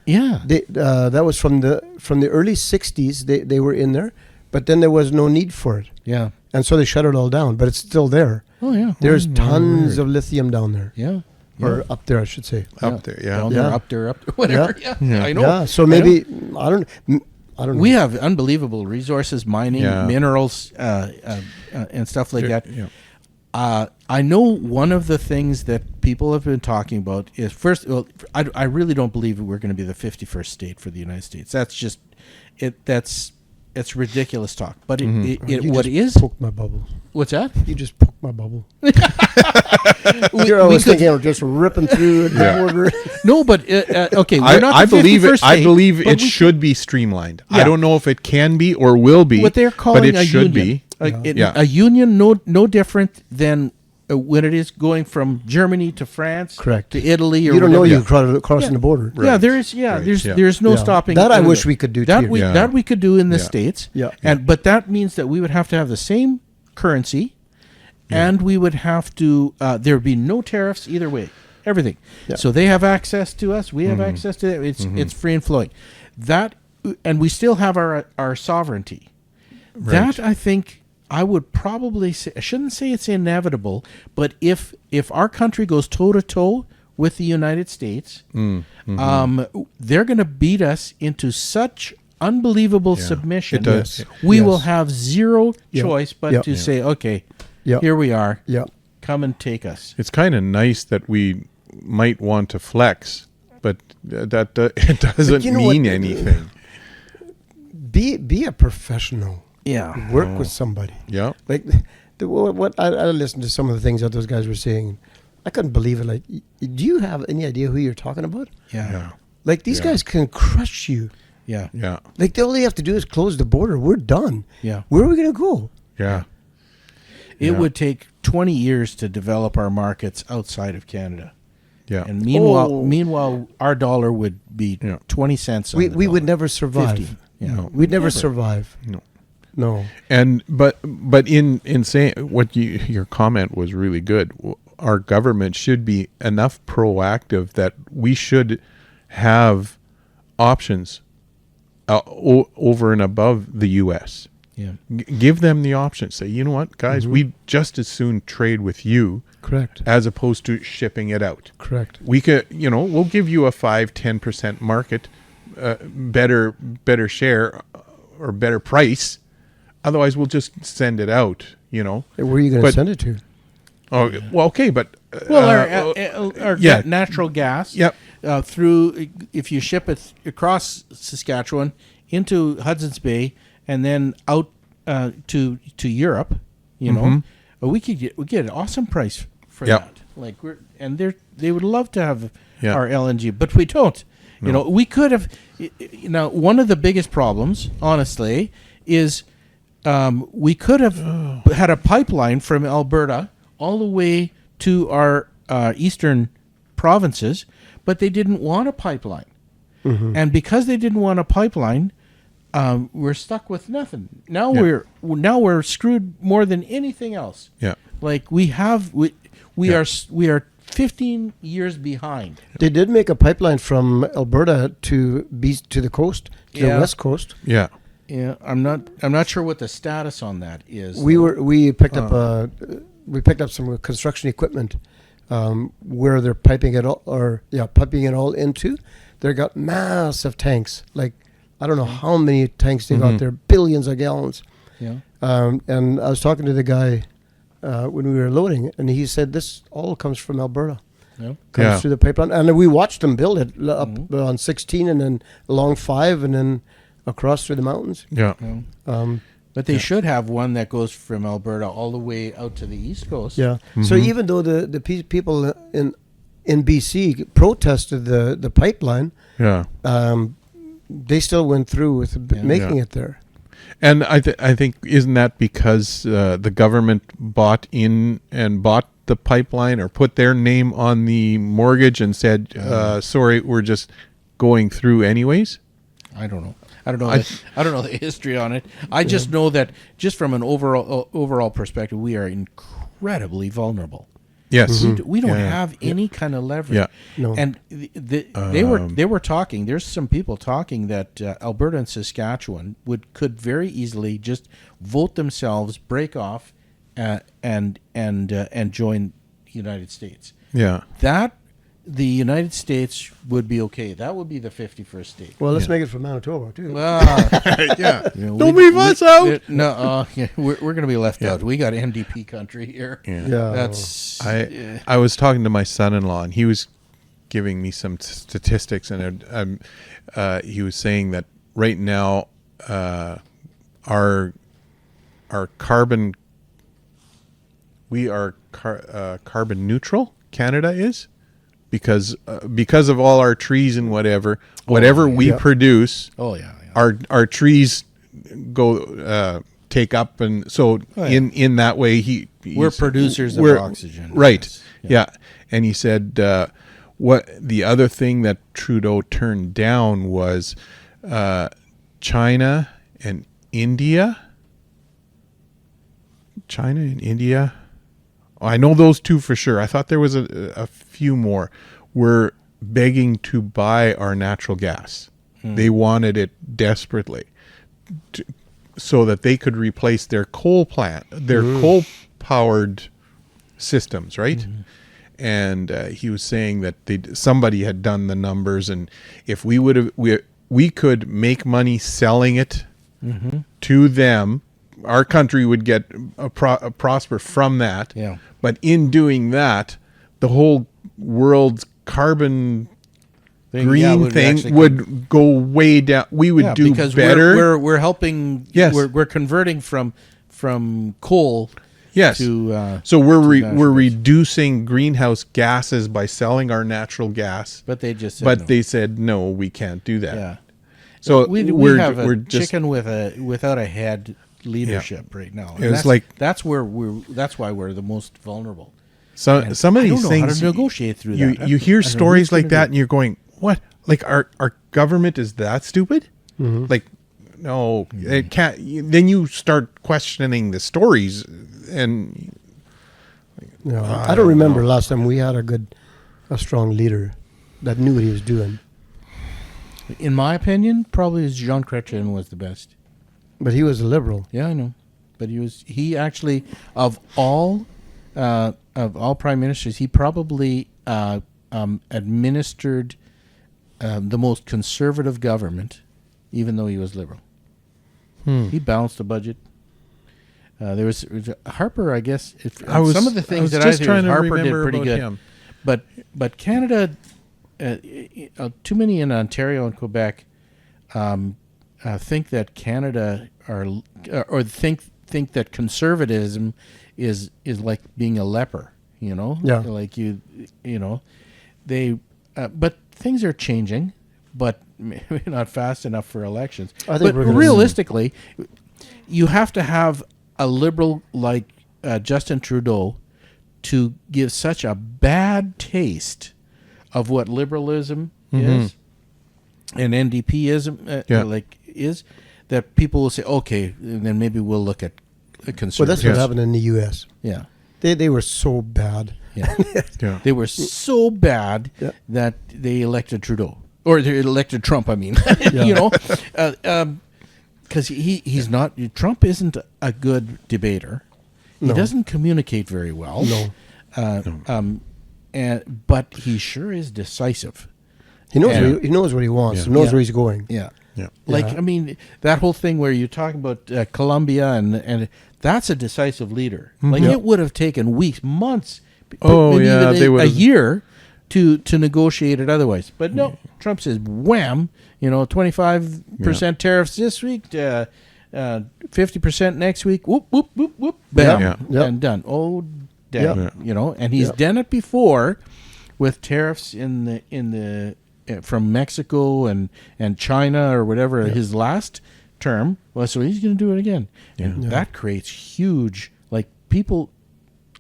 Yeah. That was from the early '60s. They were in there, but then there was no need for it, Yeah. and so they shut it all down. But it's still there. Oh yeah. There's my word. tons of lithium down there, Yeah. or up there, I should say. Up there, yeah. Down there, Yeah. up there, whatever. Yeah. Yeah. I know. Yeah. So I maybe I don't know. We have unbelievable resources, mining, Yeah. minerals, and stuff like that. Yeah. I know one of the things that people have been talking about is first. Well, I really don't believe we're going to be the 51st state for the United States. That's just it. It's ridiculous talk. But You what just is poked my bubble? what's that? You just poked my bubble. We- Here I we was could- thinking, we're just ripping through the Yeah. border. No, but okay, we're not I the believe it. 51st I state, believe but it we should be streamlined. I Yeah. don't know if it can be or will be. what they're calling but it a should union. be. Yeah. A union, no different than when it is going from Germany to France, Correct. to Italy, or You don't know whatever. you're crossing Yeah. the border. Yeah, Right. there's Right. Yeah. there's no Yeah. stopping. That I wish we could do that too. we Yeah. that we could do in the Yeah. States. Yeah. But that means that we would have to have the same currency, and we would have to there would be no tariffs either way. Everything. Yeah. So they have access to us. We have access to them. It's free and flowing. That and we still have our sovereignty. That I think I would probably say, I shouldn't say it's inevitable, but if our country goes toe to toe with the United States, they're going to beat us into such unbelievable submission. It does. We Yes. will have zero Yeah. choice but Yeah. to say, okay, Yeah. here we are. Yeah. Come and take us. It's kind of nice that we might want to flex, but it doesn't you know mean what? anything. Be a professional. Yeah. Work with somebody. Yeah. Like what I listened to some of the things that those guys were saying. I couldn't believe it. Like, do you have any idea who you're talking about? Yeah. Yeah. Like these Yeah. guys can crush you. Yeah. Yeah. Like all they have to do is close the border. We're done. Yeah. Where are we gonna go? Yeah. It Yeah. would take 20 years to develop our markets outside of Canada. Yeah. And meanwhile, Oh. meanwhile, our dollar would be Yeah. 20 cents. On We the would dollar. never survive. 50. Yeah. No. We'd never survive. No. No. And but in saying what your comment was really good. Our government should be enough proactive that we should have options over and above the U.S. Yeah. Give them the option. Say, you know what, guys, we'd just as soon trade with you Correct. as opposed to shipping it out. Correct. We could, we'll give you a 5-10% market, better share or better price. Otherwise, we'll just send it out. Where are you going to But- send it to? Oh, well, okay, but Well, our yeah. natural gas. Yep. Through if you ship it across Saskatchewan into Hudson's Bay and then out to Europe, we get an awesome price for Yep. that. Like they would love to have Yeah. our LNG, but we don't. We could have. One of the biggest problems, honestly, is we could have had a pipeline from Alberta all the way to our eastern provinces, but they didn't want a pipeline. And because they didn't want a pipeline, we're stuck with nothing. Now we're screwed more than anything else. Yeah. Like we are 15 years behind. They did make a pipeline from Alberta to the coast, to the west coast. Yeah. Yeah, I'm not sure what the status on that is. We picked up some construction equipment where they're piping it all into. They got massive tanks, like I don't know how many tanks they got there, billions of gallons. Yeah. And I was talking to the guy when we were loading, and he said this all comes from Alberta. Yeah. Comes through the pipeline, and we watched them build it up on 16, and then along 5, and then across through the mountains. Yeah. But they should have one that goes from Alberta all the way out to the East Coast. Yeah. So even though the people in BC protested the pipeline, they still went through with making it there. And I think, isn't that because the government bought the pipeline or put their name on the mortgage and said, sorry, we're just going through anyways? I don't know. I don't know the history on it. I just know that just from an overall perspective, we are incredibly vulnerable. Yes. We don't have any kind of leverage. Yeah. No. And they were talking. There's some people talking that Alberta and Saskatchewan could very easily just vote themselves, break off, and join the United States. Yeah. That the United States would be okay. That would be the 51st state. Well, let's make it for Manitoba too. Yeah. Don't leave us out. We're going to be left out. We got NDP country here. Yeah. That's. I was talking to my son-in-law, and he was giving me some statistics, and he was saying that right now, our carbon, we are carbon neutral. Canada is. Because of all our trees and whatever we produce, our trees go take up, and so in that way we're producers of oxygen, right? Yes. Yeah, and he said what the other thing that Trudeau turned down was China and India. I know those two for sure. I thought there was a few more. Were begging to buy our natural gas. They wanted it desperately, so that they could replace their coal-powered systems, right? And he was saying that somebody had done the numbers, and if we could make money selling it to them, our country would get a prosper from that. Yeah. But in doing that, the whole world's carbon green thing would go way down. We would do because better. We're helping. Yes. We're converting from coal. Yes. To so we're reducing greenhouse gases by selling our natural gas. But they just said they said no, we can't do that. Yeah. So we have a chicken without a head leadership right now. And that's why we're the most vulnerable. So some of these things, I don't know how to negotiate through that. You hear stories like that, and you're going, "What? Like our government is that stupid?" Like, no, it can't. Then you start questioning the stories, and I don't remember last time we had a strong leader that knew what he was doing. In my opinion, probably Jean Chrétien was the best. But he was a liberal. Yeah, I know. But he actually of all prime ministers, he probably administered the most conservative government, even though he was liberal. He balanced the budget. There was Harper, I guess. Some of the things that I think Harper did pretty good. Him. But Canada, too many in Ontario and Quebec think that Canada think that conservatism is like being a leper, like they but things are changing, but maybe not fast enough for elections. I think but realistically, you have to have a liberal like Justin Trudeau to give such a bad taste of what liberalism is and NDPism is that people will say, okay, then maybe we'll look at a Well, conservative. that's what happened in the U.S. Yeah. They were so bad. Yeah. Yeah. They were so bad Yeah. that they elected Trudeau. Or they elected Trump, I mean. Yeah. You know? Because he's not... Trump isn't a good debater. He No. doesn't communicate very well. No. But he sure is decisive. He knows Yeah. he knows what he wants. Yeah. He knows Yeah. where he's going. Yeah. Yeah. Like, Yeah. I mean, that whole thing where you're talking about Colombia and that's a decisive leader. Like, Yeah. it would have taken weeks, months, Oh, maybe yeah, even they a would've- year to negotiate it otherwise. But no, Trump says, wham, 25% tariffs this week, 50% next week, whoop, whoop, whoop, whoop, bam, Yeah. Yeah. and done. Oh, damn, Yeah. and he's Yeah. done it before with tariffs in the from Mexico and China or whatever his last term. Well, so he's going to do it again, and that creates huge, like, people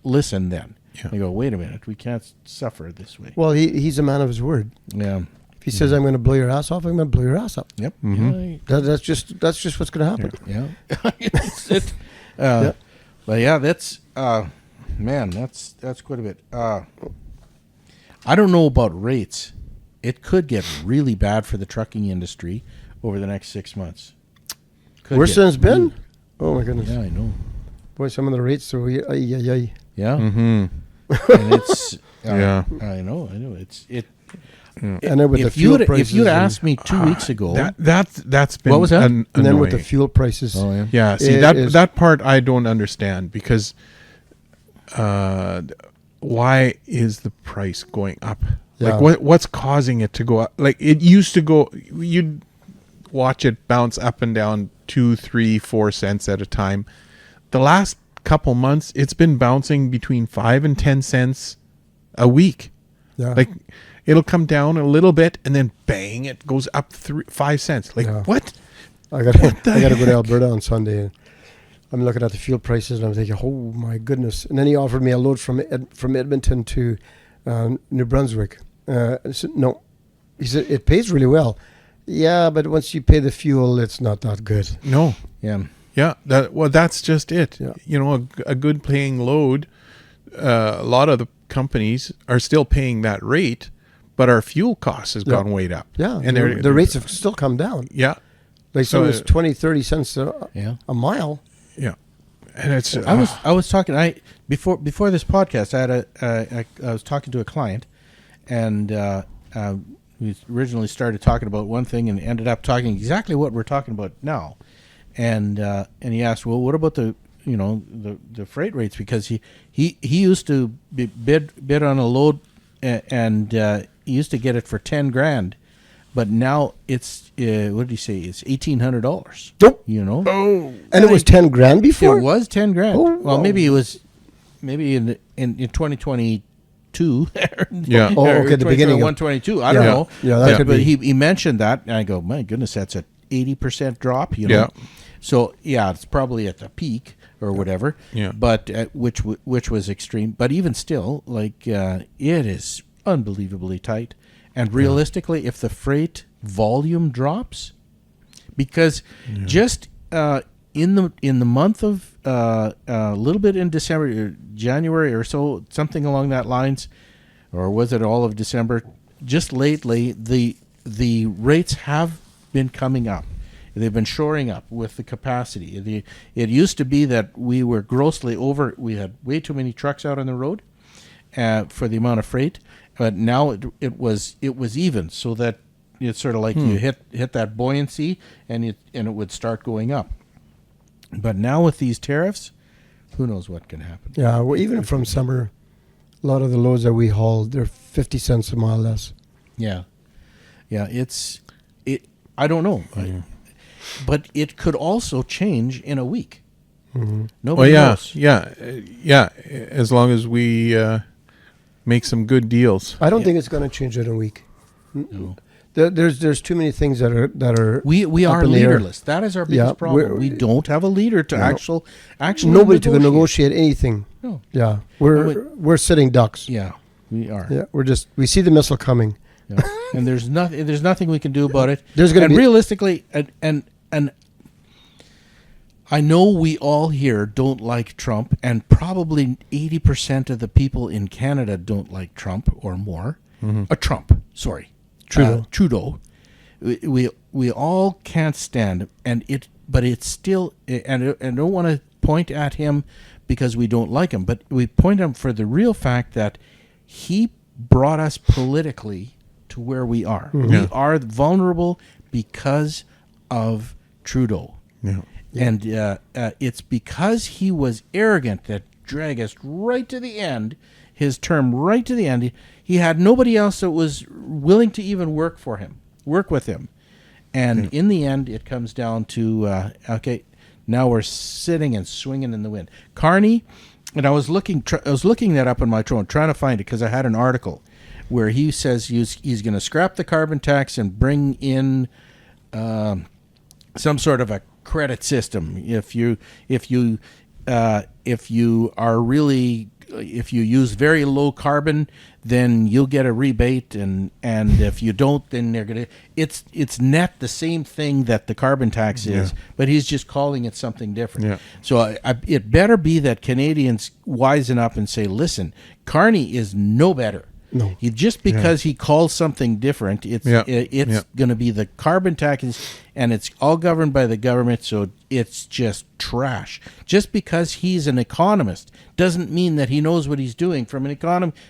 listen then. Yeah. They go, wait a minute, we can't suffer this way. Well, he's a man of his word. Yeah. If he says I'm going to blow your ass off, I'm going to blow your ass up. Yep. That's just what's going to happen. Yeah. It's it. Yeah. But yeah, that's man, that's quite a bit. I don't know about rates. It could get really bad for the trucking industry over the next 6 months. Could Worse get than it's been. really- Oh my goodness. Yeah, I know. Boy, some of the rates are Yeah. Mm-hmm. And it's Yeah. I know. It's it. And then with the If fuel you'd prices. if you'd and- asked me 2 weeks ago, That's been What was that? an- and then with the annoying. fuel prices. oh yeah, Yeah, see It that is- that part I don't understand because why is the price going up? Yeah. Like what's causing it to go up? Like it used to go, you'd watch it bounce up and down 2, 3, 4 cents at a time. The last couple months, it's been bouncing between 5 and 10 cents a week. Yeah. Like it'll come down a little bit and then bang, it goes up 5 cents. Like Yeah. what? I got to go to Alberta on Sunday. I'm looking at the fuel prices and I'm thinking, oh my goodness! And then he offered me a load from Edmonton to New Brunswick. I said, no, he said it pays really well. Yeah, but once you pay the fuel, it's not that good. No. yeah. Yeah, that's just it. Yeah. You know, a good paying load. A lot of the companies are still paying that rate, but our fuel cost has gone way up. Yeah, and the rates have still come down. Yeah, Like So, so, it's 20-30 cents Yeah. a mile. yeah, and it's I was talking. Before this podcast, I was talking to a client, and we originally started talking about one thing and ended up talking exactly what we're talking about now, and he asked, well, what about the freight rates, because he used to bid on a load and he used to get it for $10,000, but now it's what did he say? It's $1,800. Nope. oh And it was 10 grand before? It was $10,000. Oh, well, wow. maybe it was in 2022. Yeah. Oh, okay, the beginning of- 122. I don't Yeah. know. Yeah, that could but be. he mentioned that, and I go, my goodness, that's a 80% drop. Yeah. So yeah, it's probably at the peak or whatever. Yeah. But which was extreme. But even still, like it is unbelievably tight. And realistically, if the freight volume drops, because just in the month of a little bit in December, or January or so, something along that lines, or was it all of December? Just lately, the rates have been coming up. They've been shoring up with the capacity. It used to be that we were grossly over. We had way too many trucks out on the road for the amount of freight. But now it was even, so that it's sort of like you hit that buoyancy and it would start going up. But now with these tariffs, who knows what can happen? Yeah, well, even from summer, a lot of the loads that we hauled, they're 50 cents a mile less. Yeah, I don't know, but it could also change in a week. Mm-hmm. Nobody knows. yeah. As long as we make some good deals. I don't think it's going to change in a week. No. There's too many things that are We up are in the air. leaderless. That is our biggest Yeah, problem. We don't have a leader to actually nobody to negotiate anything. No. Yeah, And we're sitting ducks. Yeah, we are. Yeah, we see the missile coming. Yeah. And there's nothing we can do about it. There's gonna and be- realistically, and I know we all here don't like Trump, and probably 80% of the people in Canada don't like Trump or more. Trump, sorry. Trudeau. We all can't stand him, but it's still, and I don't want to point at him because we don't like him, but we point at him for the real fact that he brought us politically to where we are. We are vulnerable because of Trudeau. Yeah. And it's because he was arrogant that dragged us right to the end, his term right to the end. He had nobody else that was willing to even work with him. And in the end, it comes down to, okay, now we're sitting and swinging in the wind. Carney, and I was looking that up on my phone, trying to find it because I had an article where he says he's going to scrap the carbon tax and bring in some sort of a credit system. If you use very low carbon, then you'll get a rebate, and if you don't, then they're gonna. It's net the same thing that the carbon tax is, but he's just calling it something different. Yeah. So it better be that Canadians wisen up and say, listen, Carney is no better. No. Just because he calls something different, it's going to be the carbon tax, and it's all governed by the government, so it's just trash. Just because he's an economist doesn't mean that he knows what he's doing from an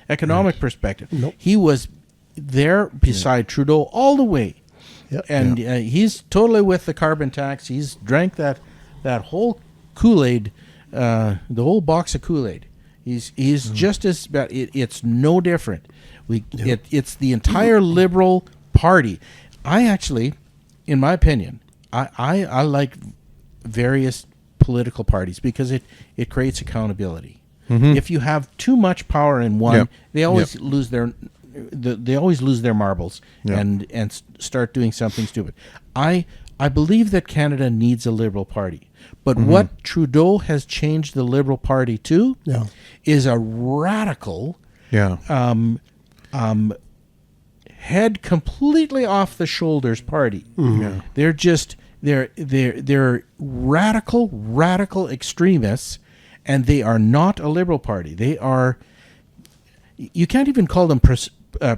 economic perspective. Nope. He was there beside Trudeau all the way, and he's totally with the carbon tax. He's drank that whole Kool-Aid, the whole box of Kool-Aid. He's just as bad. It's no different. It's the entire Liberal Party. I actually, in my opinion, I like various political parties because it creates accountability. If you have too much power in one, they always lose their marbles and start doing something stupid. I believe that Canada needs a Liberal Party. But what Trudeau has changed the Liberal Party to is a radical head completely off the shoulders party. They're just they're radical extremists, and they are not a Liberal Party. They are, you can't even call them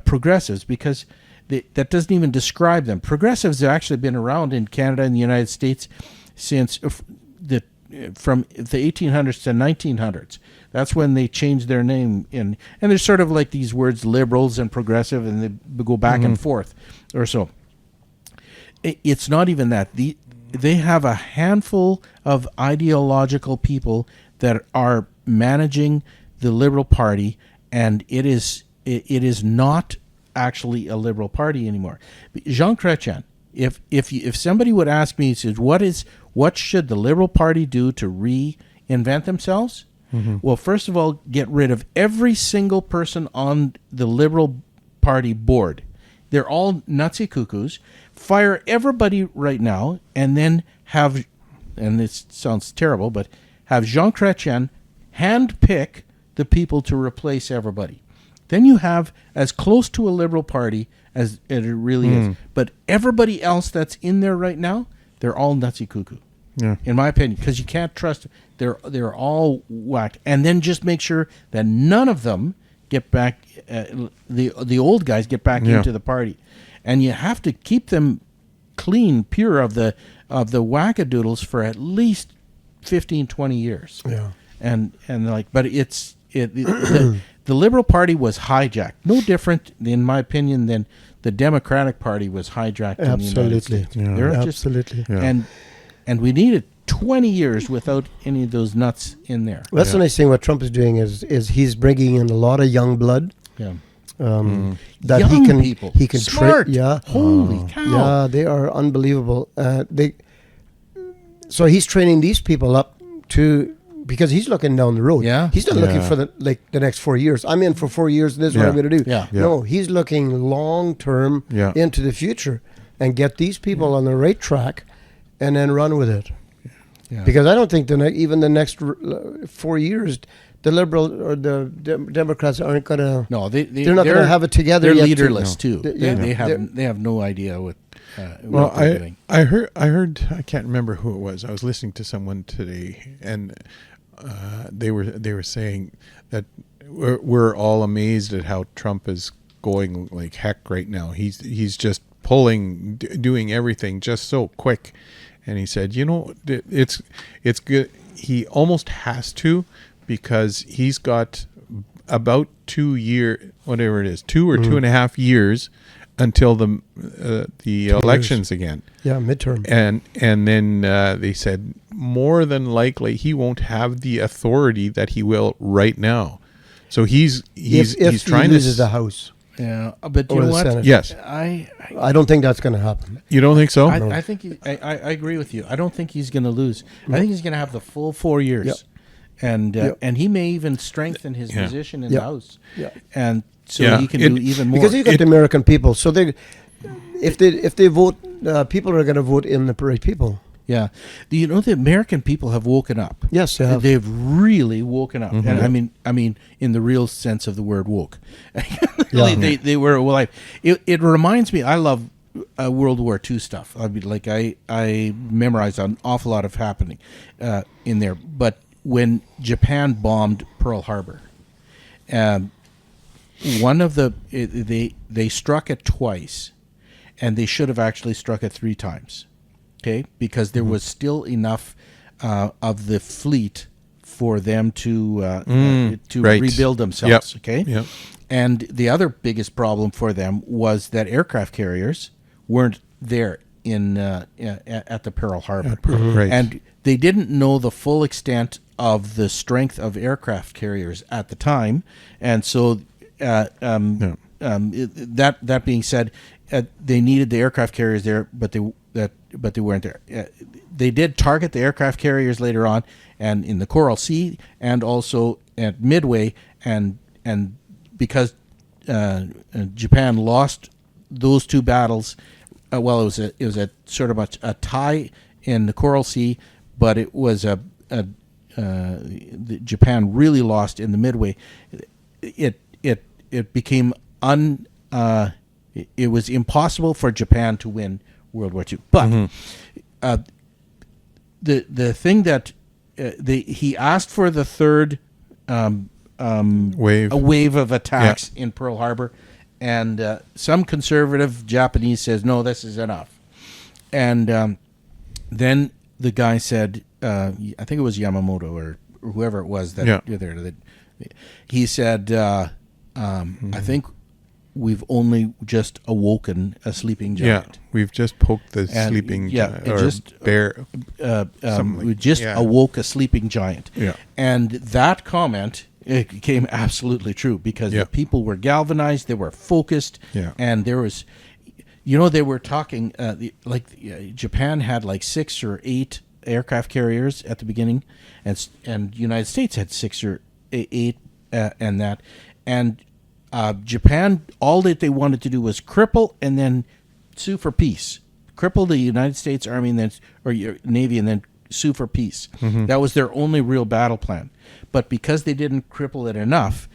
progressives because that doesn't even describe them. Progressives have actually been around in Canada and the United States since from the 1800s to 1900s. That's when they changed their name and there's sort of like these words liberals and progressive, and they go back and forth or so. It's not even that. They have a handful of ideological people that are managing the Liberal Party, and it is not actually a Liberal Party anymore. Jean Chrétien, if somebody would ask me, he says, what should the Liberal Party do to reinvent themselves? Well, first of all, get rid of every single person on the Liberal Party board. They're all nutsy cuckoos. Fire everybody right now, and then have, and this sounds terrible, but have Jean Chrétien handpick the people to replace everybody. Then you have as close to a Liberal Party as it really is. But everybody else that's in there right now, they're all nutsy cuckoo. In my opinion, because you can't trust. They're all whacked, and then just make sure that none of them get back. The old guys get back into the party, and you have to keep them clean, pure of the wackadoodles for at least 15, 20 years. And like, but the Liberal Party was hijacked. No different, in my opinion, than the Democratic Party was hijacked in the United States. Absolutely. And we needed 20 years without any of those nuts in there. Well, that's the nice thing. What Trump is doing is he's bringing in a lot of young blood. That Young people. He can smart. Holy cow. Yeah, they are unbelievable. So he's training these people up because he's looking down the road. He's not looking for the next 4 years. I'm in for 4 years. This is what I'm going to do. No, he's looking long term into the future and get these people on the right track, and then run with it. Because I don't think even the next 4 years, the Liberal or the Democrats aren't going to. No, they're not going to have it together. They're yet leaderless too. They They have no idea what. Well, what they're doing. I heard I can't remember who it was. I was listening to someone today, and they were saying that we're all amazed at how Trump is going like heck right now. He's just doing everything just so quick, and he said, it's good. He almost has to, because he's got about 2 year, whatever it is, 2 or 2.5 years until the elections again. Yeah, midterm. And then they said more than likely he won't have the authority that he will right now. So he's trying he loses the House. Yeah, but you Or know the what? Senate. Yes. I don't think that's going to happen. You don't think so? I think I agree with you. I don't think he's going to lose. I think he's going to have the full 4 years, Yep. and Yep. and he may even strengthen his position in Yep. the House, Yep. and so Yeah. he can do even more. Because you got the American people, so if they vote, people are going to vote in the right people. Yeah. Do you know the American people have woken up? Yes, they have. They've really woken up. And I mean in the real sense of the word woke. Really, they were alive. It reminds me, I love World War II stuff. I mean, like I memorized an awful lot of happening in there. But when Japan bombed Pearl Harbor, one of they struck it twice, and they should have actually struck it 3 times. Okay, because there was still enough of the fleet for them to right. rebuild themselves. Yep. Okay, Yep. and the other biggest problem for them was that aircraft carriers weren't there at the Pearl Harbor, Right. and they didn't know the full extent of the strength of aircraft carriers at the time, and so that being said, they needed the aircraft carriers there, but they weren't there. They did target the aircraft carriers later on, and in the Coral Sea, and also at Midway, and because Japan lost those 2 battles. It was a sort of a tie in the Coral Sea, but it was Japan really lost in the Midway. It became it was impossible for Japan to win World War II. But the thing that he asked for the third wave of attacks in Pearl Harbor, and some conservative Japanese says, no, this is enough. And then the guy said, I think it was Yamamoto or whoever it was that he said, I think we've only just awoken a sleeping giant. Yeah, we've just poked the sleeping giant. Or just bear. We just awoke a sleeping giant. Yeah. And that comment, it became absolutely true, because the people were galvanized, they were focused, and there was, they were talking, Japan had like 6 or 8 aircraft carriers at the beginning, and the United States had 6 or 8 and that. And Japan, all that they wanted to do was cripple and then sue for peace. Cripple the United States Army and then, or Navy, and then sue for peace. That was their only real battle plan. But because they didn't cripple it enough,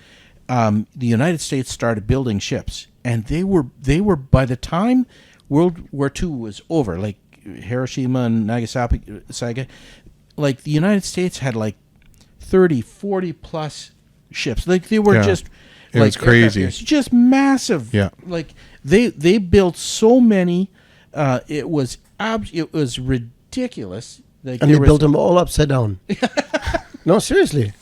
the United States started building ships, and they were by the time World War II was over, like Hiroshima and Nagasaki, like the United States had like 30, 40 plus ships. Like they were just. It was crazy. Just massive. Yeah. Like they built so many. It was ridiculous. Like, And they built them all upside down. No, seriously.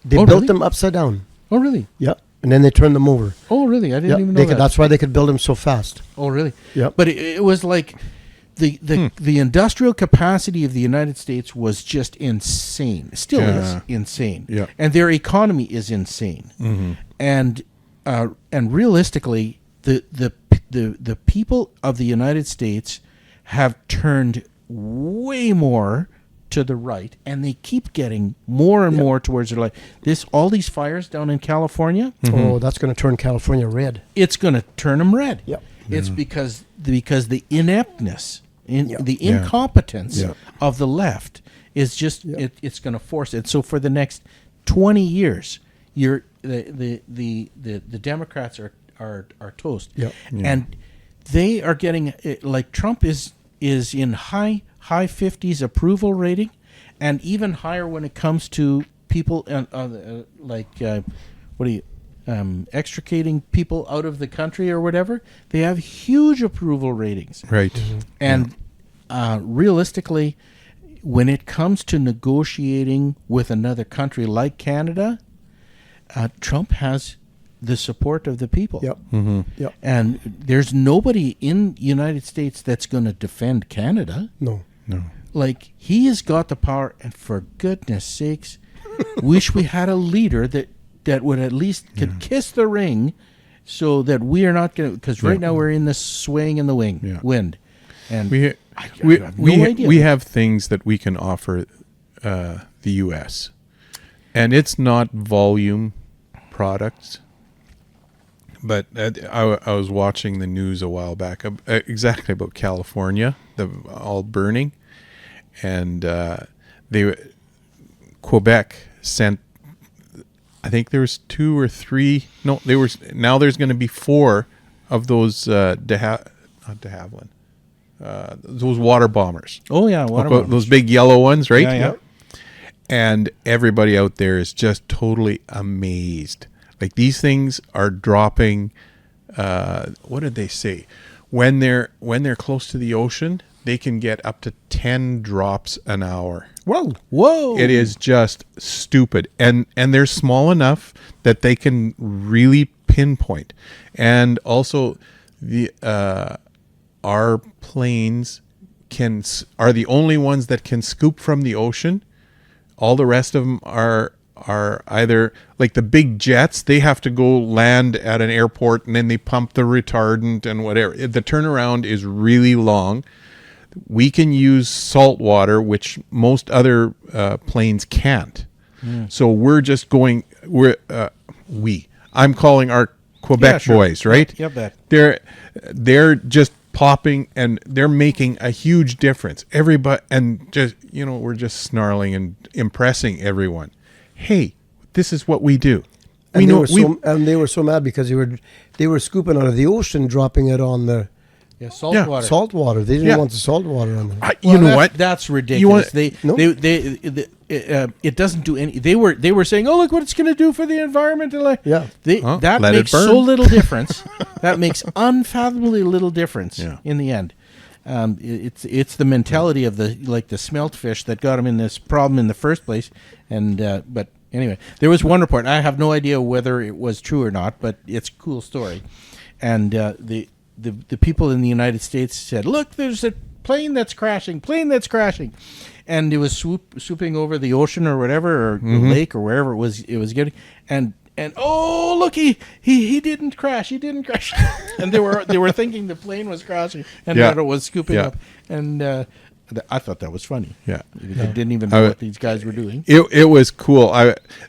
They built really? them upside down. Oh, really? Yeah. And then they turned them over. Oh, really? I didn't even know that. That's why they could build them so fast. Oh, really? Yeah. But it was like the industrial capacity of the United States was just insane. It still is insane. Yeah. And their economy is insane. And realistically, the people of the United States have turned way more to the right, and they keep getting more and more towards the right. All these fires down in California. Oh, that's going to turn California red. It's going to turn them red. Yep. It's because the ineptness, the incompetence of the left is just it's going to force it. So for the next 20 years, the Democrats are toast. Yep. And they are getting like Trump is in high 50s approval rating, and even higher when it comes to people extricating people out of the country or whatever. They have huge approval ratings, Right. and realistically, when it comes to negotiating with another country like Canada, Trump has the support of the people. Yep. Yep. And there's nobody in the United States that's going to defend Canada. No. Like, he has got the power, and for goodness sakes, wish we had a leader that would at least could kiss the ring, so that we are not going to, because right now we're in this swaying in the wind. And I have no idea. We have things that we can offer the U.S., and it's not volume products. But I was watching the news a while back exactly about California, all burning, and Quebec sent, I think there was 2 or 3. No, now there's going to be 4 of those not de Havilland, those water bombers. Oh yeah, water bombers. Those big yellow ones, right? Yeah. And everybody out there is just totally amazed. Like, these things are dropping. What did they say? When they're close to the ocean, they can get up to 10 drops an hour. Whoa! It is just stupid, and they're small enough that they can really pinpoint. And also, our planes are the only ones that can scoop from the ocean. All the rest of them are either, like the big jets, they have to go land at an airport and then they pump the retardant and whatever. The turnaround is really long. We can use salt water, which most other planes can't. So we're just going. I'm calling our Quebec boys, right? Yep. They're just popping, and they're making a huge difference. Everybody, and just we're just snarling and impressing everyone. Hey, this is what we do. And they were so mad because they were scooping out of the ocean, dropping it on the salt water. Salt water. They didn't want the salt water on there. You know what? That's ridiculous. It doesn't do any. They were saying, "Oh, look what it's going to do for the environment." That makes so little difference. That makes unfathomably little difference in the end. It's the mentality of the smelt fish that got them in this problem in the first place. And but anyway, there was one report. I have no idea whether it was true or not, but it's a cool story. And the people in the United States said, "Look, there's a plane that's crashing, and it was swooping over the ocean or whatever, or the lake or wherever it was getting, and oh, look, he didn't crash, and they were thinking the plane was crashing, and that it was scooping up, and I thought that was funny. Yeah, they didn't even know what these guys were doing. It was cool.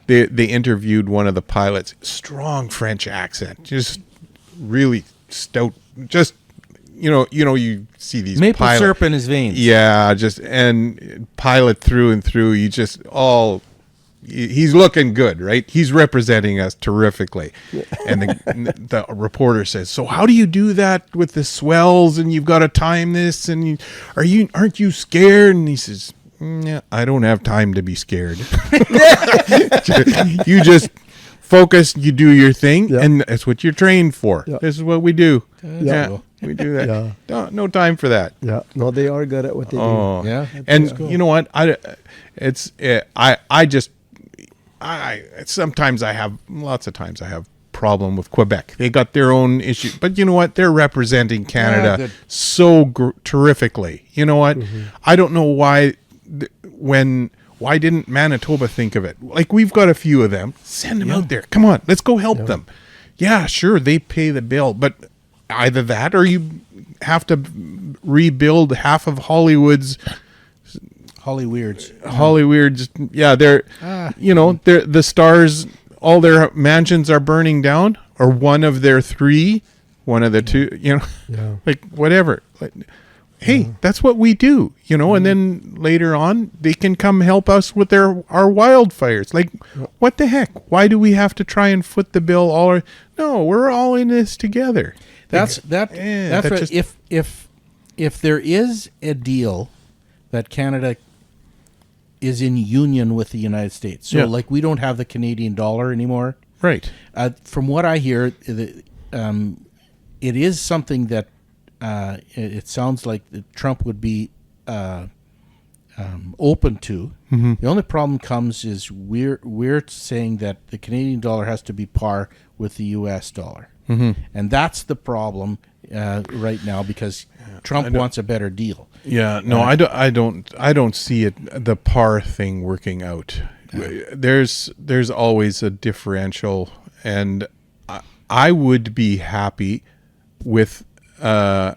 They interviewed one of the pilots, strong French accent, just really stout, just. You see these maple syrup in his veins. Yeah, and pilot through and through. He's looking good, right? He's representing us terrifically. Yeah. And the reporter says, "So how do you do that with the swells? And you've got to time this. And aren't you scared?" And he says, "Yeah, I don't have time to be scared. You just focus, you do your thing, and that's what you're trained for. This is what we do. We do that. No time for that." Yeah, no, they are good at what they do. Yeah, and cool. You know what? Lots of times I have problem with Quebec. They got their own issue, but you know what? They're representing Canada terrifically. You know what? Mm-hmm. I don't know why. Why didn't Manitoba think of it? Like, we've got a few of them. Send them out there. Come on, let's go help them. Yeah, sure, they pay the bill, but either that or you have to rebuild half of Hollywood's. Hollyweirds. Yeah, they're the stars. All their mansions are burning down, or one of their 3, one of the 2. Like whatever. hey, that's what we do, you know. And then later on, they can come help us with our wildfires. Like, what the heck? Why do we have to try and foot the bill? No, we're all in this together. That's right. If there is a deal that Canada is in union with the United States, so like we don't have the Canadian dollar anymore, right? From what I hear, it is something that it sounds like that Trump would be open to. Mm-hmm. The only problem comes is we're saying that the Canadian dollar has to be par with the U.S. dollar, and that's the problem right now because Trump wants a better deal. Yeah, no, I don't see it the par thing working out. There's always a differential, and I would be happy with an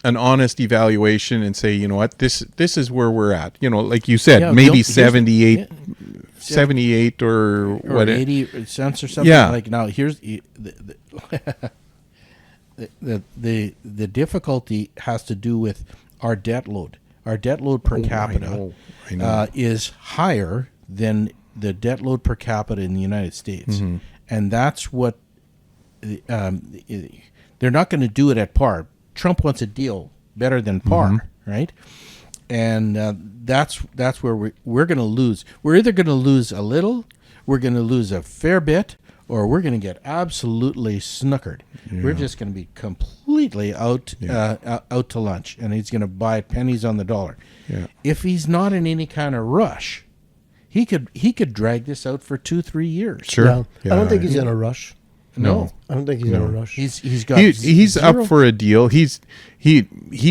honest evaluation and say, you know what, this is where we're at. You know, like you said, maybe 78 or what, 80 cents or something. Yeah. Like now, here's the difficulty has to do with our debt load. Our debt load per capita I know. Is higher than the debt load per capita in the United States, and that's what they're not going to do it at par. Trump wants a deal better than par, right? And that's where we're going to lose. We're either going to lose a little, we're going to lose a fair bit, or we're going to get absolutely snookered. Yeah. We're just going to be completely out to lunch, and he's going to buy pennies on the dollar. Yeah. If he's not in any kind of rush, he could drag this out for 2-3 years. Sure. Yeah. I don't think he's in a rush. No, I don't think he's in a rush. He's up for a deal. He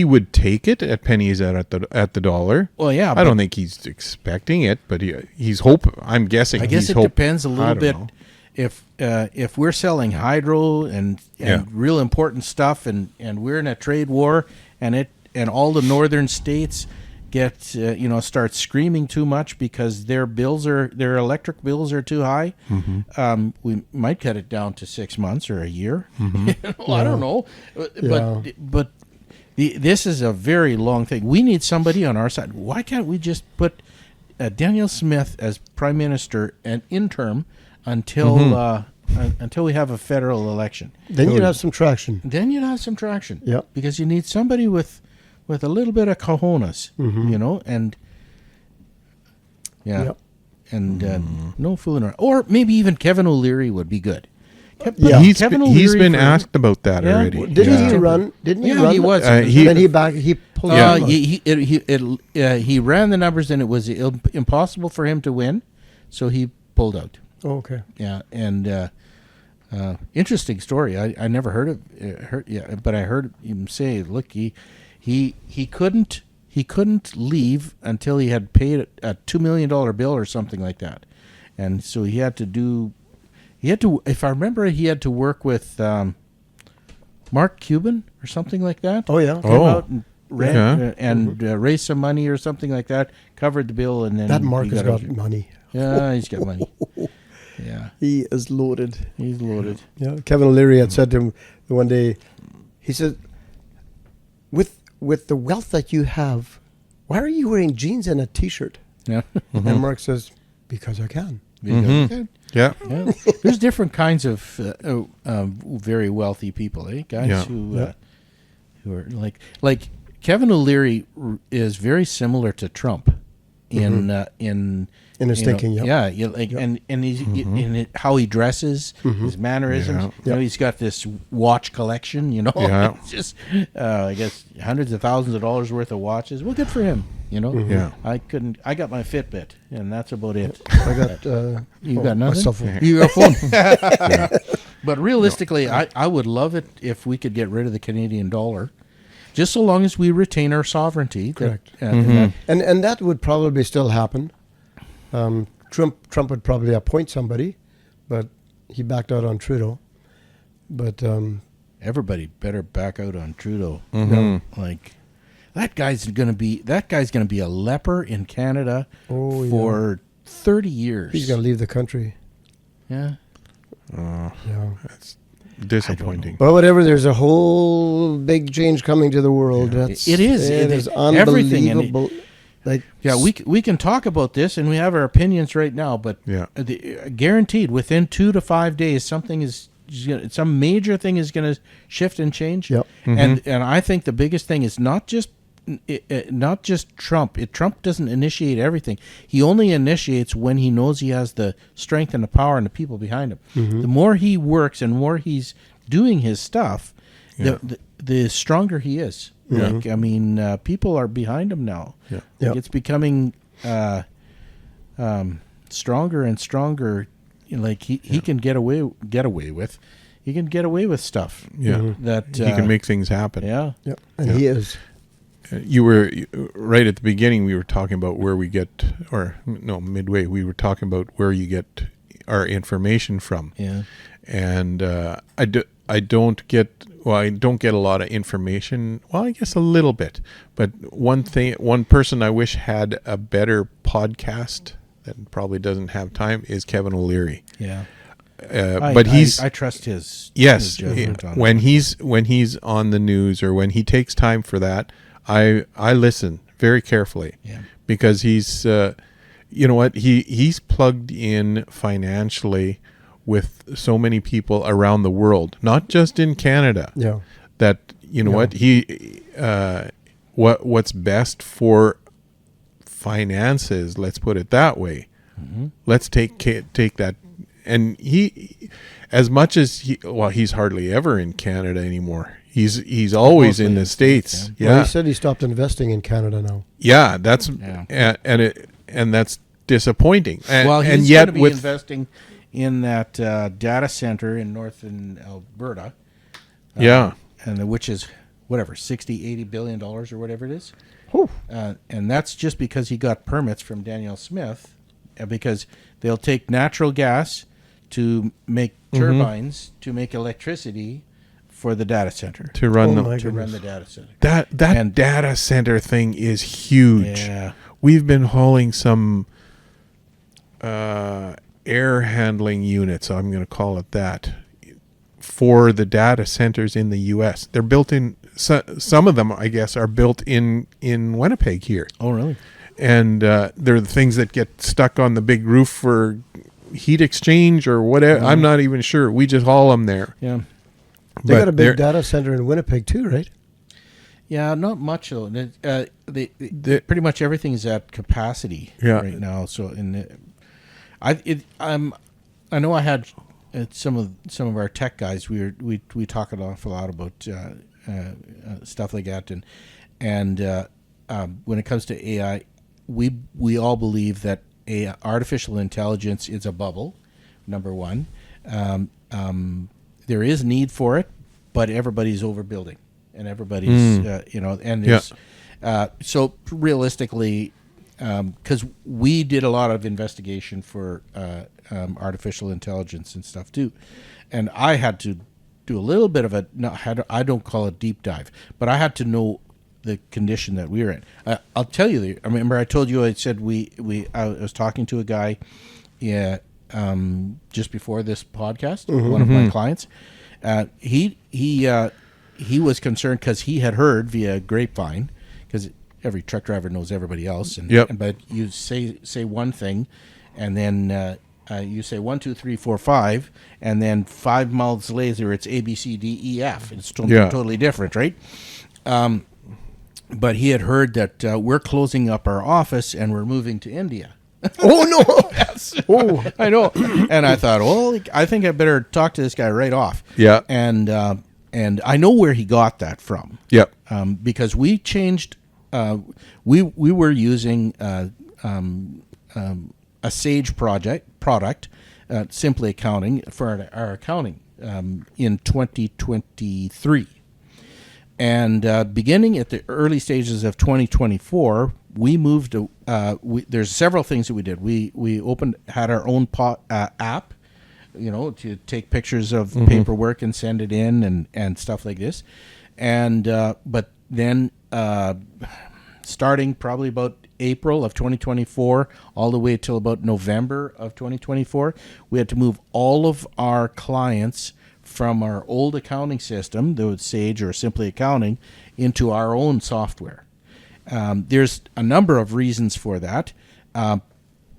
would take it at pennies at the dollar. Well, yeah, I don't think he's expecting it, but he's hoping. I'm guessing. I guess it depends a little bit. If we're selling hydro and real important stuff, and we're in a trade war, and all the northern states get start screaming too much because their electric bills are too high, we might cut it down to 6 months or a year. I don't know, but this is a very long thing. We need somebody on our side. Why can't we just put Daniel Smith as prime minister and interim until we have a federal election? Then you'd have some traction. Yeah, because you need somebody with a little bit of cojones, and no fooling around. Or maybe even Kevin O'Leary would be good. He's been asked about that already. Didn't he run? Didn't he run? He was. Then he pulled out. He ran the numbers, and it was impossible for him to win, so he pulled out. Oh, okay. Yeah, and interesting story. I never heard of but I heard him say, look, he couldn't leave until he had paid a $2 million bill or something like that, and so he had to if I remember, he had to work with Mark Cuban or something like that. Oh yeah, came out and raised some money or something like that, covered the bill, and then that Mark has got money. Yeah, he's got money. Yeah, he is loaded. He's loaded. Yeah, Kevin O'Leary had said to him one day, he said, with the wealth that you have, why are you wearing jeans and a T-shirt? Yeah. And Mark says, because I can. Yeah. There's different kinds of very wealthy people, guys who are like Kevin O'Leary is very similar to Trump in his thinking. And he's in how he dresses, his mannerisms. He's got this watch collection. It's just I guess hundreds of thousands of dollars worth of watches. Well, good for him. I got my Fitbit, and that's about it. I got you got nothing. My phone. You got a phone. But realistically, I would love it if we could get rid of the Canadian dollar, just so long as we retain our sovereignty. Correct. And that would probably still happen. Trump would probably appoint somebody, but he backed out on Trudeau. But everybody better back out on Trudeau. Like that guy's gonna be a leper in Canada for 30 years. He's gonna leave the country. Yeah. disappointing. Well, whatever. There's a whole big change coming to the world. That's, It is. It It is is everything, and unbelievable. Like, Yeah, we can talk about this, and we have our opinions right now, but Yeah. Guaranteed within 2 to 5 days, some major thing is going to shift and change. Yep. And I think the biggest thing is not just Trump. Trump doesn't initiate everything. He only initiates when he knows he has the strength and the power and the people behind him. The more he works and more he's doing his stuff, the stronger he is. Like, I mean, people are behind him now. Yeah. Like, it's becoming stronger and stronger. Like he can get away with. He can get away with stuff. Yeah. That He can make things happen. Yeah. yep. And he is. You were right at the beginning. We were talking about where we get, or no, midway. We were talking about where you get our information from. Yeah. And I don't get a lot of information. Well, I guess a little bit. But one person I wish had a better podcast that probably doesn't have time is Kevin O'Leary. Yeah. But I trust his yes, judgment on when that. he's on the news or when he takes time for that, I listen very carefully. Yeah. Because he's you know what, he's plugged in financially with so many people around the world, not just in Canada. Yeah. That you know what he what's best for finances, let's put it that way. Let's take that. And he, as much as he's hardly ever in Canada anymore. He's always in the States. Yeah. Well, he said he stopped investing in Canada now. Yeah, that's Yeah. and that's disappointing. Well, he's and yet going to be with investing in that data center in northern Alberta. And which is whatever, $60-80 billion or whatever it is. And that's just because he got permits from Daniel Smith, because they'll take natural gas to make turbines to make electricity for the data center. to run Oh my the Run the data center. that And- data center thing is huge. Yeah. We've been hauling some air handling units, I'm going to call it that, for the data centers in the U.S. They're built in, some of them, I guess, are built in Winnipeg here. Oh, really? And they're the things that get stuck on the big roof for heat exchange or whatever. I'm not even sure. We just haul them there. Yeah. They But got a they're- big data center in Winnipeg too, right? Yeah, not much though. Pretty much everything is at capacity right now. So I know I had some of our tech guys. We talk an awful lot about stuff like that, and when it comes to AI, we all believe that artificial intelligence is a bubble. Number one, there is need for it, but everybody's overbuilding, and everybody's and there's so realistically, because we did a lot of investigation for artificial intelligence and stuff too, and I had to do a little bit of I don't call it deep dive, but I had to know the condition that we were in. I'll tell you. I remember I told you I said I was talking to a guy, just before this podcast, one of my clients. He was concerned because he had heard via grapevine, because every truck driver knows everybody else, but you say one thing, and then you say 1, 2, 3, 4, 5, and then 5 mouths later it's A, B, C, D, E, F. It's totally different, right? But he had heard that we're closing up our office and we're moving to India. Oh no! Yes. Oh, I know. And I thought, well, I think I better talk to this guy right off. Yeah. And I know where he got that from. Yep. Because we changed. We were using a Sage product, Simply Accounting, for our accounting in 2023. And beginning at the early stages of 2024, we moved. There's several things that we did. We had our own app, to take pictures of paperwork and send it in and stuff like this. And but then starting probably about April of 2024 all the way till about November of 2024, we had to move all of our clients from our old accounting system, the Sage or Simply Accounting, into our own software. There's a number of reasons for that.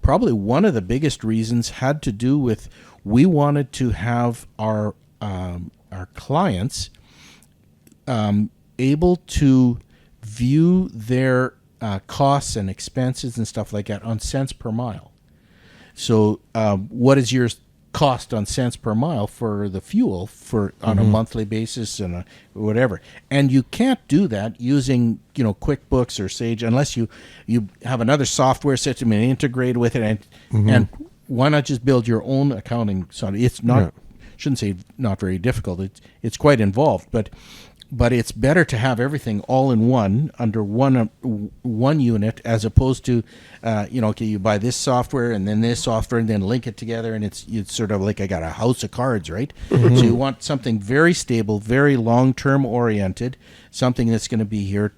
Probably one of the biggest reasons had to do with we wanted to have our clients able to view their costs and expenses and stuff like that on cents per mile. So what is your cost on cents per mile for the fuel for on a monthly basis and whatever? And you can't do that using QuickBooks or Sage unless you have another software system and integrate with it. And why not just build your own accounting software? It's not shouldn't say not very difficult. It's quite involved, but it's better to have everything all in one under one unit, as opposed to okay, you buy this software and then this software and then link it together, and it's sort of like I got a house of cards, right? So you want something very stable, very long-term oriented, something that's going to be here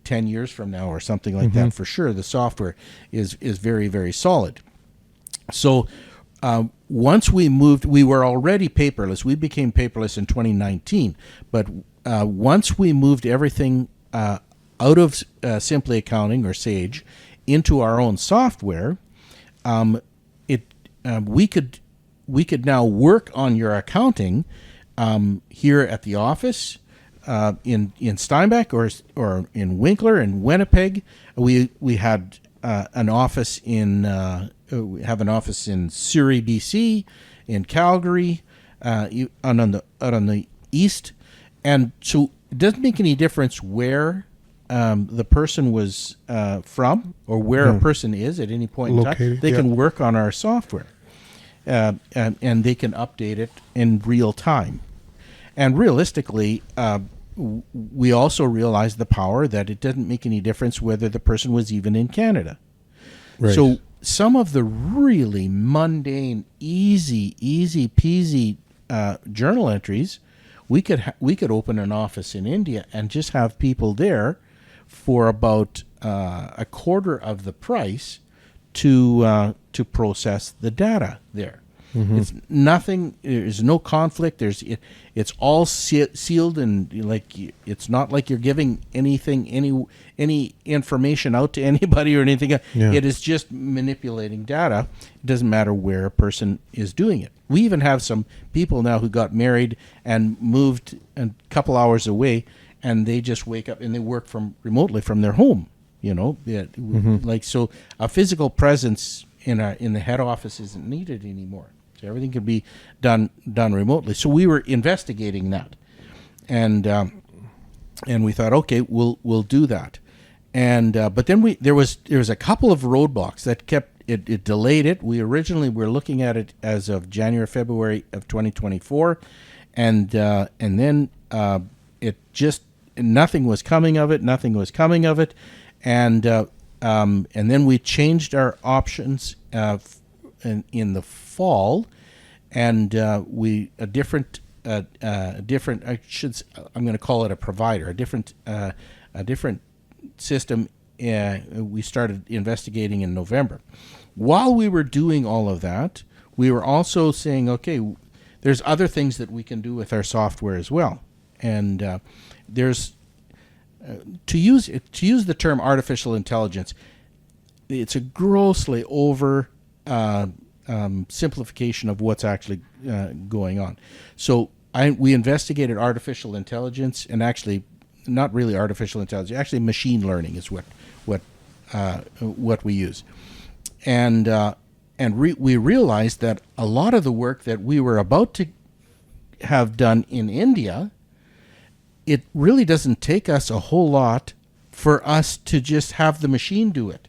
10 years from now or something like that. For sure the software is very, very solid. So once we moved, we were already paperless. We became paperless in 2019. But once we moved everything out of Simply Accounting or Sage into our own software, we could now work on your accounting here at the office in Steinbach or in Winkler and Winnipeg. We had an office in. We have an office in Surrey, BC, in Calgary, out on the east, and so it doesn't make any difference where the person was from or where a person is at any point in time. They can work on our software, and they can update it in real time. And realistically, we also realized the power that it doesn't make any difference whether the person was even in Canada. Right. So some of the really mundane, easy peasy journal entries, we could open an office in India and just have people there for about a quarter of the price to process the data there. It's nothing. There's no conflict. It's all sealed, and it's not like you're giving any information out to anybody or anything. It is just manipulating data. It doesn't matter where a person is doing it. We even have some people now who got married and moved a couple hours away, and they just wake up and they work remotely from their home. So a physical presence in the head office isn't needed anymore. So everything can be done remotely. So we were investigating that, and we thought, okay, we'll do that, and but then there was a couple of roadblocks that kept it delayed it. We originally were looking at it as of February of 2024, and then it just nothing was coming of it, and then we changed our options in the fall, and I'm going to call it a provider, a different system. We started investigating in November. While we were doing all of that, we were also saying, okay, there's other things that we can do with our software as well, and there's to use the term artificial intelligence. It's a grossly over simplification of what's actually going on. So we investigated artificial intelligence, and actually not really artificial intelligence, actually machine learning is what we use, and we realized that a lot of the work that we were about to have done in India, it really doesn't take us a whole lot for us to just have the machine do it.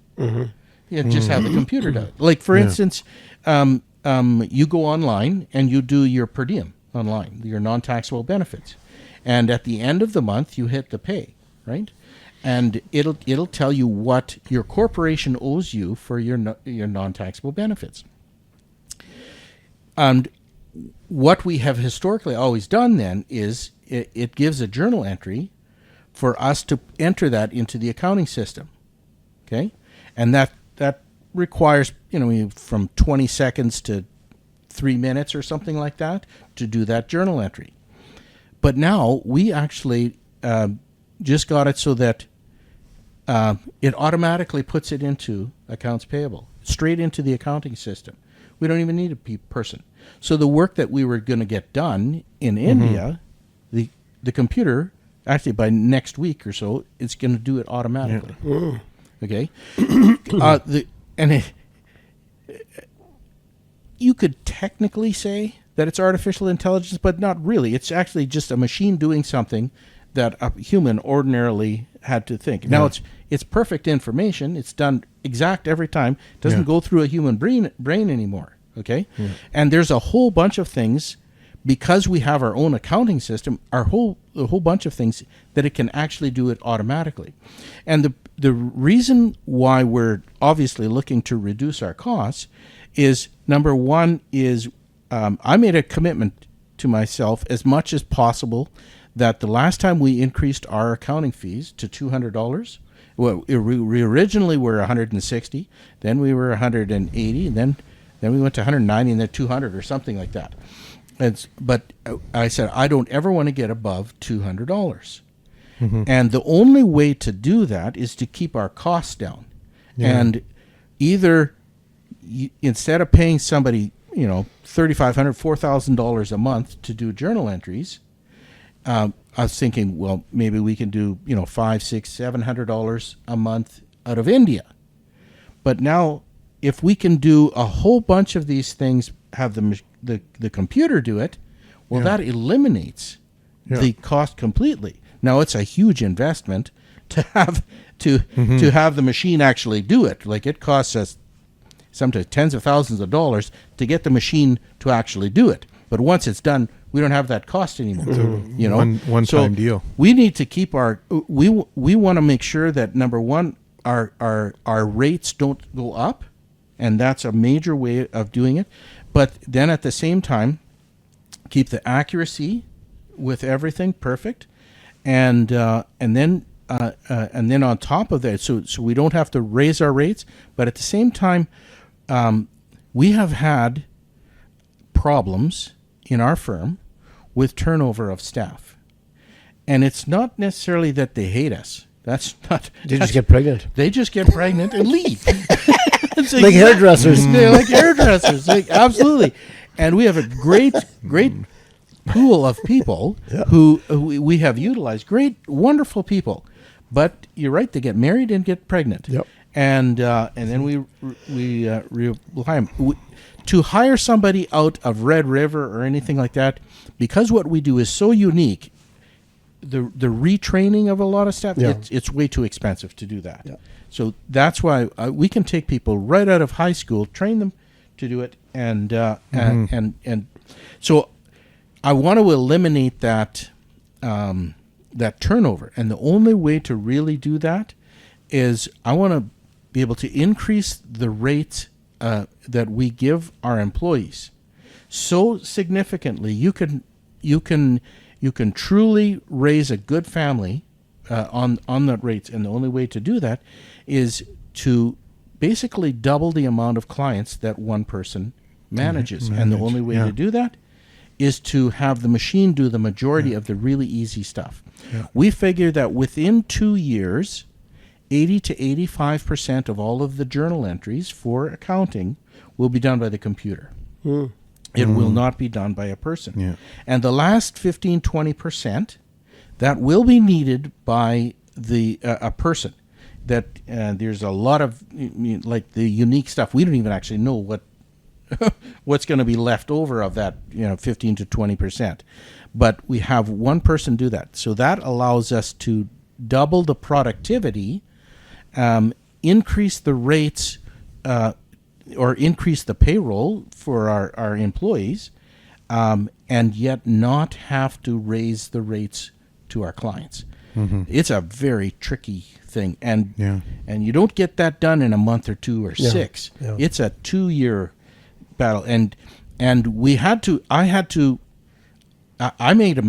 Just have the computer do it. Like, for instance, you go online and you do your per diem online, your non-taxable benefits. And at the end of the month, you hit the pay, right? And it'll tell you what your corporation owes you for your non-taxable benefits. And what we have historically always done then is it gives a journal entry for us to enter that into the accounting system, okay? And that requires from 20 seconds to 3 minutes or something like that to do that journal entry. But now we actually just got it so that it automatically puts it into accounts payable, straight into the accounting system. We don't even need a person. So the work that we were going to get done in India, the computer, actually by next week or so, it's going to do it automatically. Mm. Okay? You could technically say that it's artificial intelligence, but not really. It's actually just a machine doing something that a human ordinarily had to think. Now it's perfect information. It's done exact every time. It doesn't go through a human brain anymore. Okay, and there's a whole bunch of things because we have our own accounting system. A whole bunch of things that it can actually do it automatically, and the reason why we're obviously looking to reduce our costs is number one is I made a commitment to myself as much as possible that the last time we increased our accounting fees to $200, well, we originally were $160, then we were $180, and then we went to $190, and then $200 or something like that. But I said I don't ever want to get above $200, and the only way to do that is to keep our costs down, and either instead of paying somebody $3,500, $4,000 a month to do journal entries. I was thinking, well, maybe we can do, $500, $600, $700 a month out of India. But now, if we can do a whole bunch of these things, have the computer do it, well, that eliminates the cost completely. Now, it's a huge investment to have to have the machine actually do it. Like it costs us sometimes tens of thousands of dollars to get the machine to actually do it. But once it's done, we don't have that cost anymore. One-time deal. We need to keep our. We want to make sure that number one, our rates don't go up, and that's a major way of doing it. But then at the same time, keep the accuracy with everything perfect, and then on top of that, so we don't have to raise our rates. But at the same time, we have had problems in our firm with turnover of staff. And it's not necessarily that they hate us. That's not... They just get pregnant. They just get pregnant and leave. Like hairdressers. They're like hairdressers. Like, absolutely. And we have a great pool of people who we have utilized. Great, wonderful people. But you're right, they get married and get pregnant. Yep. And then we rely on... To hire somebody out of Red River or anything like that, because what we do is so unique, the retraining of a lot of staff, it's way too expensive to do that. Yeah. So that's why we can take people right out of high school, train them to do it, and so I want to eliminate that that turnover, and the only way to really do that is I want to be able to increase the rates that we give our employees so significantly. You can truly raise a good family on that rates, and the only way to do that is to basically double the amount of clients that one person manages. And the only way to do that is to have the machine do the majority of the really easy stuff. We figure that within 2 years, 80 to 85% of all of the journal entries for accounting will be done by the computer. It will not be done by a person. And the last 15, 20%, that will be needed by a person. That there's a lot of, like the unique stuff. We don't even actually know what's going to be left over of that 15 to 20%. But we have one person do that. So that allows us to double the productivity, increase the rates, or increase the payroll for our employees, and yet not have to raise the rates to our clients. It's a very tricky thing, and you don't get that done in a month or two or six. It's a 2-year battle, and I made a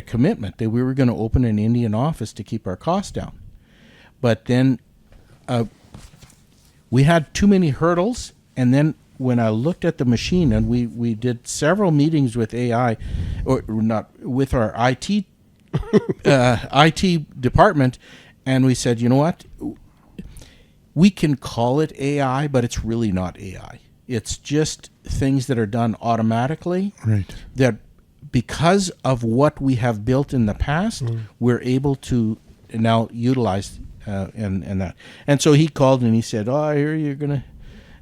commitment that we were going to open an Indian office to keep our costs down, but then we had too many hurdles, and then when I looked at the machine, and we did several meetings with AI, or not, with our IT IT department, and we said, you know what, we can call it AI, but it's really not AI. It's just things that are done automatically. Right. That because of what we have built in the past, we're able to now utilize and that. And so he called and he said, "Oh, I hear you're going to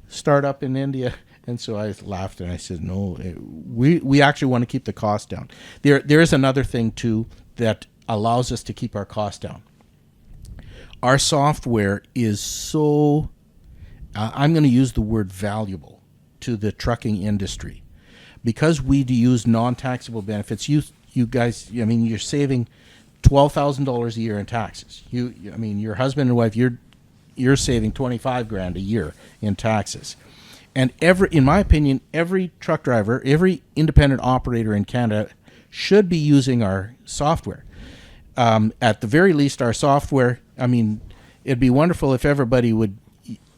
start up in India." And so I laughed and I said, "No, we actually want to keep the cost down." There is another thing too that allows us to keep our costs down. Our software is so, I'm going to use the word valuable to the trucking industry. Because we use non-taxable benefits, you guys, I mean, you're saving $12,000 a year in taxes. I mean, your husband and wife, you're saving $25,000 a year in taxes. And in my opinion, every truck driver, every independent operator in Canada should be using our software. At the very least, our software, I mean, it'd be wonderful if everybody would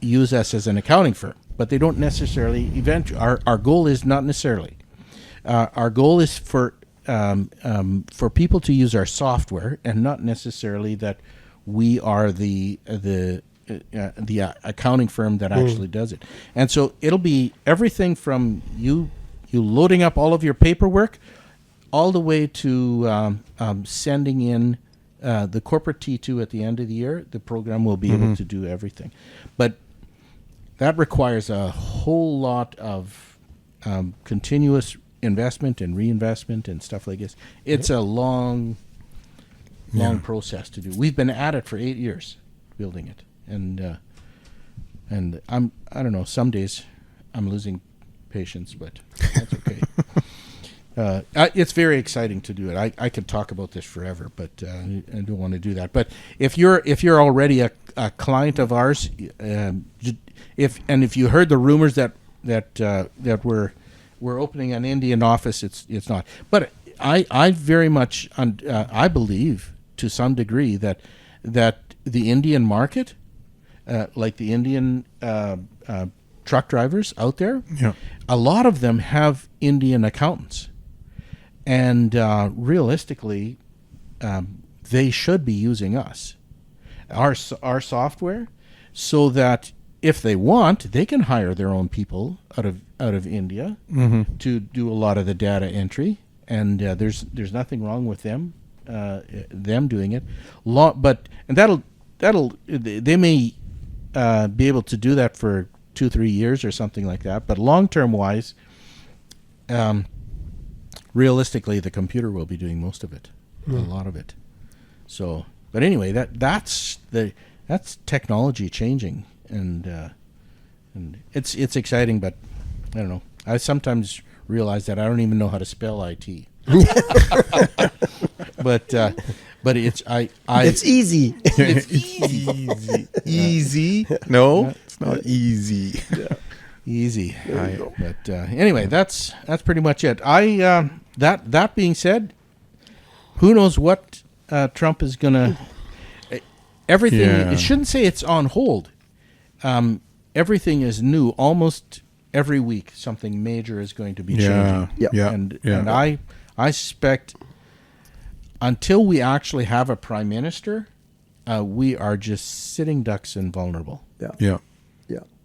use us as an accounting firm, but they don't necessarily. Eventually, our goal is not necessarily. Our goal is for people to use our software, and not necessarily that we are the accounting firm that actually does it. And so it'll be everything from you loading up all of your paperwork, all the way to sending in the corporate T2 at the end of the year. The program will be able to do everything. But that requires a whole lot of continuous investment and reinvestment and stuff like this. It's a long process to do. We've been at it for 8 years, building it. And I don't know, some days I'm losing patience, but that's okay. It's very exciting to do it. I could talk about this forever, but I don't want to do that. But if you're already a client of ours, if you heard the rumors that we're opening an Indian office, it's not. But I very much I believe to some degree that the Indian market, like the Indian truck drivers out there, a lot of them have Indian accountants. And realistically, they should be using us, our software, so that if they want, they can hire their own people out of India to do a lot of the data entry, and there's nothing wrong with them doing it. They may be able to do that for 2-3 years or something like that, but long term wise. Realistically, the computer will be doing most of it, a lot of it. So, but anyway, that's technology changing, and it's exciting. But I don't know. I sometimes realize that I don't even know how to spell IT. but it's it's easy. It's easy. Easy? No, it's not easy. Easy. But anyway, that's pretty much it. That being said, who knows what Trump is gonna everything. It shouldn't say it's on hold. Everything is new. Almost every week something major is going to be changing. And I suspect until we actually have a prime minister, we are just sitting ducks and vulnerable.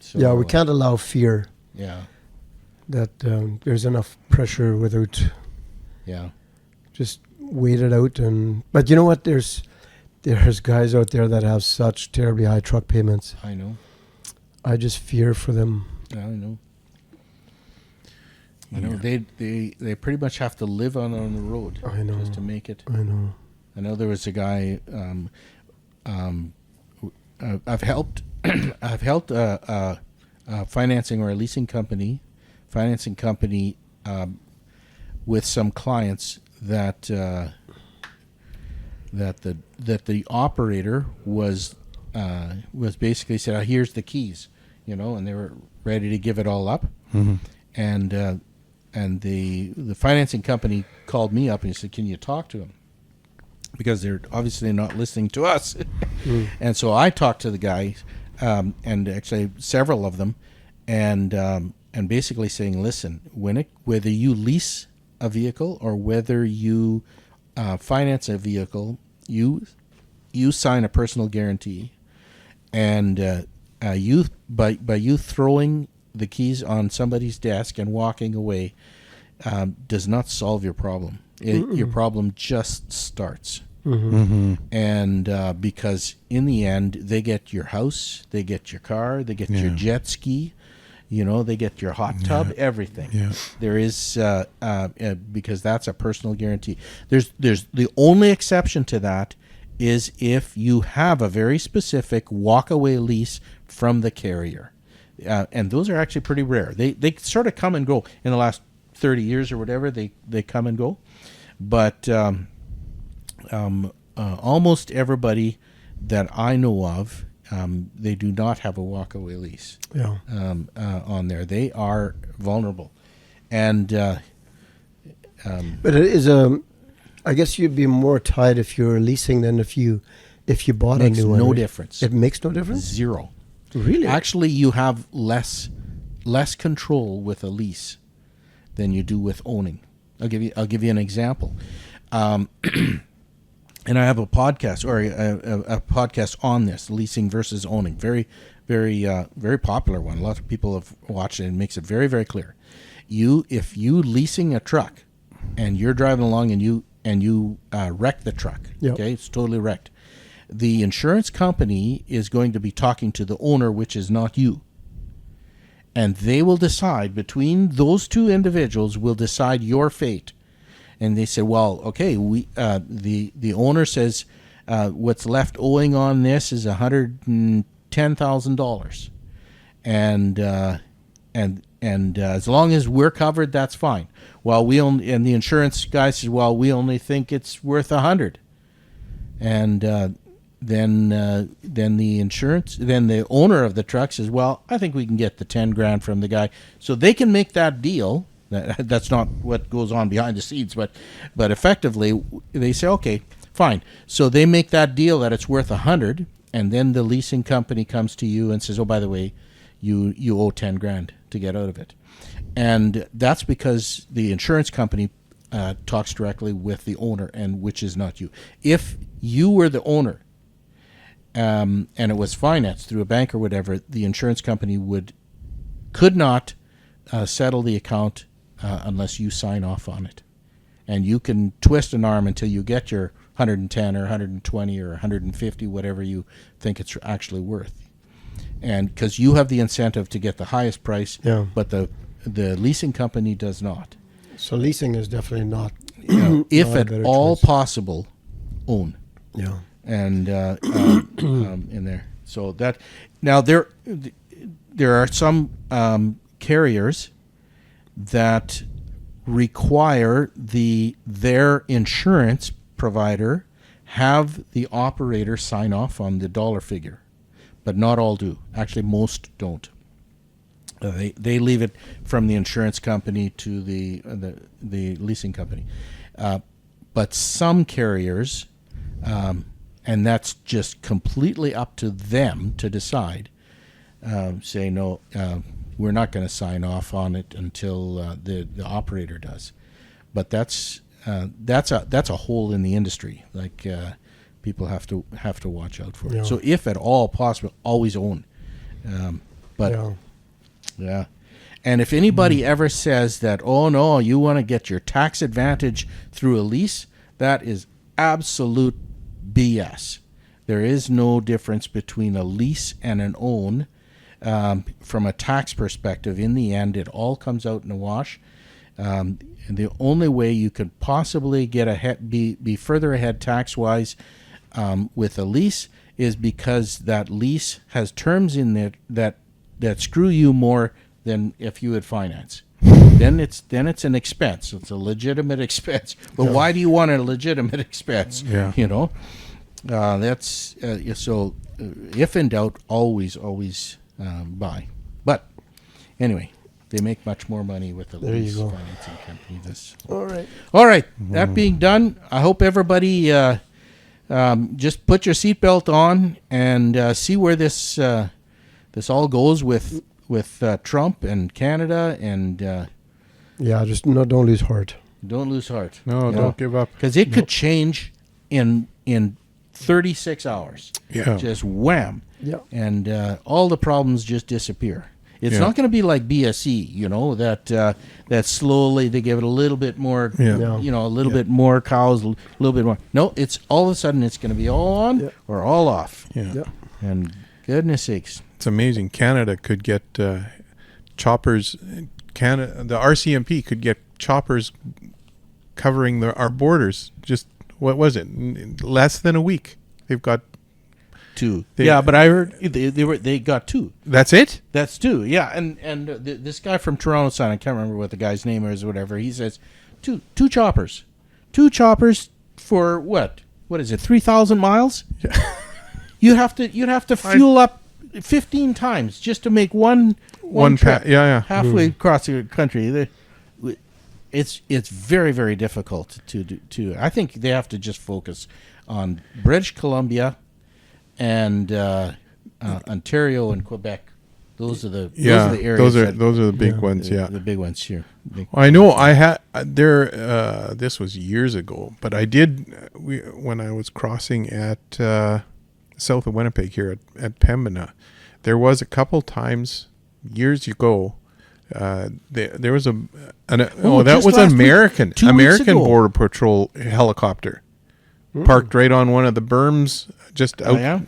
So, we can't allow fear. That there's enough pressure without. Just wait it out, but you know what? There's guys out there that have such terribly high truck payments. I know. I just fear for them. I know. They pretty much have to live on the road. I know. Just to make it. I know. I know there was a guy. I've helped a financing or a leasing company, with some clients that the operator was basically said, "Oh, here's the keys," and they were ready to give it all up, and the financing company called me up and he said, "Can you talk to him?" Because they're obviously not listening to us. And so I talked to the guy, and actually several of them, and basically saying, listen, whether you lease a vehicle or whether you finance a vehicle, you sign a personal guarantee, and you by you throwing the keys on somebody's desk and walking away does not solve your problem. Your problem just starts. And because in the end, they get your house, they get your car, they get your jet ski, they get your hot tub, everything. Yeah. There is because that's a personal guarantee. There's the only exception to that is if you have a very specific walkaway lease from the carrier, and those are actually pretty rare. They sort of come and go in the last 30 years or whatever. They come and go, but almost everybody that I know of, they do not have a walkaway lease on there. They are vulnerable, and but it is I guess you'd be more tied if you're leasing than if you bought a new one. no right? difference. It makes no difference. Zero. Really? Actually, you have less control with a lease than you do with owning. I'll give you an example. And I have a podcast a podcast on this, leasing versus owning. Very, very, very popular one. A lot of people have watched it, and it makes it very, very clear. If you leasing a truck and you're driving along and you wreck the truck, okay, it's totally wrecked. The insurance company is going to be talking to the owner, which is not you. And they will decide, between those two individuals, will decide your fate. And they said, well, okay, the owner says what's left owing on this is $110,000, and as long as we're covered, that's fine. Well, and the insurance guy says, well, we only think it's worth $100, and then the owner of the truck says, well, I think we can get the $10,000 from the guy, so they can make that deal. That's not what goes on behind the scenes, but effectively they say, okay, fine. So they make that deal that it's worth $100, and then the leasing company comes to you and says, oh, by the way, you owe $10,000 to get out of it, and that's because the insurance company talks directly with the owner, and which is not you. If you were the owner, and it was financed through a bank or whatever, the insurance company could not settle the account unless you sign off on it. And you can twist an arm until you get your 110 or 120 or 150, whatever you think it's actually worth. And because you have the incentive to get the highest price, but the leasing company does not. So leasing is definitely not. If not at all possible, own. Yeah. And in there. So that now there are some carriers that require their insurance provider have the operator sign off on the dollar figure, but not all do. Actually, most don't. They leave it from the insurance company to the leasing company, but some carriers, and that's just completely up to them to decide. Say no. We're not going to sign off on it until the operator does, but that's a hole in the industry. Like people have to watch out for it. So if at all possible, always own. Yeah. And if anybody ever says that, oh no, you want to get your tax advantage through a lease, that is absolute BS. There is no difference between a lease and an own. From a tax perspective, in the end, it all comes out in a wash. And the only way you could possibly get ahead, be further ahead tax-wise with a lease is because that lease has terms in it that screw you more than if you had finance. Then it's an expense. It's a legitimate expense. But why do you want a legitimate expense? Yeah. That's so. If in doubt, always. Buy. But anyway, they make much more money with the lease financing company. All right. That being done, I hope everybody just put your seatbelt on and see where this all goes with with Trump and Canada, and Yeah, just don't lose heart. don't lose heart. No, don't give up. Because it could change in 36 hours. Yeah. Just wham. Yeah. And all the problems just disappear. It's Yeah. not going to be like BSE, that slowly they give it a little bit more, Yeah. a little bit more cows, a little bit more. No, it's all of a sudden it's going to be all on or all off. Yeah. Yeah. And goodness sakes. It's amazing. Canada could get choppers. Canada, the RCMP could get choppers covering our borders. Just what was it? Less than a week. They've got 2. They- Yeah, but I heard they got 2. That's it. That's 2. Yeah, and this guy from Toronto Sun, I can't remember what the guy's name is or whatever. He says two choppers, 2 choppers for what? What is it? 3,000 miles? You'd have to fuel up 15 times just to make one trip. Yeah. Halfway across the country. It's very, very difficult to do. I think they have to just focus on British Columbia and Ontario and Quebec. Those are the areas. Those are the big ones. Yeah. the big ones here. I know. I had there. This was years ago, but I did. When I was crossing at south of Winnipeg here at Pembina, there was a couple times years ago. There was that just was last an American week, 2 weeks ago. Border Patrol helicopter parked right on one of the berms just out. Oh, yeah?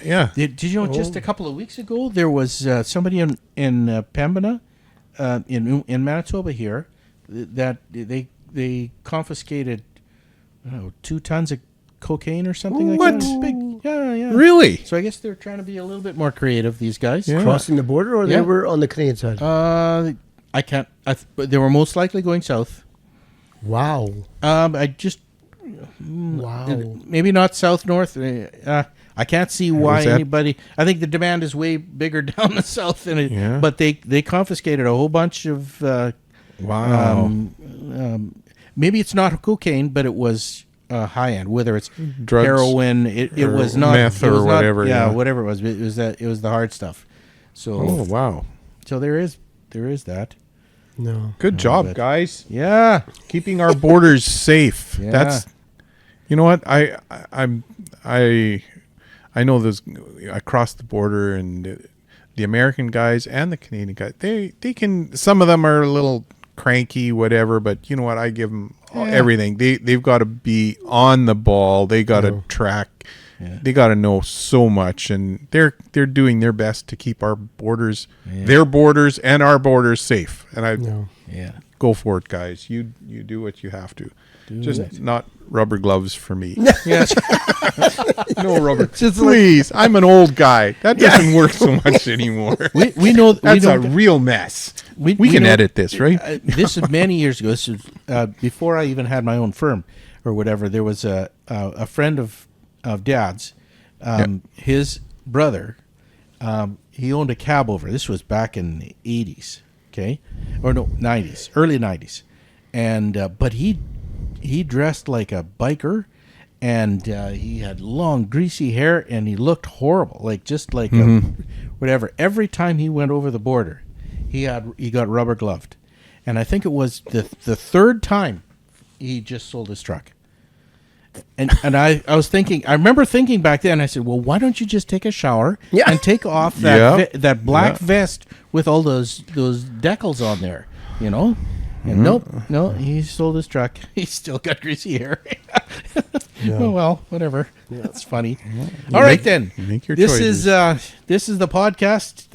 Yeah. Did you know just a couple of weeks ago there was somebody in Pembina, in Manitoba here, that they confiscated 2 tons of cocaine or something like What? that. Big, yeah. Really? So I guess they're trying to be a little bit more creative. These guys. Yeah. Crossing the border, or Yeah. they were on the Canadian side? I can't. But they were most likely going south. Wow. I just Wow. maybe not south north. I can't see why Was that- anybody. I think the demand is way bigger down the south than it. Yeah. But they confiscated a whole bunch of. Wow. Maybe it's not cocaine, but it was high end. Whether it's Drugs heroin, it or was not meth it was or not- whatever, Yeah, yeah. whatever it was. It was the hard stuff. So Oh wow. so there is that. No. Good job, but- guys. Yeah. Keeping our borders safe. Yeah. That's. You know what? I know those. I crossed the border, and the American guys and the Canadian guys. They can. Some of them are a little cranky, whatever. But you know what? I give them everything. They've got to be on the ball. They got to track. Yeah. They got to know so much, and they're doing their best to keep our borders, their borders, and our borders safe. And I No. Yeah. go for it, guys. You do what you have to. Just it. not rubber gloves for me. Yes. No rubber. Please, I'm an old guy. That doesn't work so much anymore. we know That's we a know, real mess. We we can know- edit this, right? This is many years ago. This is before I even had my own firm or whatever. There was a friend of Dad's. His brother, he owned a cab over. This was back in the 80s, okay, or no 90s, early 90s, and but he dressed like a biker, and he had long greasy hair, and he looked horrible, like just like a, whatever. Every time he went over the border, he got rubber gloved, and I think it was the third time he just sold his truck. And I was thinking, I remember thinking back then, I said, well, why don't you just take a shower and take off that that black vest with all those decals on there, you know? And no, he sold his truck. He's still got greasy hair. Oh, well, whatever. That's funny. All right, then. Make your This choices. is the podcast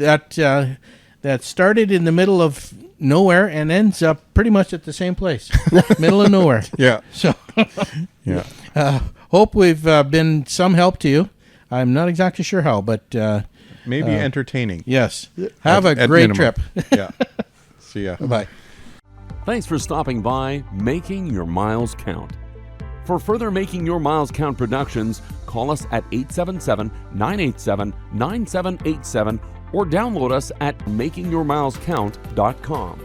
that started in the middle of nowhere and ends up pretty much at the same place, middle of nowhere. Yeah. So, Yeah. hope we've been some help to you. I'm not exactly sure how, but Maybe entertaining. yes. Have a At great minimum. trip. Yeah. See ya. Bye. Thanks for stopping by Making Your Miles Count. For further Making Your Miles Count productions, call us at 877-987-9787 or download us at makingyourmilescount.com.